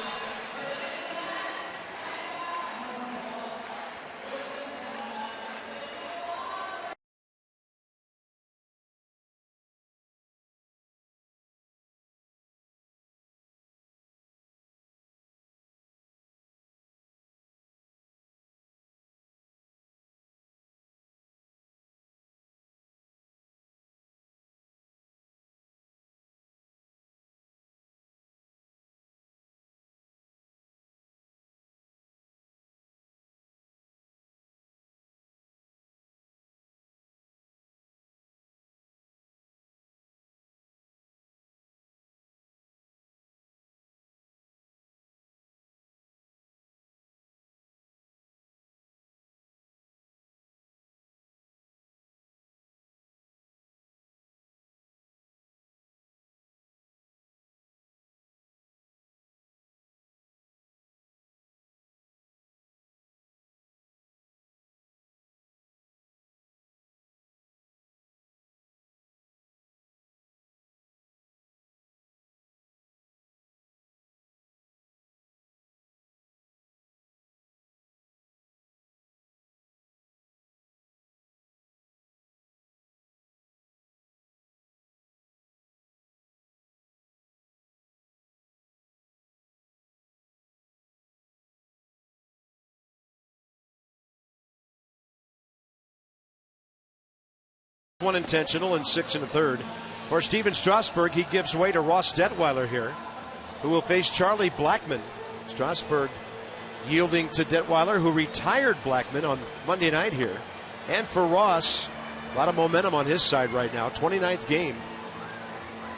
One intentional and 6 1/3 for Steven Strasburg. He gives way to Ross Detweiler here, who will face Charlie Blackmon. Strasburg yielding to Detweiler, who retired Blackmon on Monday night here. And for Ross, a lot of momentum on his side right now. 29th game,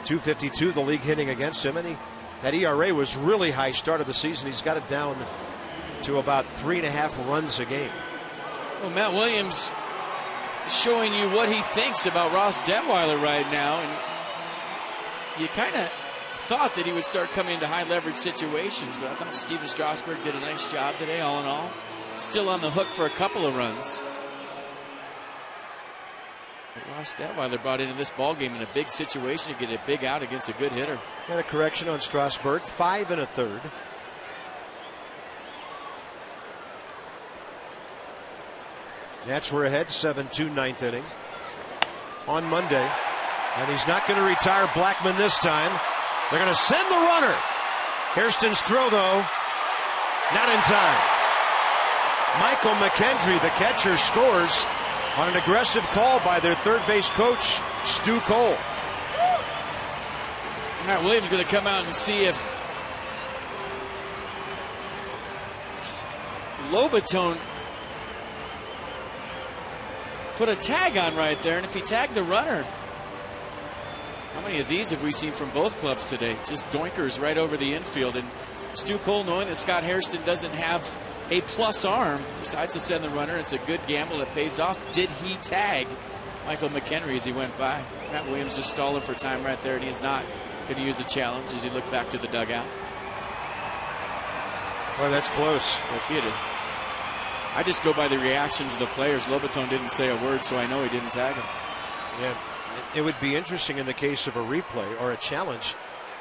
252 the league hitting against him, and that ERA was really high start of the season. He's got it down to about 3.5 runs a game. Well, Matt Williams showing you what he thinks about Ross Detweiler right now, and you kind of thought that he would start coming into high leverage situations, but I thought Steven Strasburg did a nice job today. All in all, still on the hook for a couple of runs. But Ross Detweiler brought into this ball game in a big situation to get a big out against a good hitter. And a correction on Strasburg, 5 1/3. Nats were ahead 7-2 ninth inning on Monday, and he's not going to retire Blackmon this time. They're going to send the runner. Hairston's throw, though, not in time. Michael McKendry, the catcher, scores on an aggressive call by their third base coach, Stu Cole. Matt Williams going to come out and see if Lobaton put a tag on right there, and if he tagged the runner. How many of these have we seen from both clubs today? Just doinkers right over the infield. And Stu Cole, knowing that Scott Hairston doesn't have a plus arm, decides to send the runner. It's a good gamble that pays off. Did he tag Michael McKendry as he went by? Matt Williams just stalling for time right there, and he's not going to use a challenge as he looked back to the dugout. Well, that's close. If he had I just go by the reactions of the players. Lobaton didn't say a word, so I know he didn't tag him. Yeah, it would be interesting in the case of a replay or a challenge,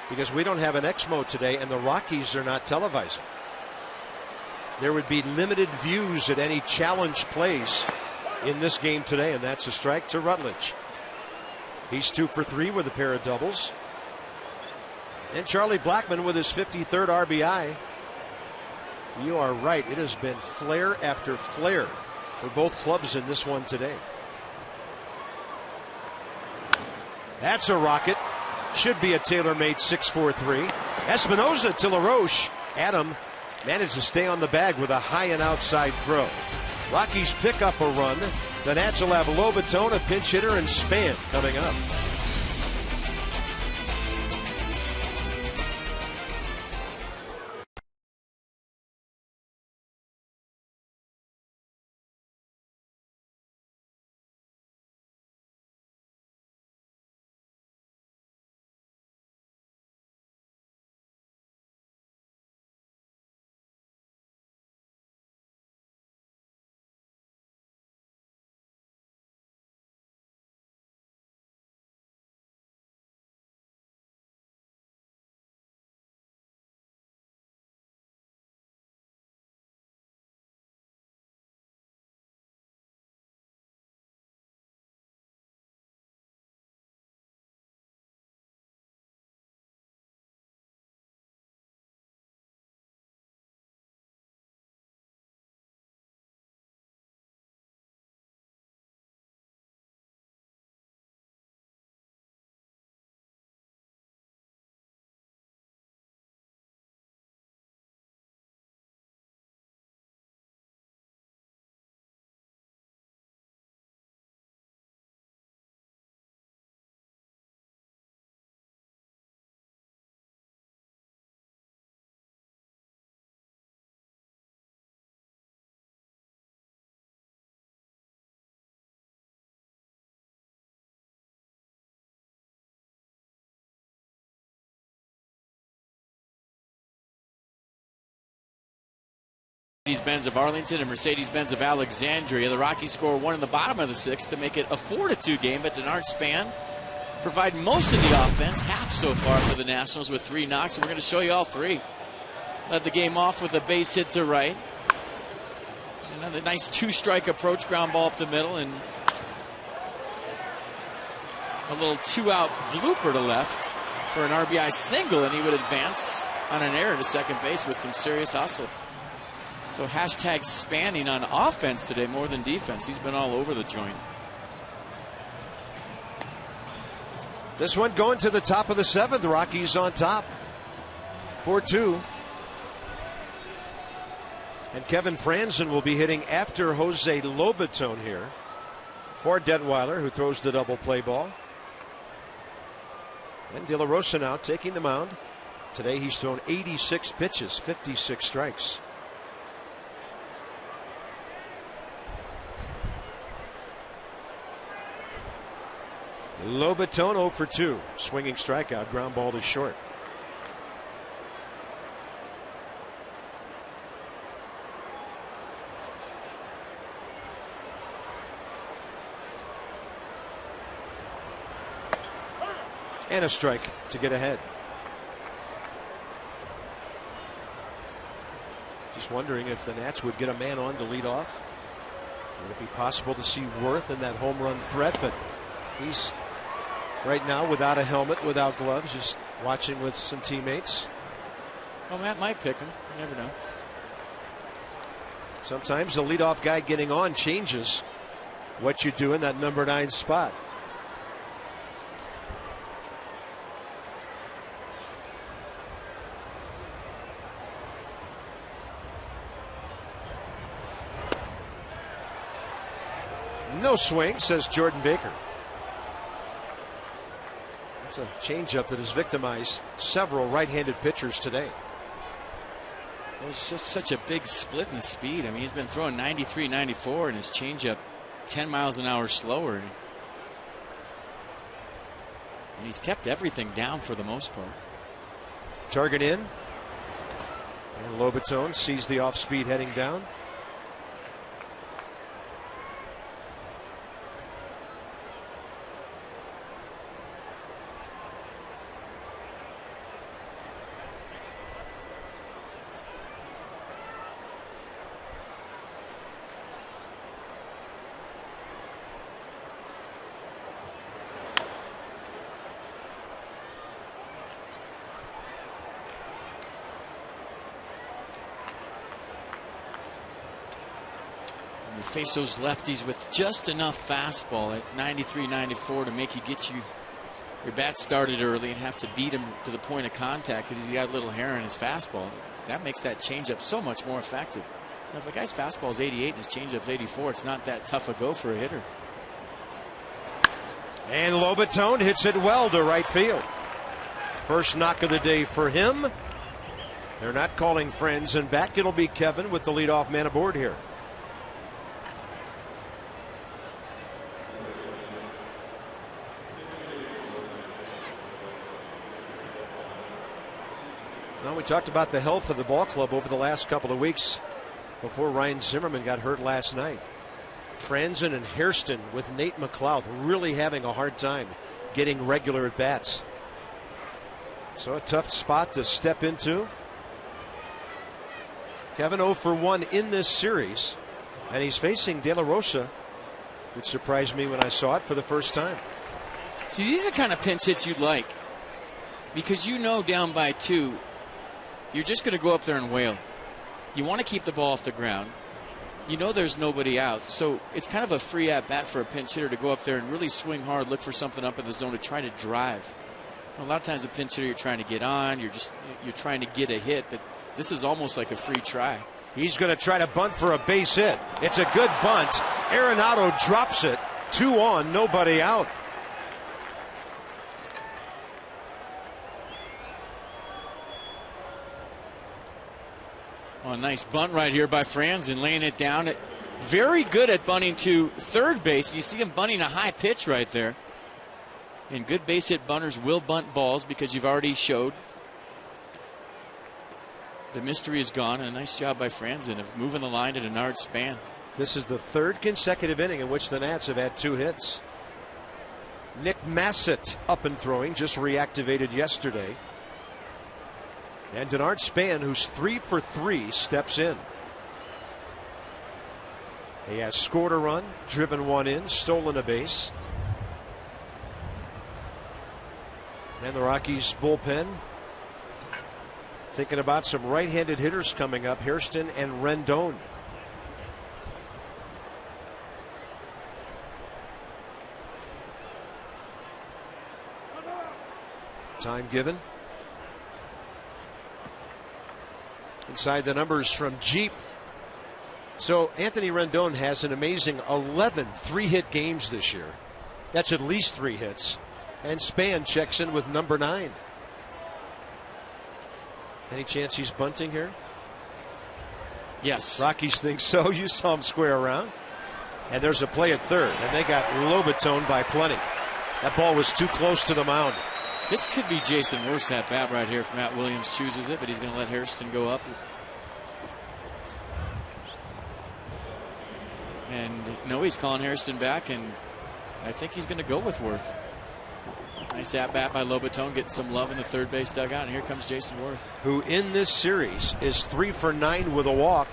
because we don't have an Exmo today, and the Rockies are not televising. There would be limited views at any challenge plays in this game today, and that's a strike to Rutledge. He's 2 for 3 with a pair of doubles. And Charlie Blackmon with his 53rd RBI. You are right. It has been flare after flare for both clubs in this one today. That's a rocket. Should be a tailor-made 6-4-3. Espinosa to LaRoche. Adam managed to stay on the bag with a high and outside throw. Rockies pick up a run. The Nats will have Lobaton, a pinch hitter, and Span coming up. Mercedes-Benz of Arlington and Mercedes-Benz of Alexandria. The Rockies score 1 in the bottom of the 6th to make it a 4-2 game, but Denard Span provide most of the offense, half so far for the Nationals with 3 knocks, and we're going to show you all 3. Led the game off with a base hit to right. Another nice 2-strike approach, ground ball up the middle, and a little 2-out blooper to left for an RBI single, and he would advance on an error to second base with some serious hustle. So hashtag Spanning on offense today more than defense. He's been all over the joint. This one going to the top of the 7th. Rockies on top. 4-2. And Kevin Franzen will be hitting after Jose Lobaton here. for Detweiler, who throws the double play ball. And De La Rosa now taking the mound. Today he's thrown 86 pitches, 56 strikes. Lobaton 0 for 2. Swinging strikeout, ground ball to short. And a strike to get ahead. Just wondering if the Nats would get a man on to lead off. Would it be possible to see Worth in that home run threat? But he's right now without a helmet, without gloves, just watching with some teammates. Well, Matt might pick him. You never know. Sometimes the leadoff guy getting on changes what you do in that number 9 spot. No swing, says Jordan Baker. That's a changeup that has victimized several right-handed pitchers today. It's just such a big split in the speed. I mean, he's been throwing 93, 94, and his changeup 10 miles an hour slower. And he's kept everything down for the most part. Target in. And Lobaton sees the off-speed heading down. Face those lefties with just enough fastball at 93, 94 to make you get your bat started early and have to beat him to the point of contact because he's got a little hair in his fastball. That makes that changeup so much more effective. Now, if a guy's fastball is 88 and his changeup's 84, it's not that tough a go for a hitter. And Lobaton hits it well to right field. First knock of the day for him. They're not calling friends, and back it'll be Kevin with the leadoff man aboard here. Well, we talked about the health of the ball club over the last couple of weeks before Ryan Zimmerman got hurt last night. Franzen and Hairston with Nate McLeod really having a hard time getting regular at bats. So a tough spot to step into. Kevin 0 for 1 in this series, and he's facing De La Rosa, which surprised me when I saw it for the first time. See, these are the kind of pinch hits you'd like, because you know down by 2, you're just going to go up there and wail. You want to keep the ball off the ground. You know there's nobody out, so it's kind of a free at bat for a pinch hitter to go up there and really swing hard, look for something up in the zone to try to drive. A lot of times a pinch hitter, you're trying to get on, you're trying to get a hit, but this is almost like a free try. He's going to try to bunt for a base hit. It's a good bunt. Arenado drops it. 2 on, nobody out. Oh, a nice bunt right here by Franzen, laying it down. Very good at bunting to third base. You see him bunting a high pitch right there. And good base hit bunters will bunt balls because you've already showed the mystery is gone. And a nice job by Franzen of moving the line at a yard span. This is the 3rd consecutive inning in which the Nats have had 2 hits. Nick Massett up and throwing, just reactivated yesterday. And Denard Span, who's 3 for 3, steps in. He has scored a run, driven one in, stolen a base. And the Rockies bullpen thinking about some right-handed hitters coming up, Hairston and Rendon. Time given. Inside the numbers from Jeep. So Anthony Rendon has an amazing 11 3-hit games this year. That's at least 3 hits. And Span checks in with number 9. Any chance he's bunting here? Yes. Rockies think so. You saw him square around. And there's a play at third. And they got Lobaton by plenty. That ball was too close to the mound. This could be Jason Worth's at bat right here if Matt Williams chooses it, but he's going to let HAIRSTON go up. And no, he's calling HAIRSTON back, and I think he's going to go with Worth. Nice at bat by Lobaton, getting some love in the third base dugout, and here comes Jason Worth, who in this series is 3 for 9 with a walk,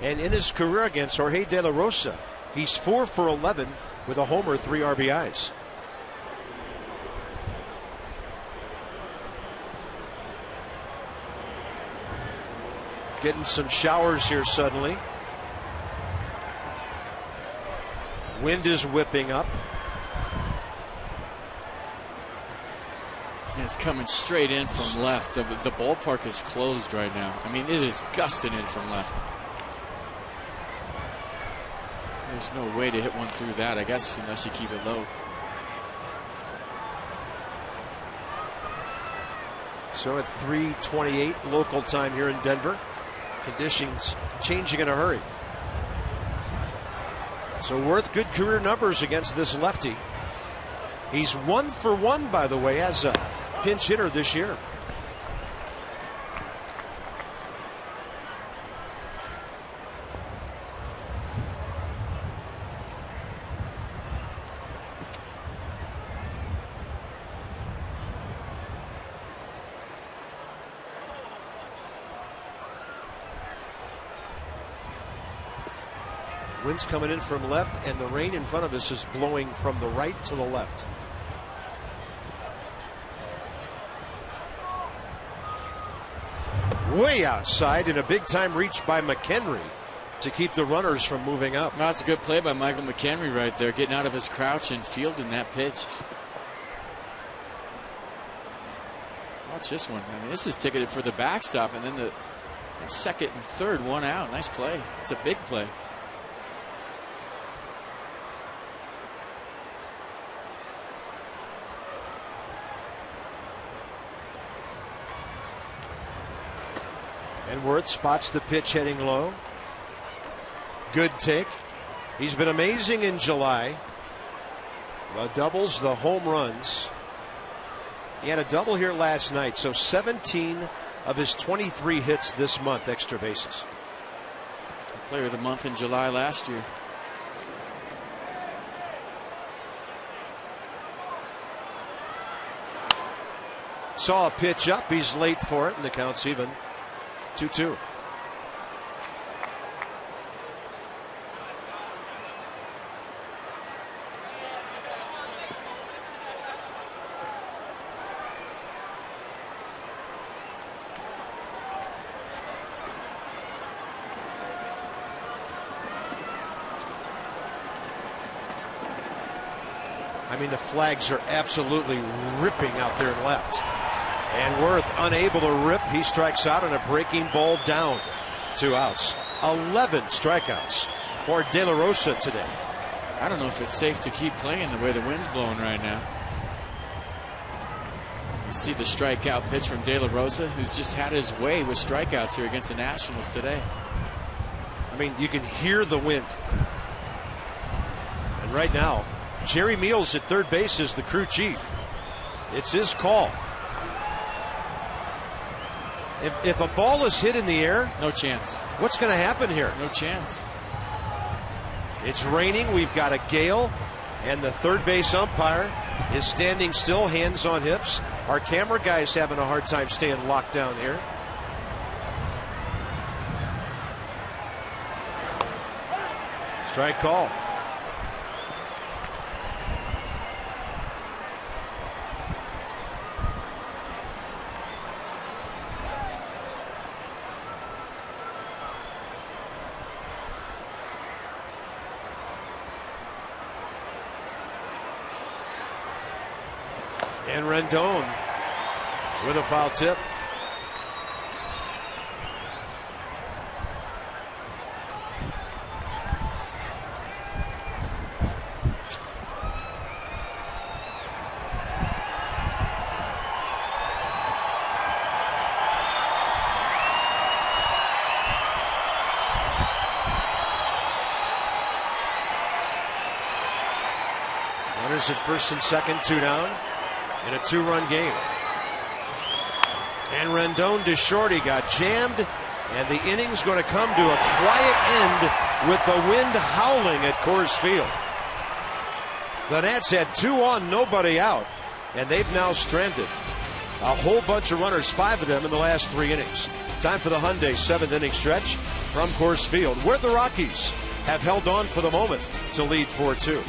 and in his career against Jorge De La Rosa, he's 4 for 11 with a homer, 3 RBIs. Getting some showers here suddenly. Wind is whipping up. And it's coming straight in from left. The ballpark is closed right now. I mean, it is gusting in from left. There's no way to hit one through that, I guess, unless you keep it low. So at 3:28 local time here in Denver, conditions changing in a hurry. So Worth, good career numbers against this lefty. He's 1 for 1, by the way, as a pinch hitter this year. Wind's coming in from left, and the rain in front of us is blowing from the right to the left. Way outside, and a big time reach by McHenry to keep the runners from moving up. Well, that's a good play by Michael McHenry right there, getting out of his crouch and fielding that pitch. Watch this one. I mean, this is ticketed for the backstop, and then the second and third, 1 out. Nice play. It's a big play. And Worth spots the pitch heading low. Good take. He's been amazing in July. The doubles, the home runs. He had a double here last night, so 17 of his 23 hits this month, extra bases. Player of the month in July last year. Saw a pitch up. He's late for it, and the count's even. 2-2. I mean, the flags are absolutely ripping out there left. And Worth unable to rip. He strikes out on a breaking ball down. 2 outs. 11 strikeouts for De La Rosa today. I don't know if it's safe to keep playing the way the wind's blowing right now. You see the strikeout pitch from De La Rosa, who's just had his way with strikeouts here against the Nationals today. I mean, you can hear the wind. And right now, Jerry Meals at third base is the crew chief. It's his call. If a ball is hit in the air, no chance. What's going to happen here? No chance. It's raining. We've got a gale, and the third base umpire is standing still, hands on hips. Our camera guy's having a hard time staying locked down here. Strike call. And Rendon with a foul tip. Runners at first and second, 2 down in a 2-run game. And Rendon to short. He got jammed, and the inning's going to come to a quiet end with the wind howling at Coors Field. The Nats had 2 on, nobody out, and they've now stranded a whole bunch of runners, 5 of them in the last 3 innings. Time for the Hyundai 7th inning stretch from Coors Field, where the Rockies have held on for the moment to lead 4-2.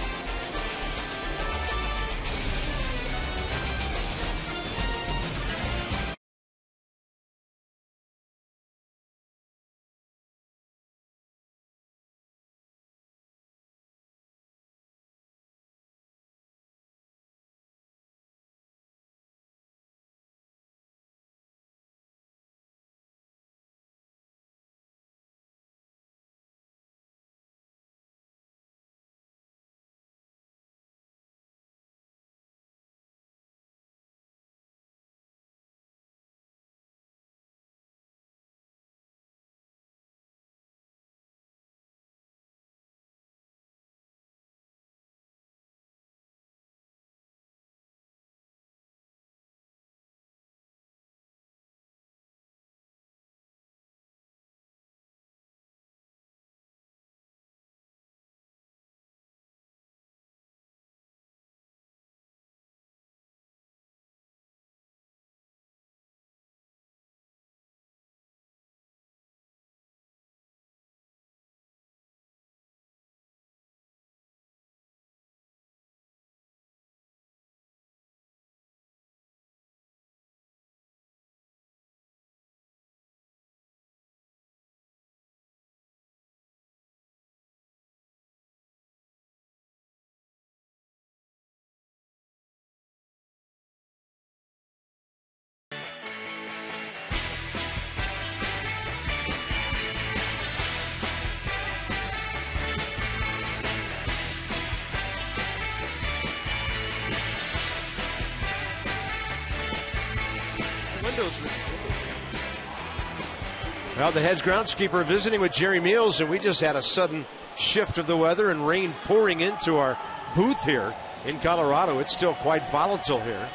Well, the heads groundskeeper visiting with Jerry Meals, and we just had a sudden shift of the weather and rain pouring into our booth here in Colorado. It's still quite volatile here.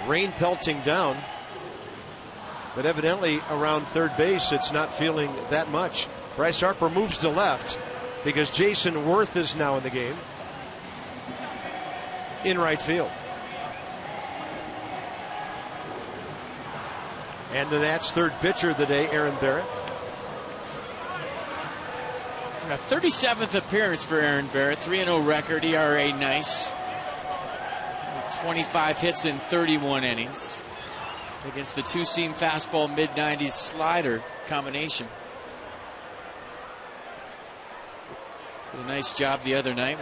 Rain pelting down, but evidently around third base it's not feeling that much. Bryce Harper moves to left because Jason Worth is now in the game in right field. And the Nats' third pitcher of the day, Aaron Barrett. A 37th appearance for Aaron Barrett, 3-0 record, ERA nice. 25 hits in 31 innings against the two-seam fastball, mid-90s slider combination. Did a nice job the other night.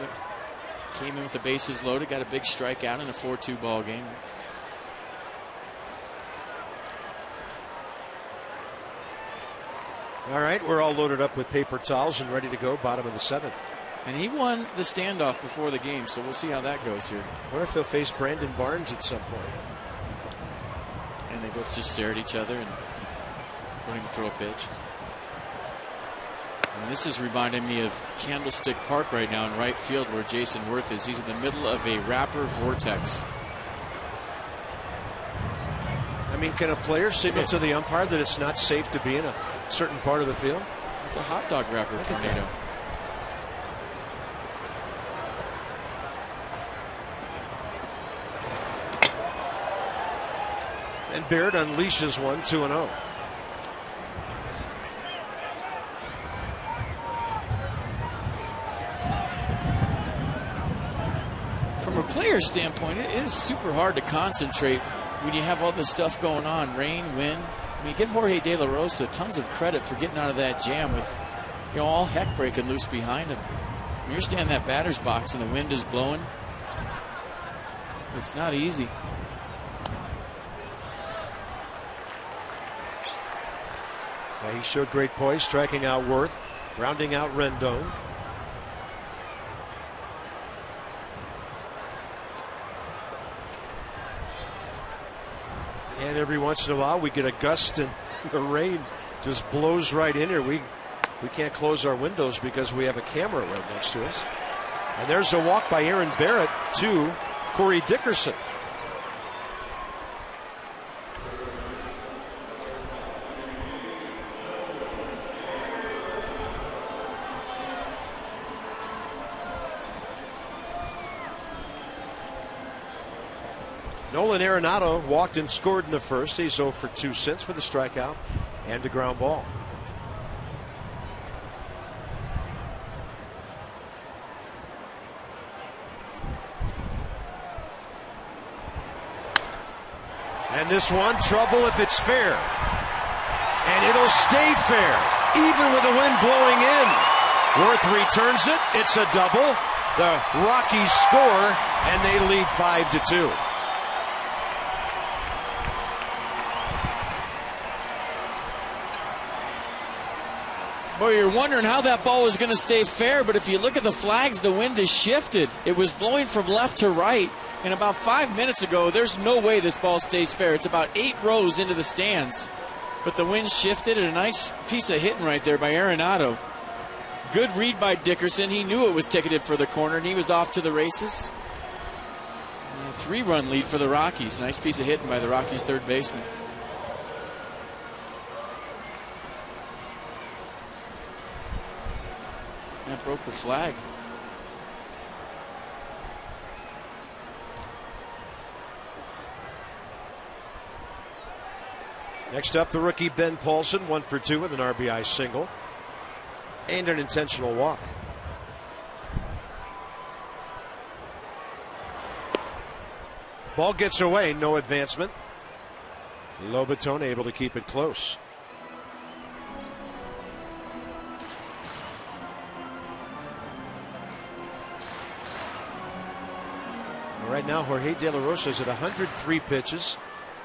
Came in with the bases loaded, got a big strikeout in a 4-2 ball game. All right, we're all loaded up with paper towels and ready to go, bottom of the 7th. And he won the standoff before the game, so we'll see how that goes here. I wonder if he'll face Brandon Barnes at some point. And they both just stare at each other and don't even throw a pitch. And this is reminding me of Candlestick Park right now in right field where Jason Worth is. He's in the middle of a wrapper vortex. I mean, can a player signal to the umpire that it's not safe to be in a certain part of the field? It's a hot dog wrapper tornado. And Barrett unleashes one, 2-0. From a player standpoint, it is super hard to concentrate when you have all this stuff going on, rain, wind. I mean, give Jorge De La Rosa tons of credit for getting out of that jam with, you know, all heck breaking loose behind him. When you're standing in that batter's box and the wind is blowing, it's not easy. Yeah, he showed great poise, striking out Worth, rounding out Rendon. And every once in a while we get a gust and the rain just blows right in here. We can't close our windows because we have a camera right next to us. And there's a walk by Aaron Barrett to Corey Dickerson. Nolan Arenado walked and scored in the first. He's 0 for 2 since with a strikeout and a ground ball. And this one, trouble if it's fair. And it'll stay fair, even with the wind blowing in. Worth returns it. It's a double. The Rockies score, and they lead 5-2. Boy, you're wondering how that ball was going to stay fair, but if you look at the flags, the wind has shifted. It was blowing from left to right, and about 5 minutes ago, there's no way this ball stays fair. It's about 8 rows into the stands, but the wind shifted, and a nice piece of hitting right there by Arenado. Good read by Dickerson. He knew it was ticketed for the corner, and he was off to the races. And a 3-run lead for the Rockies. Nice piece of hitting by the Rockies' third baseman. That broke the flag. Next up, the rookie Ben Paulson, 1 for 2 with an RBI single and an intentional walk. Ball gets away, no advancement. Lobaton able to keep it close. Right now, Jorge De La Rosa is at 103 pitches.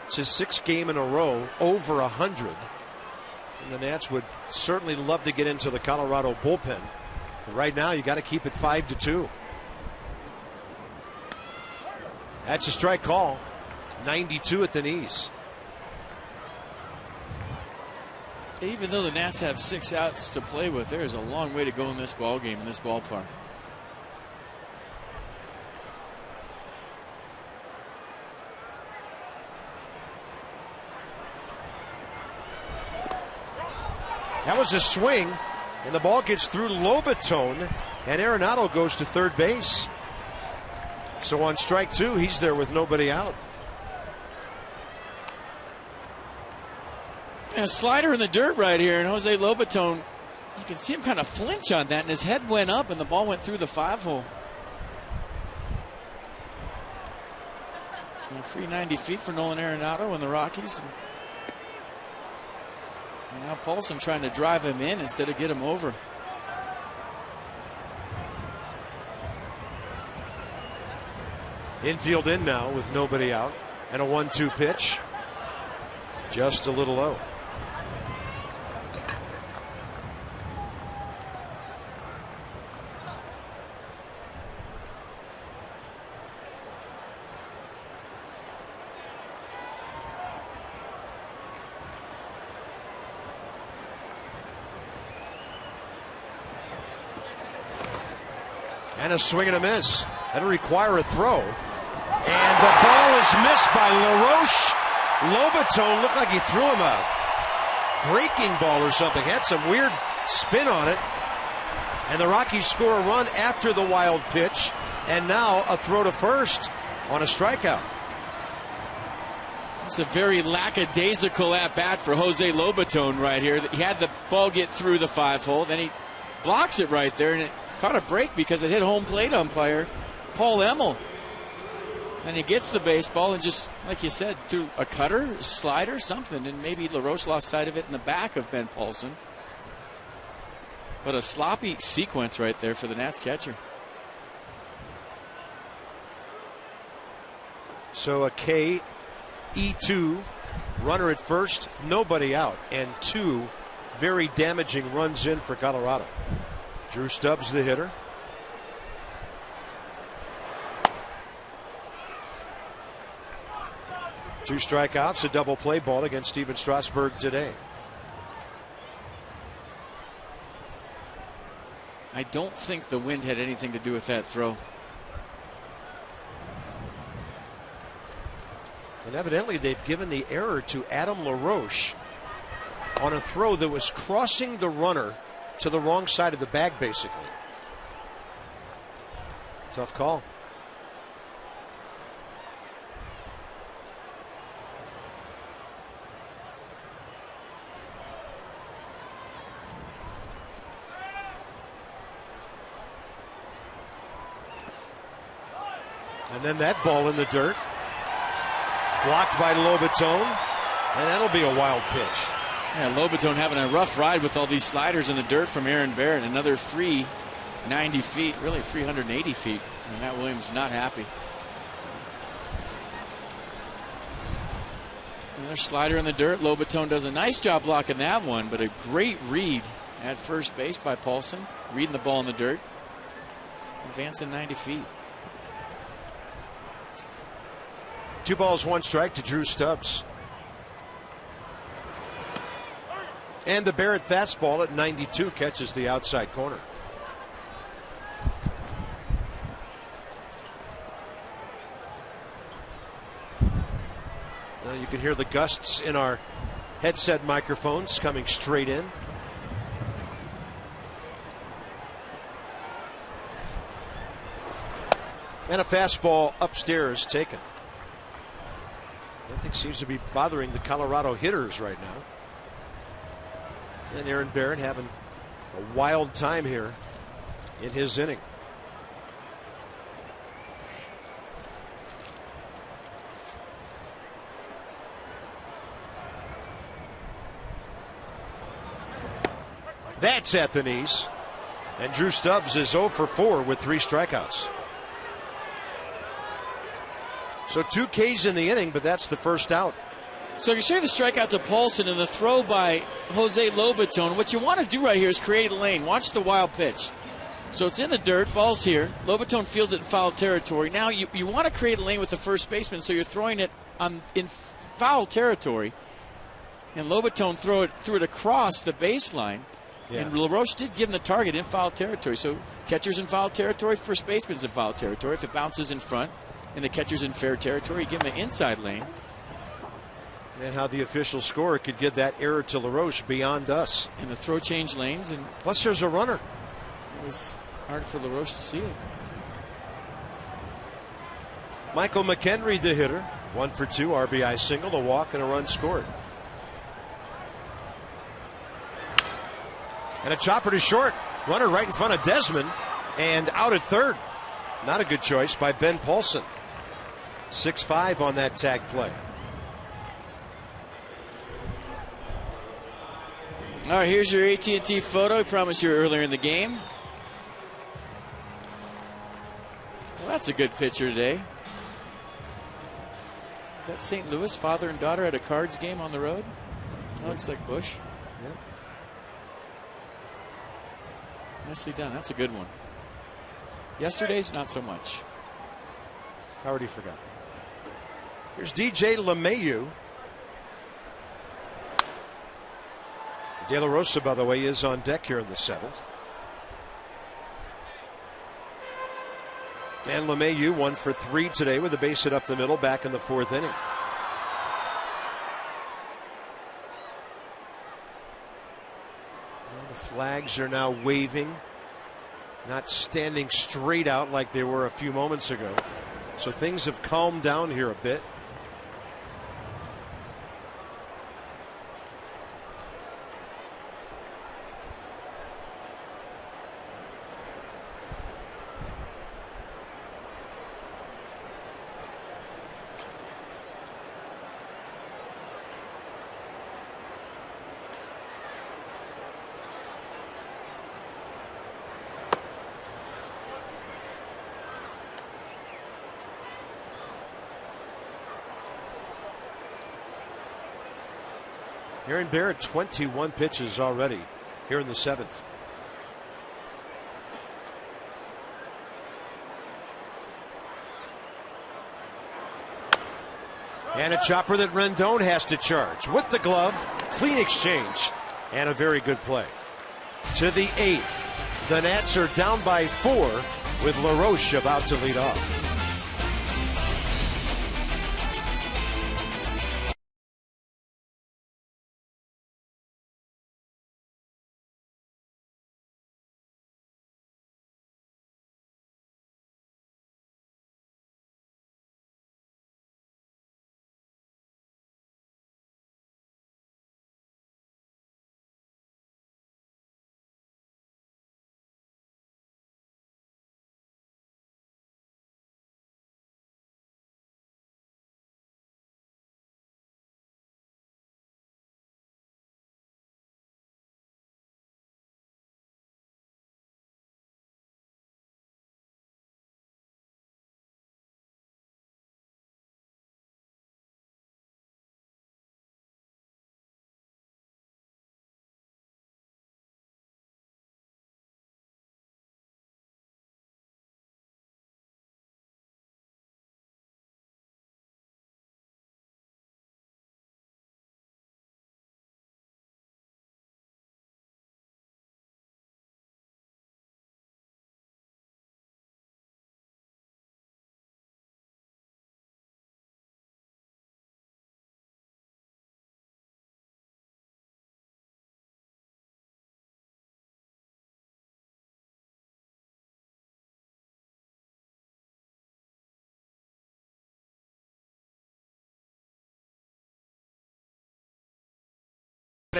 It's his 6th game in a row over 100. And the Nats would certainly love to get into the Colorado bullpen. But right now, you got to keep it 5-2. That's a strike call. 92 at the knees. Even though the Nats have 6 outs to play with, there is a long way to go in this ball game, in this ballpark. That was a swing, and the ball gets through Lobaton, and Arenado goes to third base. So on strike 2, he's there with nobody out. And a slider in the dirt right here, and Jose Lobaton, you can see him kind of flinch on that, and his head went up, and the ball went through the 5-hole. And a free 90 feet for Nolan Arenado and the Rockies. And now Paulson trying to drive him in instead of get him over. Infield in now with nobody out, and a 1-2 pitch. Just a little low. And a swing and a miss. That'll require a throw. And the ball is missed by LaRoche. Lobaton looked like he threw him a breaking ball or something. Had some weird spin on it. And the Rockies score a run after the wild pitch. And now a throw to first on a strikeout. It's a very lackadaisical at-bat for Jose Lobaton right here. He had the ball get through the 5-hole. Then he blocks it right there, and it caught a break because it hit home plate umpire Paul Emmel. And he gets the baseball and just, like you said, through a cutter, slider, something. And maybe LaRoche lost sight of it in the back of Ben Paulson. But a sloppy sequence right there for the Nats catcher. So a K, E2, runner at first, nobody out, and 2 very damaging runs in for Colorado. Drew Stubbs, the hitter. Two strikeouts, a double play ball against Steven Strasburg today. I don't think the wind had anything to do with that throw. And evidently they've given the error to Adam LaRoche on a throw that was crossing the runner to the wrong side of the bag, basically. Tough call. And then that ball in the dirt. Blocked by Lobaton. And that'll be a wild pitch. Yeah, Lobaton having a rough ride with all these sliders in the dirt from Aaron Barrett. Another free 90 feet, really 380 feet. And Matt Williams not happy. Another slider in the dirt. Lobaton does a nice job blocking that one, but a great read at first base by Paulson. Reading the ball in the dirt. Advancing 90 feet. 2 balls, 1 strike to Drew Stubbs. And the Barrett fastball at 92 catches the outside corner. Now you can hear the gusts in our headset microphones coming straight in. And a fastball upstairs taken. Nothing seems to be bothering the Colorado hitters right now. And Aaron Barrett having a wild time here in his inning. That's at the knees. And Drew Stubbs is 0 for 4 with 3 strikeouts. So 2 Ks in the inning, but that's the first out. So you see the strikeout to Paulson and the throw by Jose Lobaton. What you want to do right here is create a lane. Watch the wild pitch. So it's in the dirt, ball's here. Lobaton fields it in foul territory. Now you want to create a lane with the first baseman, so you're throwing it in foul territory. And Lobaton threw it across the baseline. Yeah. And LaRoche did give him the target in foul territory. So catcher's in foul territory, first baseman's in foul territory. If it bounces in front and the catcher's in fair territory, you give him an inside lane. And how the official scorer could get that error to LaRoche beyond us. And the throw changed lanes. And plus there's a runner. It was hard for LaRoche to see it. Michael McHenry, the hitter. 1 for 2, RBI single, a walk, and a run scored. And a chopper to short. Runner right in front of Desmond. And out at third. Not a good choice by Ben Paulson. 6-5 on that tag play. All right, here's your AT&T photo. I promised you earlier in the game. Well, that's a good pitcher today. Is that St. Louis, father and daughter at a Cards game on the road? That looks like Bush. Yep. Nicely done. That's a good one. Yesterday's, not so much. I already forgot. Here's DJ LeMahieu. De La Rosa, by the way, is on deck here in the 7th. And LeMahieu 1 for 3 today with a base hit up the middle back in the 4th inning. Well, the flags are now waving, not standing straight out like they were a few moments ago. So things have calmed down here a bit. Aaron Barrett, 21 pitches already here in the 7th. And a chopper that Rendon has to charge with the glove. Clean exchange and a very good play. To the 8th. The Nats are down by 4 with LaRoche about to lead off.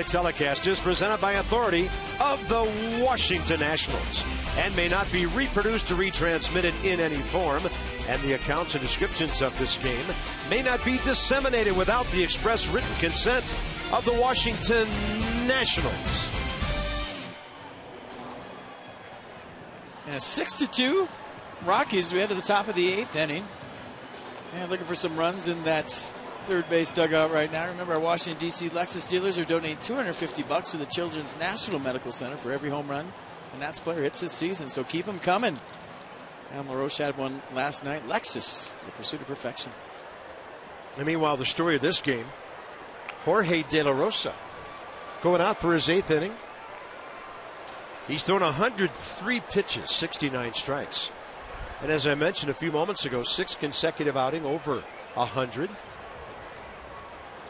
Telecast is presented by authority of the Washington Nationals and may not be reproduced or retransmitted in any form, and the accounts and descriptions of this game may not be disseminated without the express written consent of the Washington Nationals. And 6-2 Rockies. We head to the top of the 8th inning. And looking for some runs in that third base dugout right now. Remember, our Washington, D.C. Lexus dealers are donating $250 to the Children's National Medical Center for every home run a Nats player hits this season, so keep them coming. And LaRoche had one last night. Lexus, the pursuit of perfection. And meanwhile, the story of this game, Jorge De La Rosa going out for his 8th inning. He's thrown 103 pitches, 69 strikes. And as I mentioned a few moments ago, 6 consecutive outing over 100.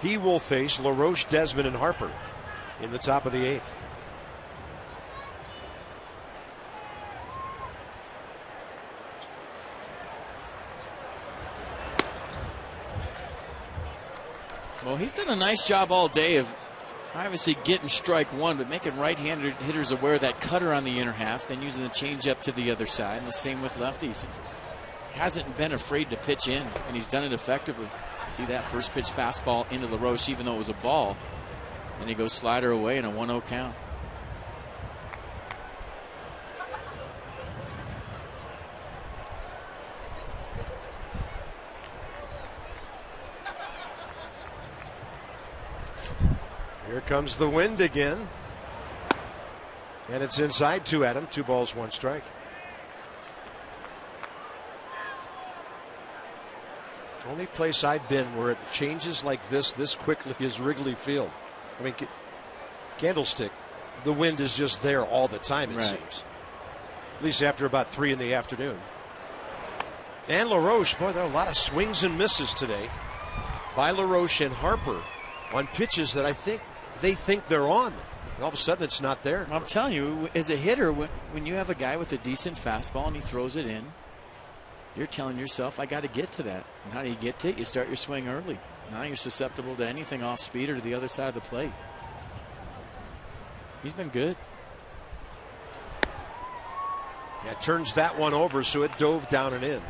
He will face LaRoche, Desmond, and Harper in the top of the 8th. Well, he's done a nice job all day of obviously getting strike one, but making right-handed hitters aware of that cutter on the inner half, then using the changeup to the other side, and the same with lefties. He hasn't been afraid to pitch in, and he's done it effectively. See that first pitch fastball into LaRoche, even though it was a ball. And he goes slider away in a 1-0 count. Here comes the wind again. And it's inside to Adam. 2 balls, 1 strike. Only place I've been where it changes like this quickly is Wrigley Field. I mean, Candlestick, the wind is just there all the time, it seems. At least after about 3 in the afternoon. And LaRoche, boy, there are a lot of swings and misses today by LaRoche and Harper on pitches that I think they think they're on. And all of a sudden it's not there. I'm telling you, as a hitter, when you have a guy with a decent fastball and he throws it in, you're telling yourself, I got to get to that. And how do you get to it? You start your swing early. Now you're susceptible to anything off speed or to the other side of the plate. He's been good. Yeah, turns that one over, so it dove down and in.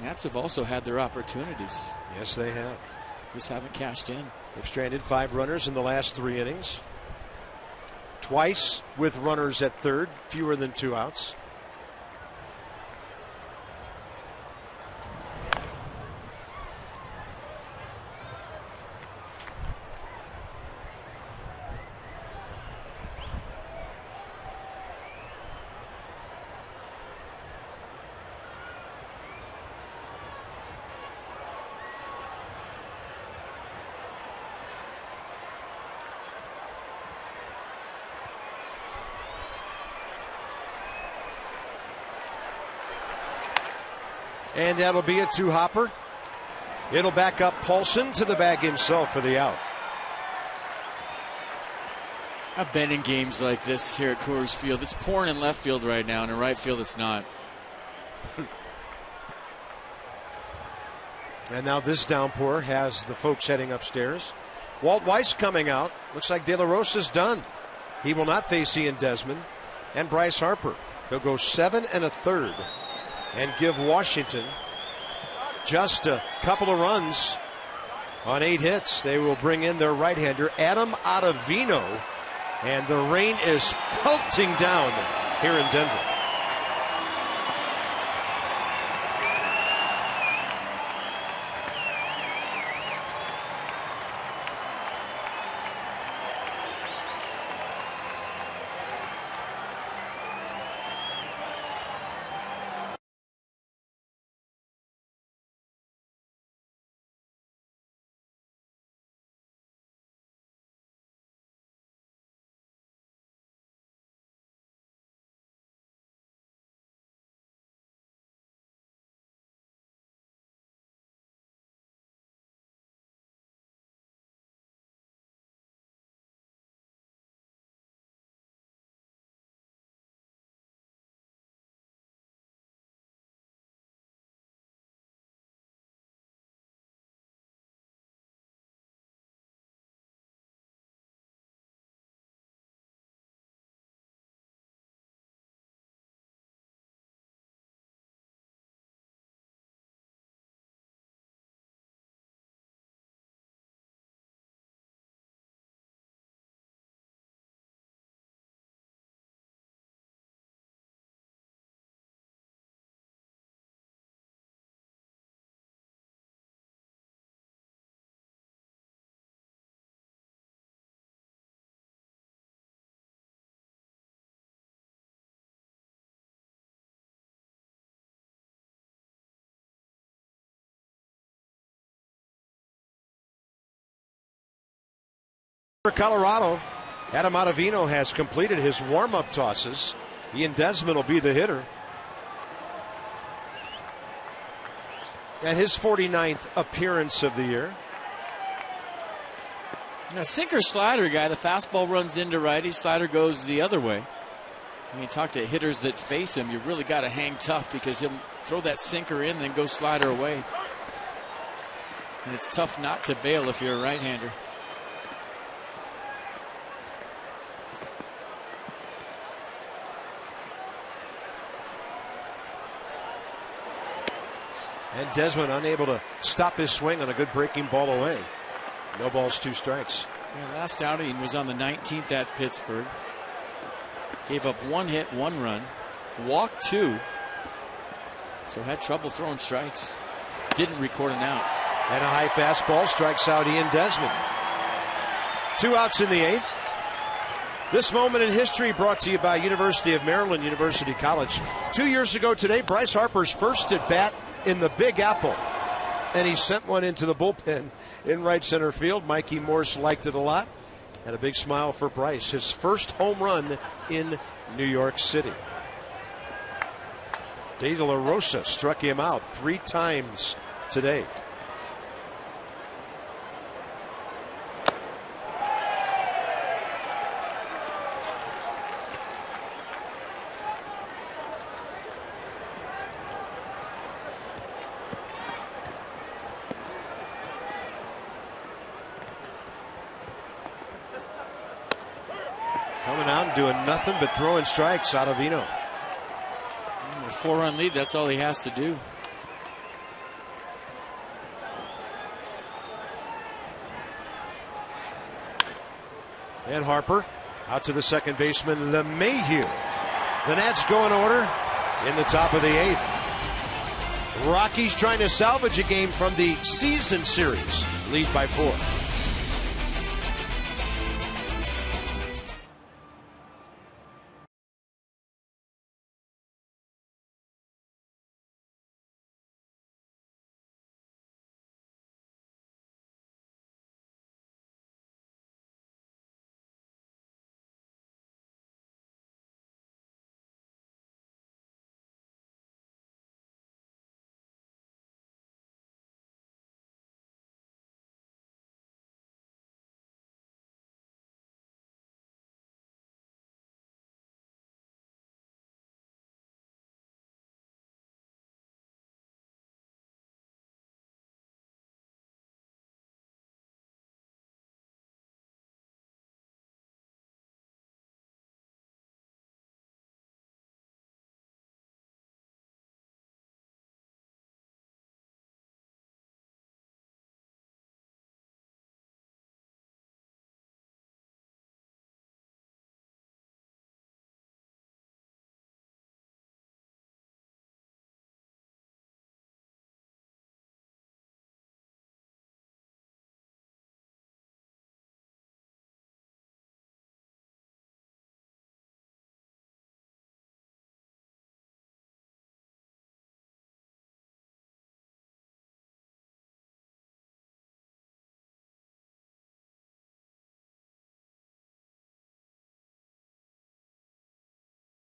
Nats have also had their opportunities. Yes, they have. Just haven't cashed in. They've stranded 5 runners in the last 3 innings. Twice with runners at third, fewer than 2 outs. And that'll be it to Hopper. It'll back up Paulson to the bag himself for the out. I've been in games like this here at Coors Field. It's pouring in left field right now, and in right field it's not. And now this downpour has the folks heading upstairs. Walt Weiss coming out. Looks like De La Rosa's done. He will not face Ian Desmond and Bryce Harper. They'll go 7 1/3 and give Washington just a couple of runs on 8 hits. They will bring in their right-hander, Adam Ottavino, and the rain is pelting down here in Denver. For Colorado, Adam Ottavino has completed his warm-up tosses. Ian Desmond will be the hitter. And his 49th appearance of the year. Now, sinker slider guy, the fastball runs into righty, slider goes the other way. When you talk to hitters that face him, you really got to hang tough because he'll throw that sinker in, then go slider away. And it's tough not to bail if you're a right-hander. And Desmond unable to stop his swing on a good breaking ball away. No balls, 2 strikes. Yeah, last outing was on the 19th at Pittsburgh. Gave up 1 hit, 1 run, walked 2. So had trouble throwing strikes. Didn't record an out. And a high fastball strikes out Ian Desmond. 2 outs in the 8th. This moment in history brought to you by University of Maryland, University College. 2 years ago today, Bryce Harper's first at bat in the Big Apple. And he sent one into the bullpen in right center field. Mikey Morse liked it a lot. And a big smile for Bryce. His first home run in New York City. De La Rosa struck him out 3 times today. Coming out and doing nothing but throwing strikes. Ottavino. A 4-run lead, that's all he has to do. And Harper out to the second baseman, LeMahieu. The Nats go in order in the top of the 8th. Rockies trying to salvage a game from the season series. Lead by 4.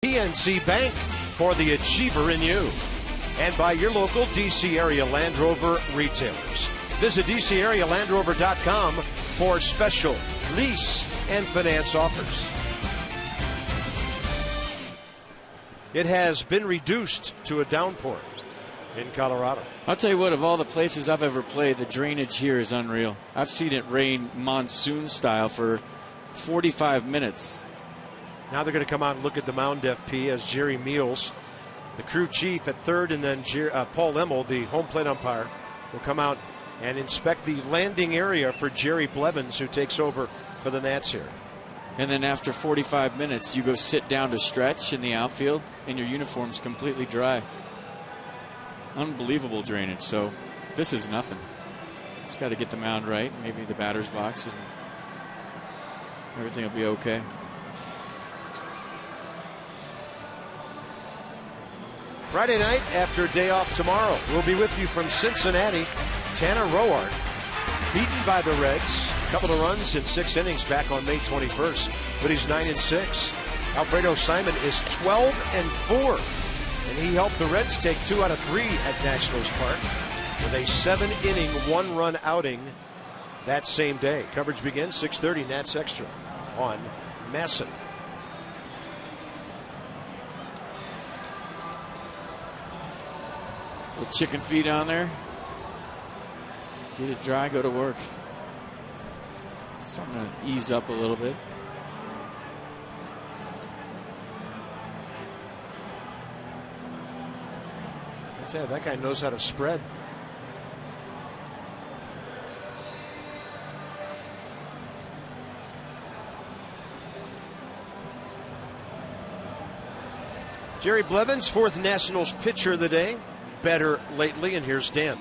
PNC Bank, for the achiever in you. And by your local D.C. area Land Rover retailers. Visit DCAreaLandRover.com for special lease and finance offers. It has been reduced to a downpour in Colorado. I'll tell you what, of all the places I've ever played, the drainage here is unreal. I've seen it rain monsoon style for 45 minutes. Now they're going to come out and look at the mound, FP, as Jerry Meals, the crew chief at third, and then Paul Emmel, the home plate umpire, will come out and inspect the landing area for Jerry Blevins, who takes over for the Nats here. And then after 45 minutes, you go sit down to stretch in the outfield, and your uniform's completely dry. Unbelievable drainage. So this is nothing. Just got to get the mound right, maybe the batter's box, and everything will be okay. Friday night after a day off tomorrow, we'll be with you from Cincinnati. Tanner Roark, beaten by the Reds. A couple of runs in 6 innings back on May 21st, but he's 9-6. Alfredo Simon is 12-4, and he helped the Reds take 2 out of 3 at Nationals Park with a 7-inning, 1-run outing that same day. Coverage begins 6:30 Nats Extra on Masson. Little chicken feed on there. Get it dry, go to work. Starting to ease up a little bit. I'd say that guy knows how to spread. Jerry Blevins, 4th Nationals pitcher of the day. Better lately, and here's Dan.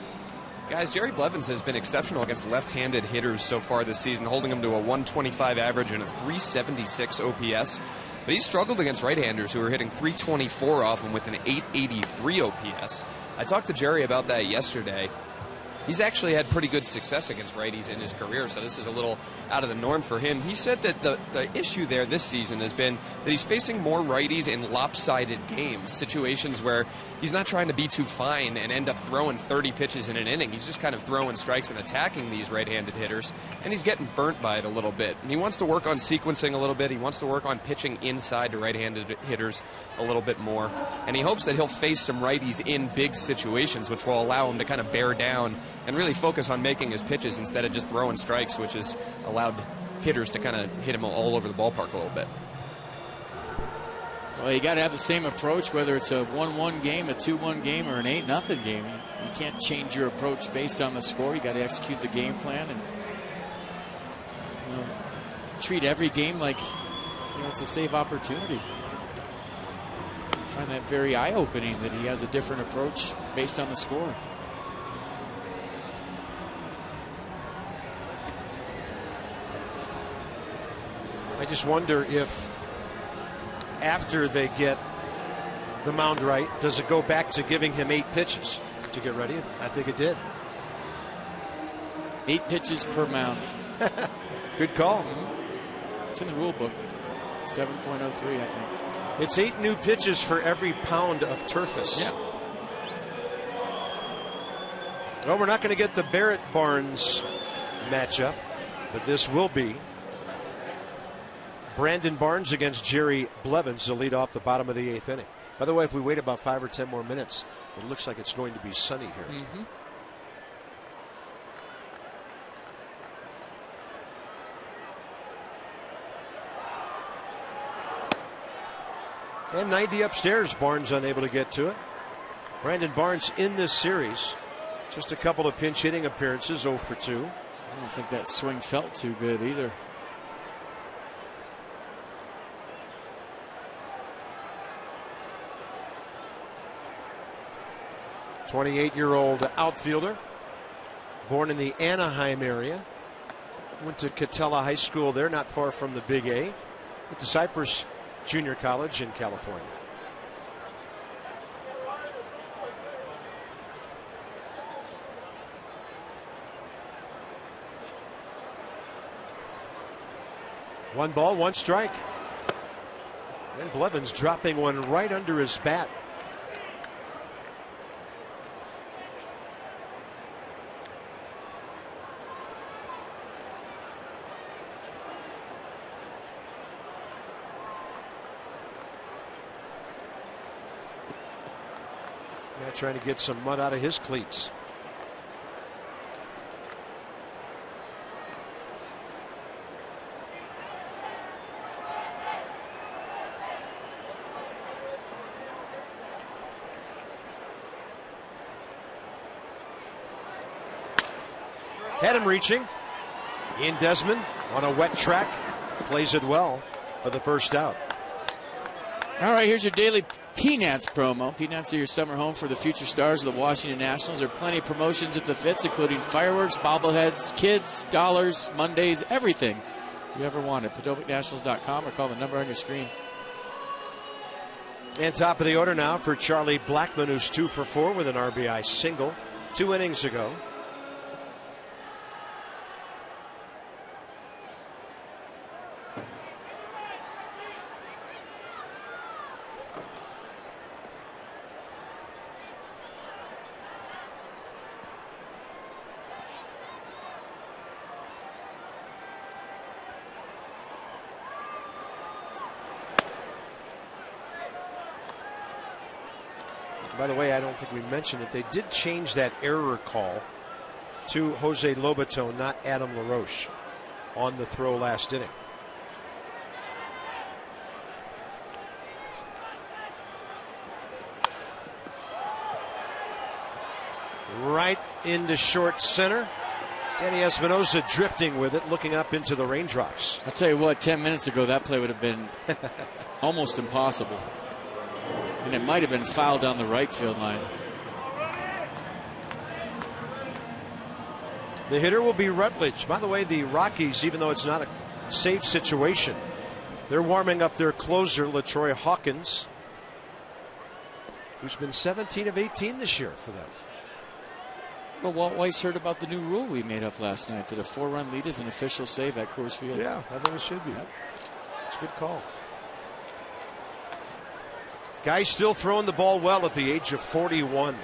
Guys, Jerry Blevins has been exceptional against left-handed hitters so far this season, holding them to a 125 average and a 376 OPS. But he's struggled against right-handers who are hitting 324 off him with an 883 OPS. I talked to Jerry about that yesterday. He's actually had pretty good success against righties in his career, so this is a little out of the norm for him. He said that the issue there this season has been that he's facing more righties in lopsided games, situations where he's not trying to be too fine and end up throwing 30 pitches in an inning. He's just kind of throwing strikes and attacking these right-handed hitters, and he's getting burnt by it a little bit. And he wants to work on sequencing a little bit. He wants to work on pitching inside to right-handed hitters a little bit more. And he hopes that he'll face some righties in big situations, which will allow him to kind of bear down and really focus on making his pitches instead of just throwing strikes, which has allowed hitters to kind of hit him all over the ballpark a little bit. Well, you got to have the same approach, whether it's a 1-1 game, a 2-1 game, or an 8-0 game. You can't change your approach based on the score. You got to execute the game plan and treat every game like it's a save opportunity. I find that very eye-opening that he has a different approach based on the score. I just wonder if after they get the mound right, does it go back to giving him 8 pitches to get ready? I think it did. 8 pitches per mound. Good call. Mm-hmm. It's in the rule book. 7.03, I think. It's 8 new pitches for every pound of turfus. Yeah. Well, we're not going to get the Barrett Barnes matchup, but this will be Brandon Barnes against Jerry Blevins to lead off the bottom of the 8th inning. By the way, if we wait about 5 or 10 more minutes, it looks like it's going to be sunny here. Mm-hmm. And 90 upstairs, Barnes unable to get to it. Brandon Barnes in this series, just a couple of pinch hitting appearances, 0 for 2. I don't think that swing felt too good either. 28-year-old outfielder, born in the Anaheim area. Went to Catella High School there, not far from the Big A. Went to Cypress Junior College in California. One ball, one strike. And Blevins dropping one right under his bat. Now trying to get some mud out of his cleats. Had him reaching. In Desmond on a wet track. Plays it well for the first out. All right, here's your daily Peanuts promo. Peanuts are your summer home for the future stars of the Washington Nationals. There are plenty of promotions at the Fitz, including fireworks, bobbleheads, kids, dollars, Mondays, everything you ever wanted. PotomacNationals.com or call the number on your screen. And top of the order now for Charlie Blackmon, who's 2 for 4 with an RBI single 2 innings ago. By the way, I don't think we mentioned it. They did change that error call to Jose Lobaton, not Adam LaRoche, on the throw last inning. Right into short center. Danny Espinosa drifting with it, looking up into the raindrops. I'll tell you what, 10 minutes ago, that play would have been almost impossible. And it might have been fouled down the right field line. The hitter will be Rutledge. By the way, the Rockies, even though it's not a safe situation, they're warming up their closer, LaTroy Hawkins, who's been 17 of 18 this year for them. Well, Walt Weiss heard about the new rule we made up last night that a 4-run lead is an official save at Coors Field. Yeah, I think it should be. It's a good call. Guy's still throwing the ball well at the age of 41.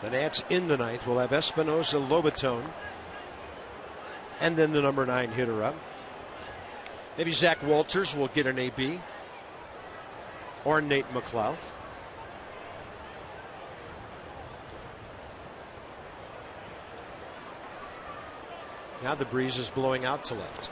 The Nats in the ninth will have Espinosa, Lobaton, and then the number 9 hitter up. Maybe Zach Walters will get an AB, or Nate McLeod. Now the breeze is blowing out to left.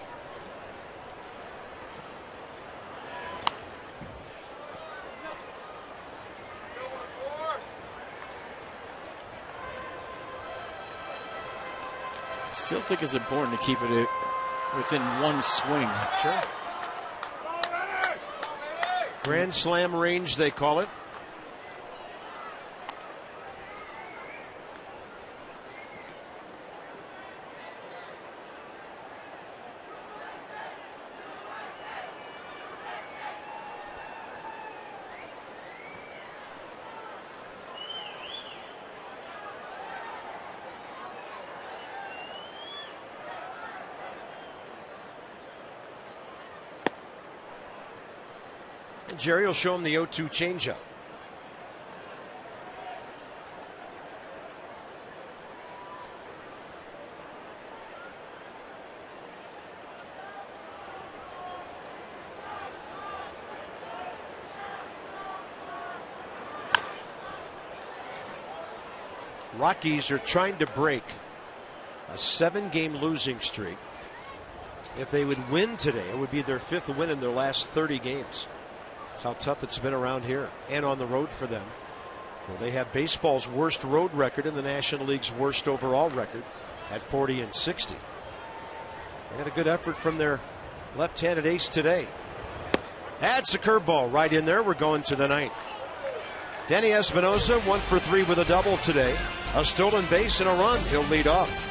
Still think it's important to keep it within one swing. Sure. Grand Slam range, they call it. Jerry will show him the 0-2 changeup. Rockies are trying to break a 7-game losing streak. If they would win today, it would be their 5th win in their last 30 games. That's how tough it's been around here and on the road for them. Well, they have baseball's worst road record and the National League's worst overall record at 40-60. They got a good effort from their left-handed ace today. That's a curveball right in there. We're going to the 9th. Danny Espinosa 1 for 3 with a double today. A stolen base and a run. He'll lead off.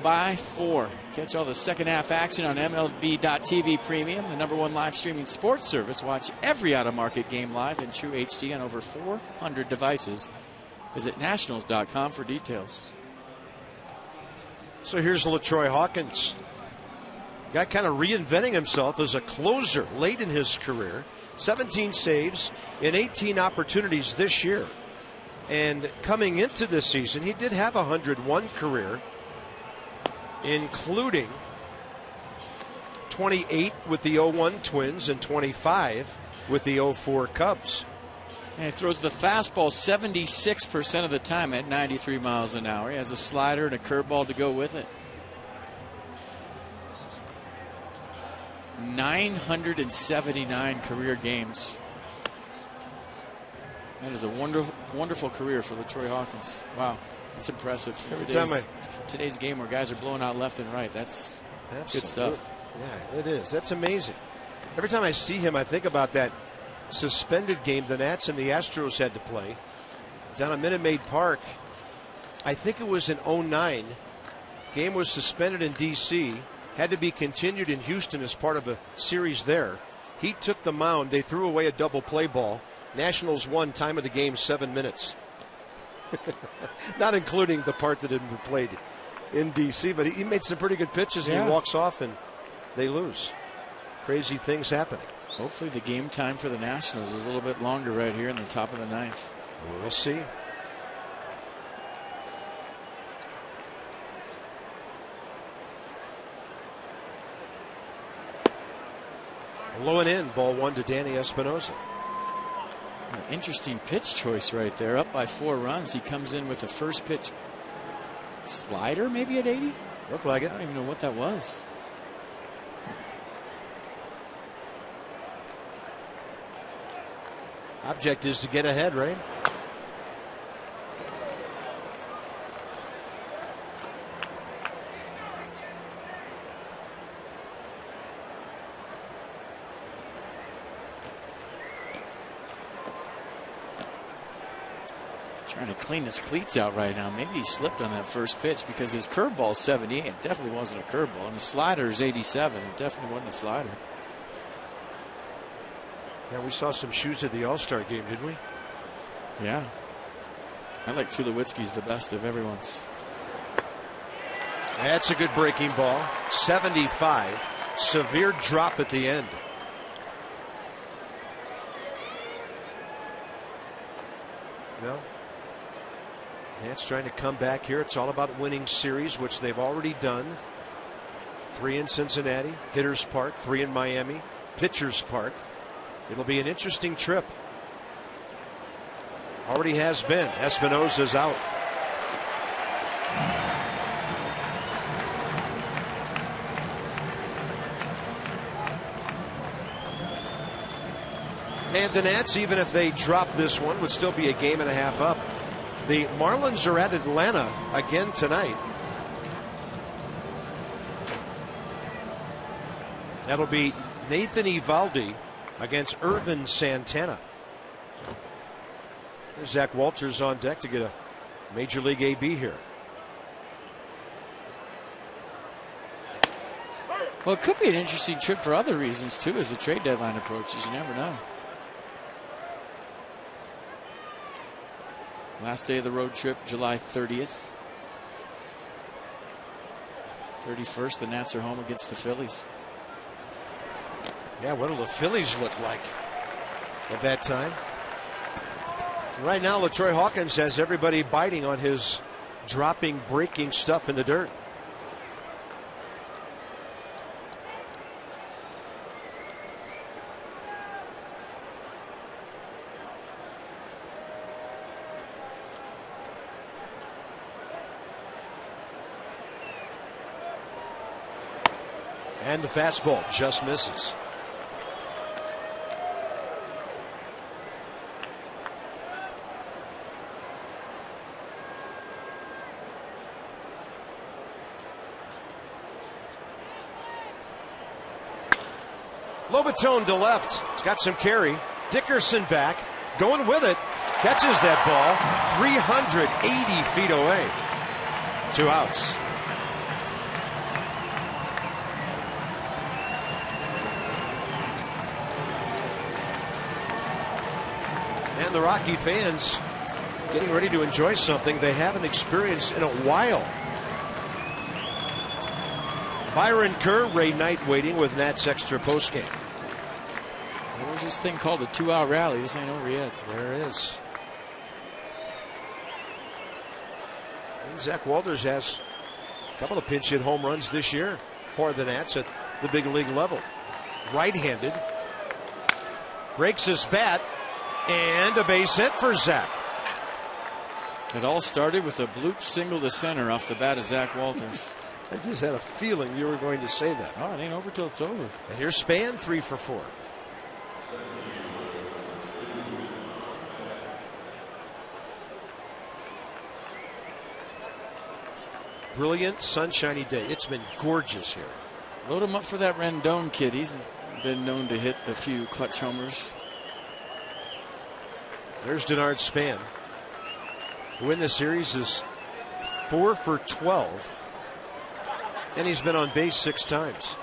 by 4. Catch all the second half action on MLB.TV Premium, the #1 live streaming sports service. Watch every out-of-market game live in true HD on over 400 devices. Visit nationals.com for details. So here's LaTroy Hawkins. Guy kind of reinventing himself as a closer late in his career. 17 saves in 18 opportunities this year. And coming into this season, he did have a 101 career, including 28 with the 0-1 Twins and 25 with the 0-4 Cubs. And he throws the fastball 76% of the time at 93 miles an hour. He has a slider and a curveball to go with it. 979 career games. That is a wonderful career for LaTroy Hawkins. Wow, that's impressive. Today's game where guys are blowing out left and right, that's good stuff. Yeah, it is. That's amazing. Every time I see him, I think about that suspended game the Nats and the Astros had to play down at Minute Maid Park. I think it was in 09. Game was suspended in D.C., had to be continued in Houston as part of a series there. He took the mound. They threw away a double play ball. Nationals won, time of the game 7 minutes. Not including the part that had been played in D.C., but he made some pretty good pitches, and he walks off and they lose. Crazy things happening. Hopefully the game time for the Nationals is a little bit longer right here in the top of the 9th. We'll see. Low and in, ball 1 to Danny Espinosa. An interesting pitch choice right there. Up by 4 runs. He comes in with a first pitch slider, maybe at 80. Looked like it. I don't even know what that was. Object is to get ahead, right? Trying to clean his cleats out right now. Maybe he slipped on that first pitch because his curveball is 78. It definitely wasn't a curveball. And his slider is 87. It definitely wasn't a slider. Yeah, we saw some shoes at the All-Star game, didn't we? Yeah. I like Tulowitzki's the best of everyone's. That's a good breaking ball. 75. Severe drop at the end. No. Nats trying to come back here. It's all about winning series, which they've already done. 3 in Cincinnati, Hitters Park, 3 in Miami, Pitchers Park. It'll be an interesting trip. Already has been. Espinosa's out. And the Nats, even if they drop this one, would still be a game and a half up. The Marlins are at Atlanta again tonight. That'll be Nathan Eovaldi against Irvin Santana. There's Zach Walters on deck to get a Major League AB here. Well, it could be an interesting trip for other reasons, too, as the trade deadline approaches. You never know. Last day of the road trip, July 30th. 31st, the Nats are home against the Phillies. Yeah, what do the Phillies look like at that time? Right now, LaTroy Hawkins has everybody biting on his dropping, breaking stuff in the dirt. And the fastball just misses. Lobatone to left. He's got some carry. Dickerson back, going with it. Catches that ball 380 feet away. 2 outs. And the Rocky fans getting ready to enjoy something they haven't experienced in a while. Byron Kerr, Ray Knight waiting with Nats Extra postgame. What was this thing called? A 2-out rally. This ain't over yet. There it is. And Zach Walters has a couple of pinch hit home runs this year for the Nats at the big league level. Right-handed. Breaks his bat. And a base hit for Zach. It all started with a bloop single to center off the bat of Zach Walters. I just had a feeling you were going to say that. Oh, it ain't over till it's over. And here's Span, 3 for 4. Brilliant sunshiny day. It's been gorgeous here. Load him up for that Rendon kid. He's been known to hit a few clutch homers. There's Denard Span. The win this series is 4 for 12. And he's been on base 6 times.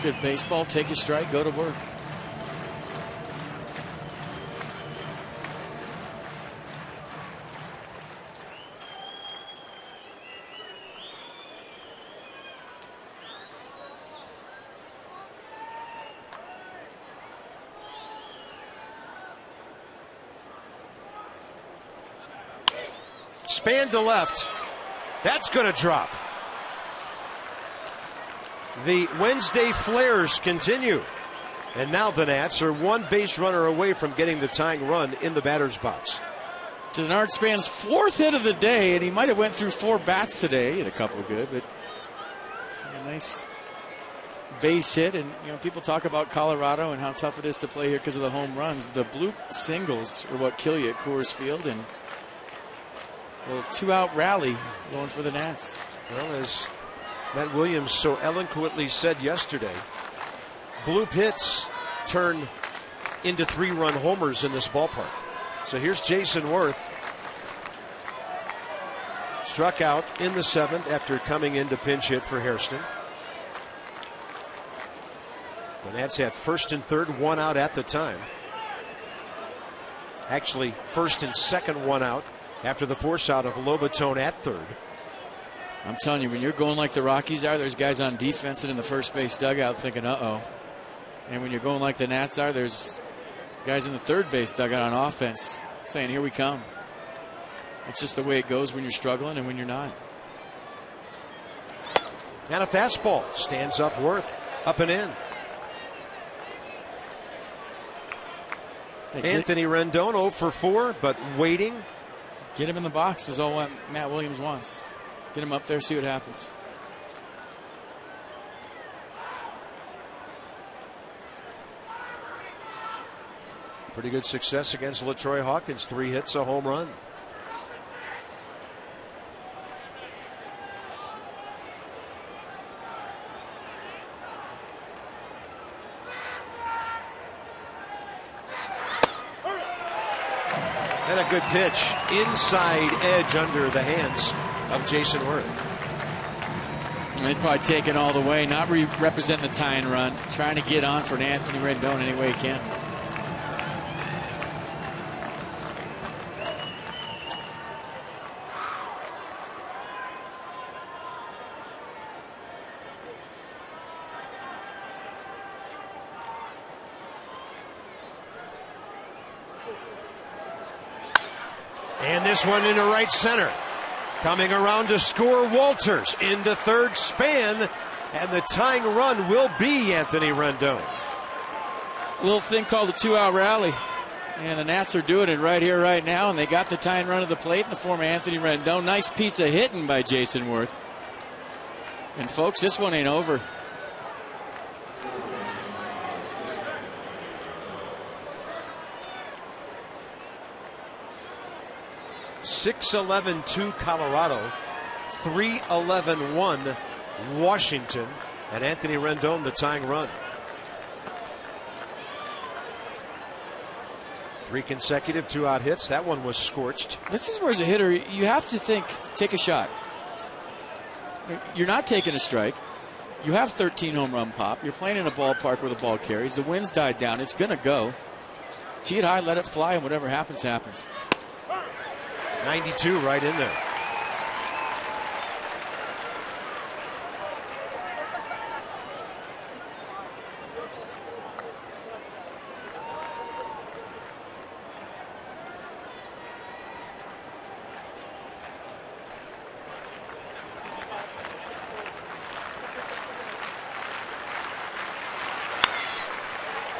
Good baseball, take a strike, go to work. Span to left. That's going to drop. The Wednesday flares continue. And now the Nats are 1 base runner away from getting the tying run in the batter's box. Denard Span's 4th hit of the day, and he might have went through 4 bats today. He had a couple of good, but a nice base hit. And you know, people talk about Colorado and how tough it is to play here because of the home runs. The bloop singles are what kill you at Coors Field, and a little 2-out rally going for the Nats. Well, as Matt Williams so eloquently said yesterday, bloop hits turn into 3-run homers in this ballpark. So here's Jason Worth. Struck out in the 7th after coming in to pinch hit for HAIRSTON. The Nats had 1st and 3rd, 1 out at the time. Actually, 1st and 2nd, 1 out after the force out of Lobaton at 3rd. I'm telling you, when you're going like the Rockies are, there's guys on defense and in the first base dugout thinking, uh-oh. And when you're going like the Nats are, there's guys in the third base dugout on offense saying, here we come. It's just the way it goes when you're struggling and when you're not. And a fastball stands up Worth, up and in. Anthony Rendon 0 for 4, but waiting. Get him in the box is all what Matt Williams wants. Get him up there, see what happens. Pretty good success against LaTroy Hawkins. 3 hits, a home run. And a good pitch. Inside edge under the hands of Jason Worth. They'd probably take it all the way, not represent the tying run, trying to get on for an Anthony Rendon any way he can. And this one into right center. Coming around to score, Walters into third, Span, and the tying run will be Anthony Rendon. A little thing called a 2-out rally. And the Nats are doing it right here, right now, and they got the tying run of the plate in the form of Anthony Rendon. Nice piece of hitting by Jason Worth. And folks, this one ain't over. 6-11-2 Colorado, 3-11-1 Washington, and Anthony Rendon the tying run. 3 consecutive 2-out hits. That one was scorched. This is where, as a hitter, you have to think, take a shot. You're not taking a strike. You have 13 home run pop. You're playing in a ballpark where the ball carries. The wind's died down. It's going to go. Tee it high, let it fly, and whatever happens, happens. 92 right in there.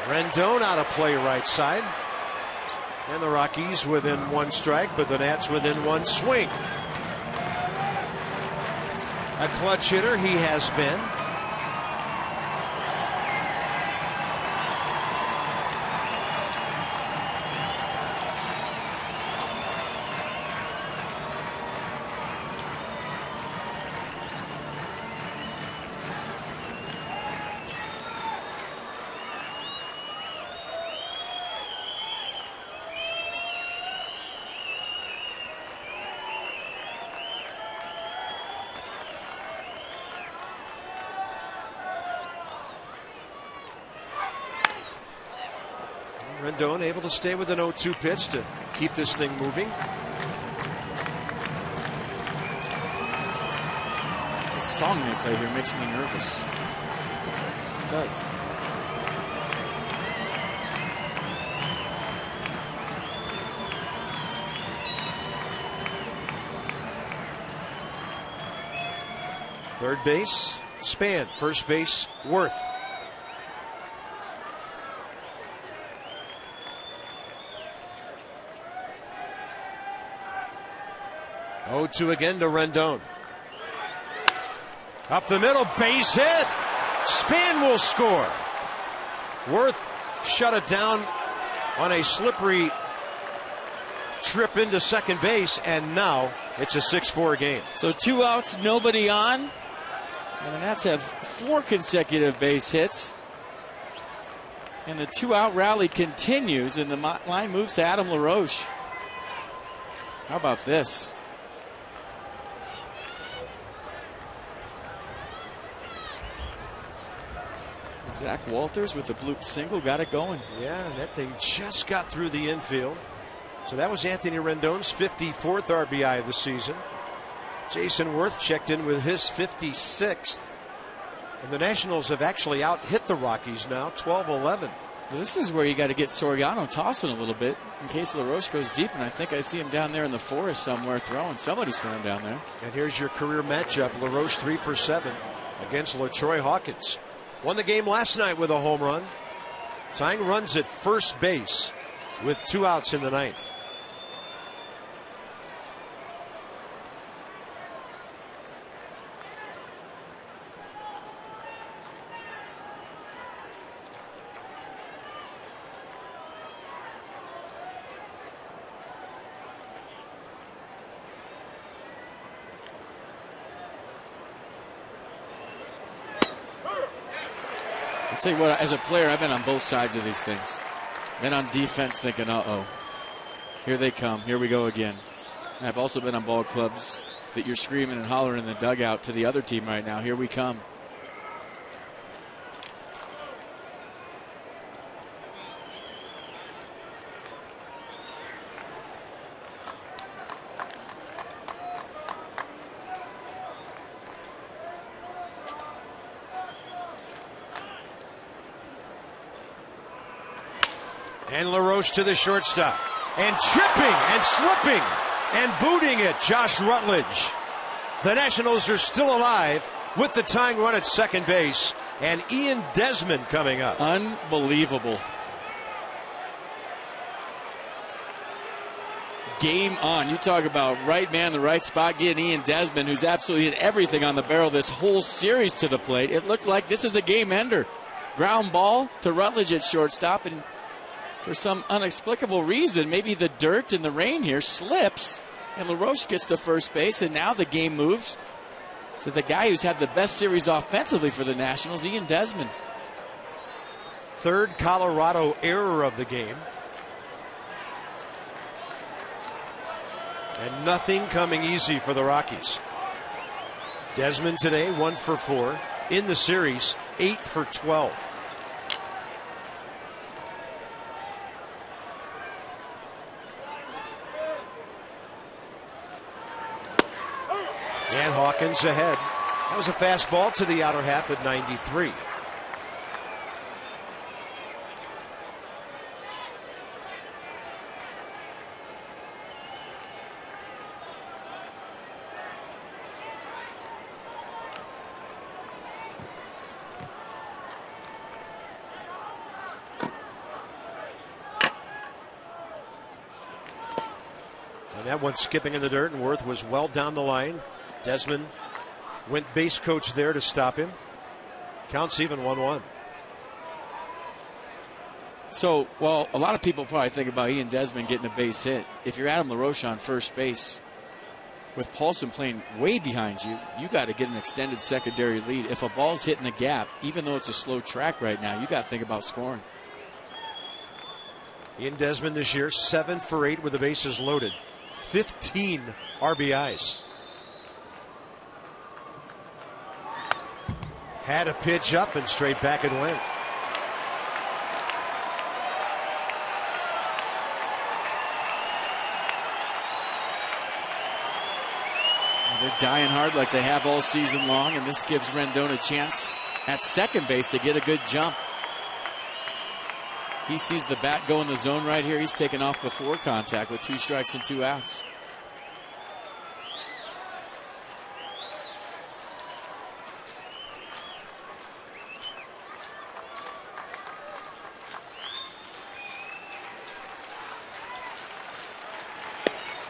Rendon out of play right side. And the Rockies within 1 strike, but the Nats within 1 swing. A clutch hitter he has been. Rendon able to stay with an 0-2 pitch to keep this thing moving. The song they play here makes me nervous. It does. Third base, Span. First base, Worth. 0-2 again to Rendon. Up the middle, base hit. Span will score. Worth shut it down on a slippery trip into second base, and now it's a 6-4 game. So 2 outs, nobody on. And the Nats have 4 consecutive base hits. And the 2-out rally continues, and the line moves to Adam LaRoche. How about this? Zach Walters with a bloop single got it going. Yeah, and that thing just got through the infield. So that was Anthony Rendon's 54th RBI of the season. Jason Worth checked in with his 56th. And the Nationals have actually out-hit the Rockies now, 12-11. Well, this is where you got to get Soriano tossing a little bit in case LaRoche goes deep, and I think I see him down there in the forest somewhere throwing. Somebody's throwing down there. And here's your career matchup. LaRoche 3 for 7 against LaTroy Hawkins. Won the game last night with a home run. Tying runs at first base with 2 outs in the 9th. I'll tell you what, as a player, I've been on both sides of these things. Been on defense thinking, uh-oh, here they come, here we go again. And I've also been on ball clubs that you're screaming and hollering in the dugout to the other team right now, here we come. And LaRoche to the shortstop. And tripping and slipping and booting it, Josh Rutledge. The Nationals are still alive with the tying run at second base. And Ian Desmond coming up. Unbelievable. Game on. You talk about right man, the right spot, getting Ian Desmond, who's absolutely hit everything on the barrel this whole series to the plate. It looked like this is a game ender. Ground ball to Rutledge at shortstop, and for some inexplicable reason, maybe the dirt and the rain here slips, And LaRoche gets to first base, and now the game moves to the guy who's had the best series offensively for the Nationals, Ian Desmond. Third Colorado error of the game. And nothing coming easy for the Rockies. Desmond today 1 for 4. In the series 8 for 12. And Hawkins ahead. That was a fastball to the outer half at 93. And that one skipping in the dirt, and Worth was well down the line. Desmond went base coach there to stop him. Counts even 1-1. So, well, a lot of people probably think about Ian Desmond getting a base hit. If you're Adam LaRoche on first base, with Paulson playing way behind you, you got to get an extended secondary lead. If a ball's hitting the gap, even though it's a slow track right now, you got to think about scoring. Ian Desmond this year 7 for 8 with the bases loaded. 15 RBIs. Had a pitch up and straight back it went. They're dying hard like they have all season long, and this gives Rendon a chance at second base to get a good jump. He sees the bat go in the zone right here. He's taken off before contact with 2 strikes and 2 outs.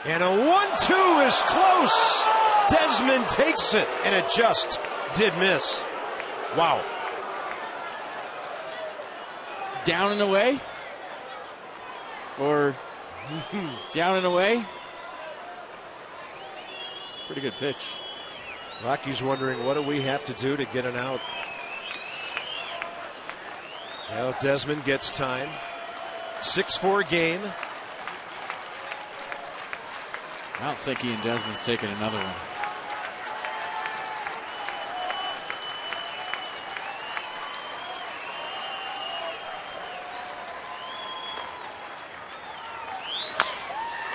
And a 1-2 is close. Desmond takes it, and it just did miss. Wow. Down and away? Or down and away? Pretty good pitch. Rockies wondering, what do we have to do to get an out? Well, Desmond gets time. 6-4 game. I don't think Ian Desmond's taking another one.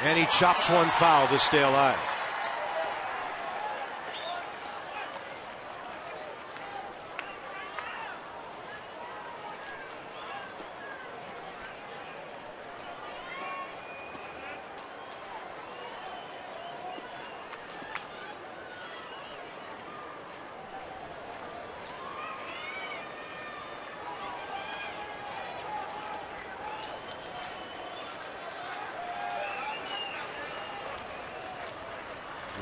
And he chops one foul to stay alive.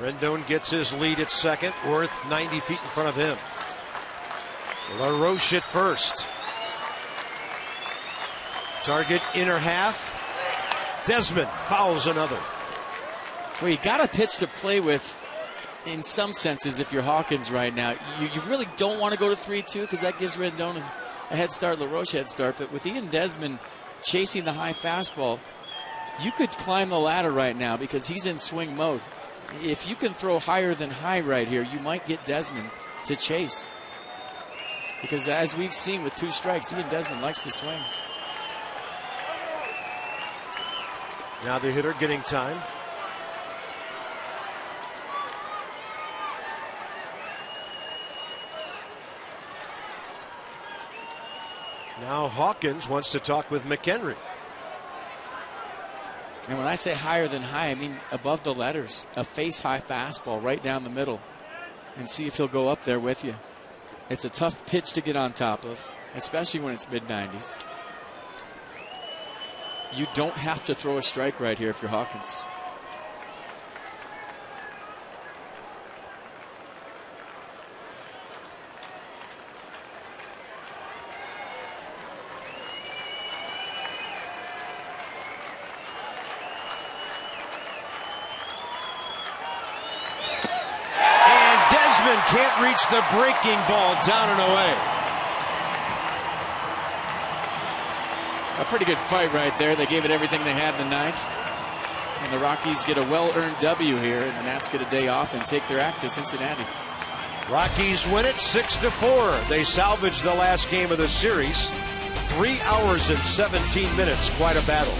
Rendon gets his lead at second. Worth 90 feet in front of him. LaRoche at first. Target inner half. Desmond fouls another. Well, you got a pitch to play with in some senses if you're Hawkins right now. You really don't want to go to 3-2 because that gives Rendon a head start, LaRoche a head start. But with Ian Desmond chasing the high fastball, you could climb the ladder right now because he's in swing mode. If you can throw higher than high right here, you might get Desmond to chase. Because as we've seen with 2 strikes, Ian Desmond likes to swing. Now the hitter getting time. Now Hawkins wants to talk with McHenry. And when I say higher than high, I mean above the letters. A face-high fastball right down the middle. And see if he'll go up there with you. It's a tough pitch to get on top of, especially when it's mid-90s. You don't have to throw a strike right here if you're Hawkins. Desmond can't reach the breaking ball, down and away. A pretty good fight right there. They gave it everything they had in the ninth. And the Rockies get a well-earned W here, and the Nats get a day off and take their act to Cincinnati. Rockies win it 6-4. They salvage the last game of the series. 3 hours and 17 minutes. Quite a battle.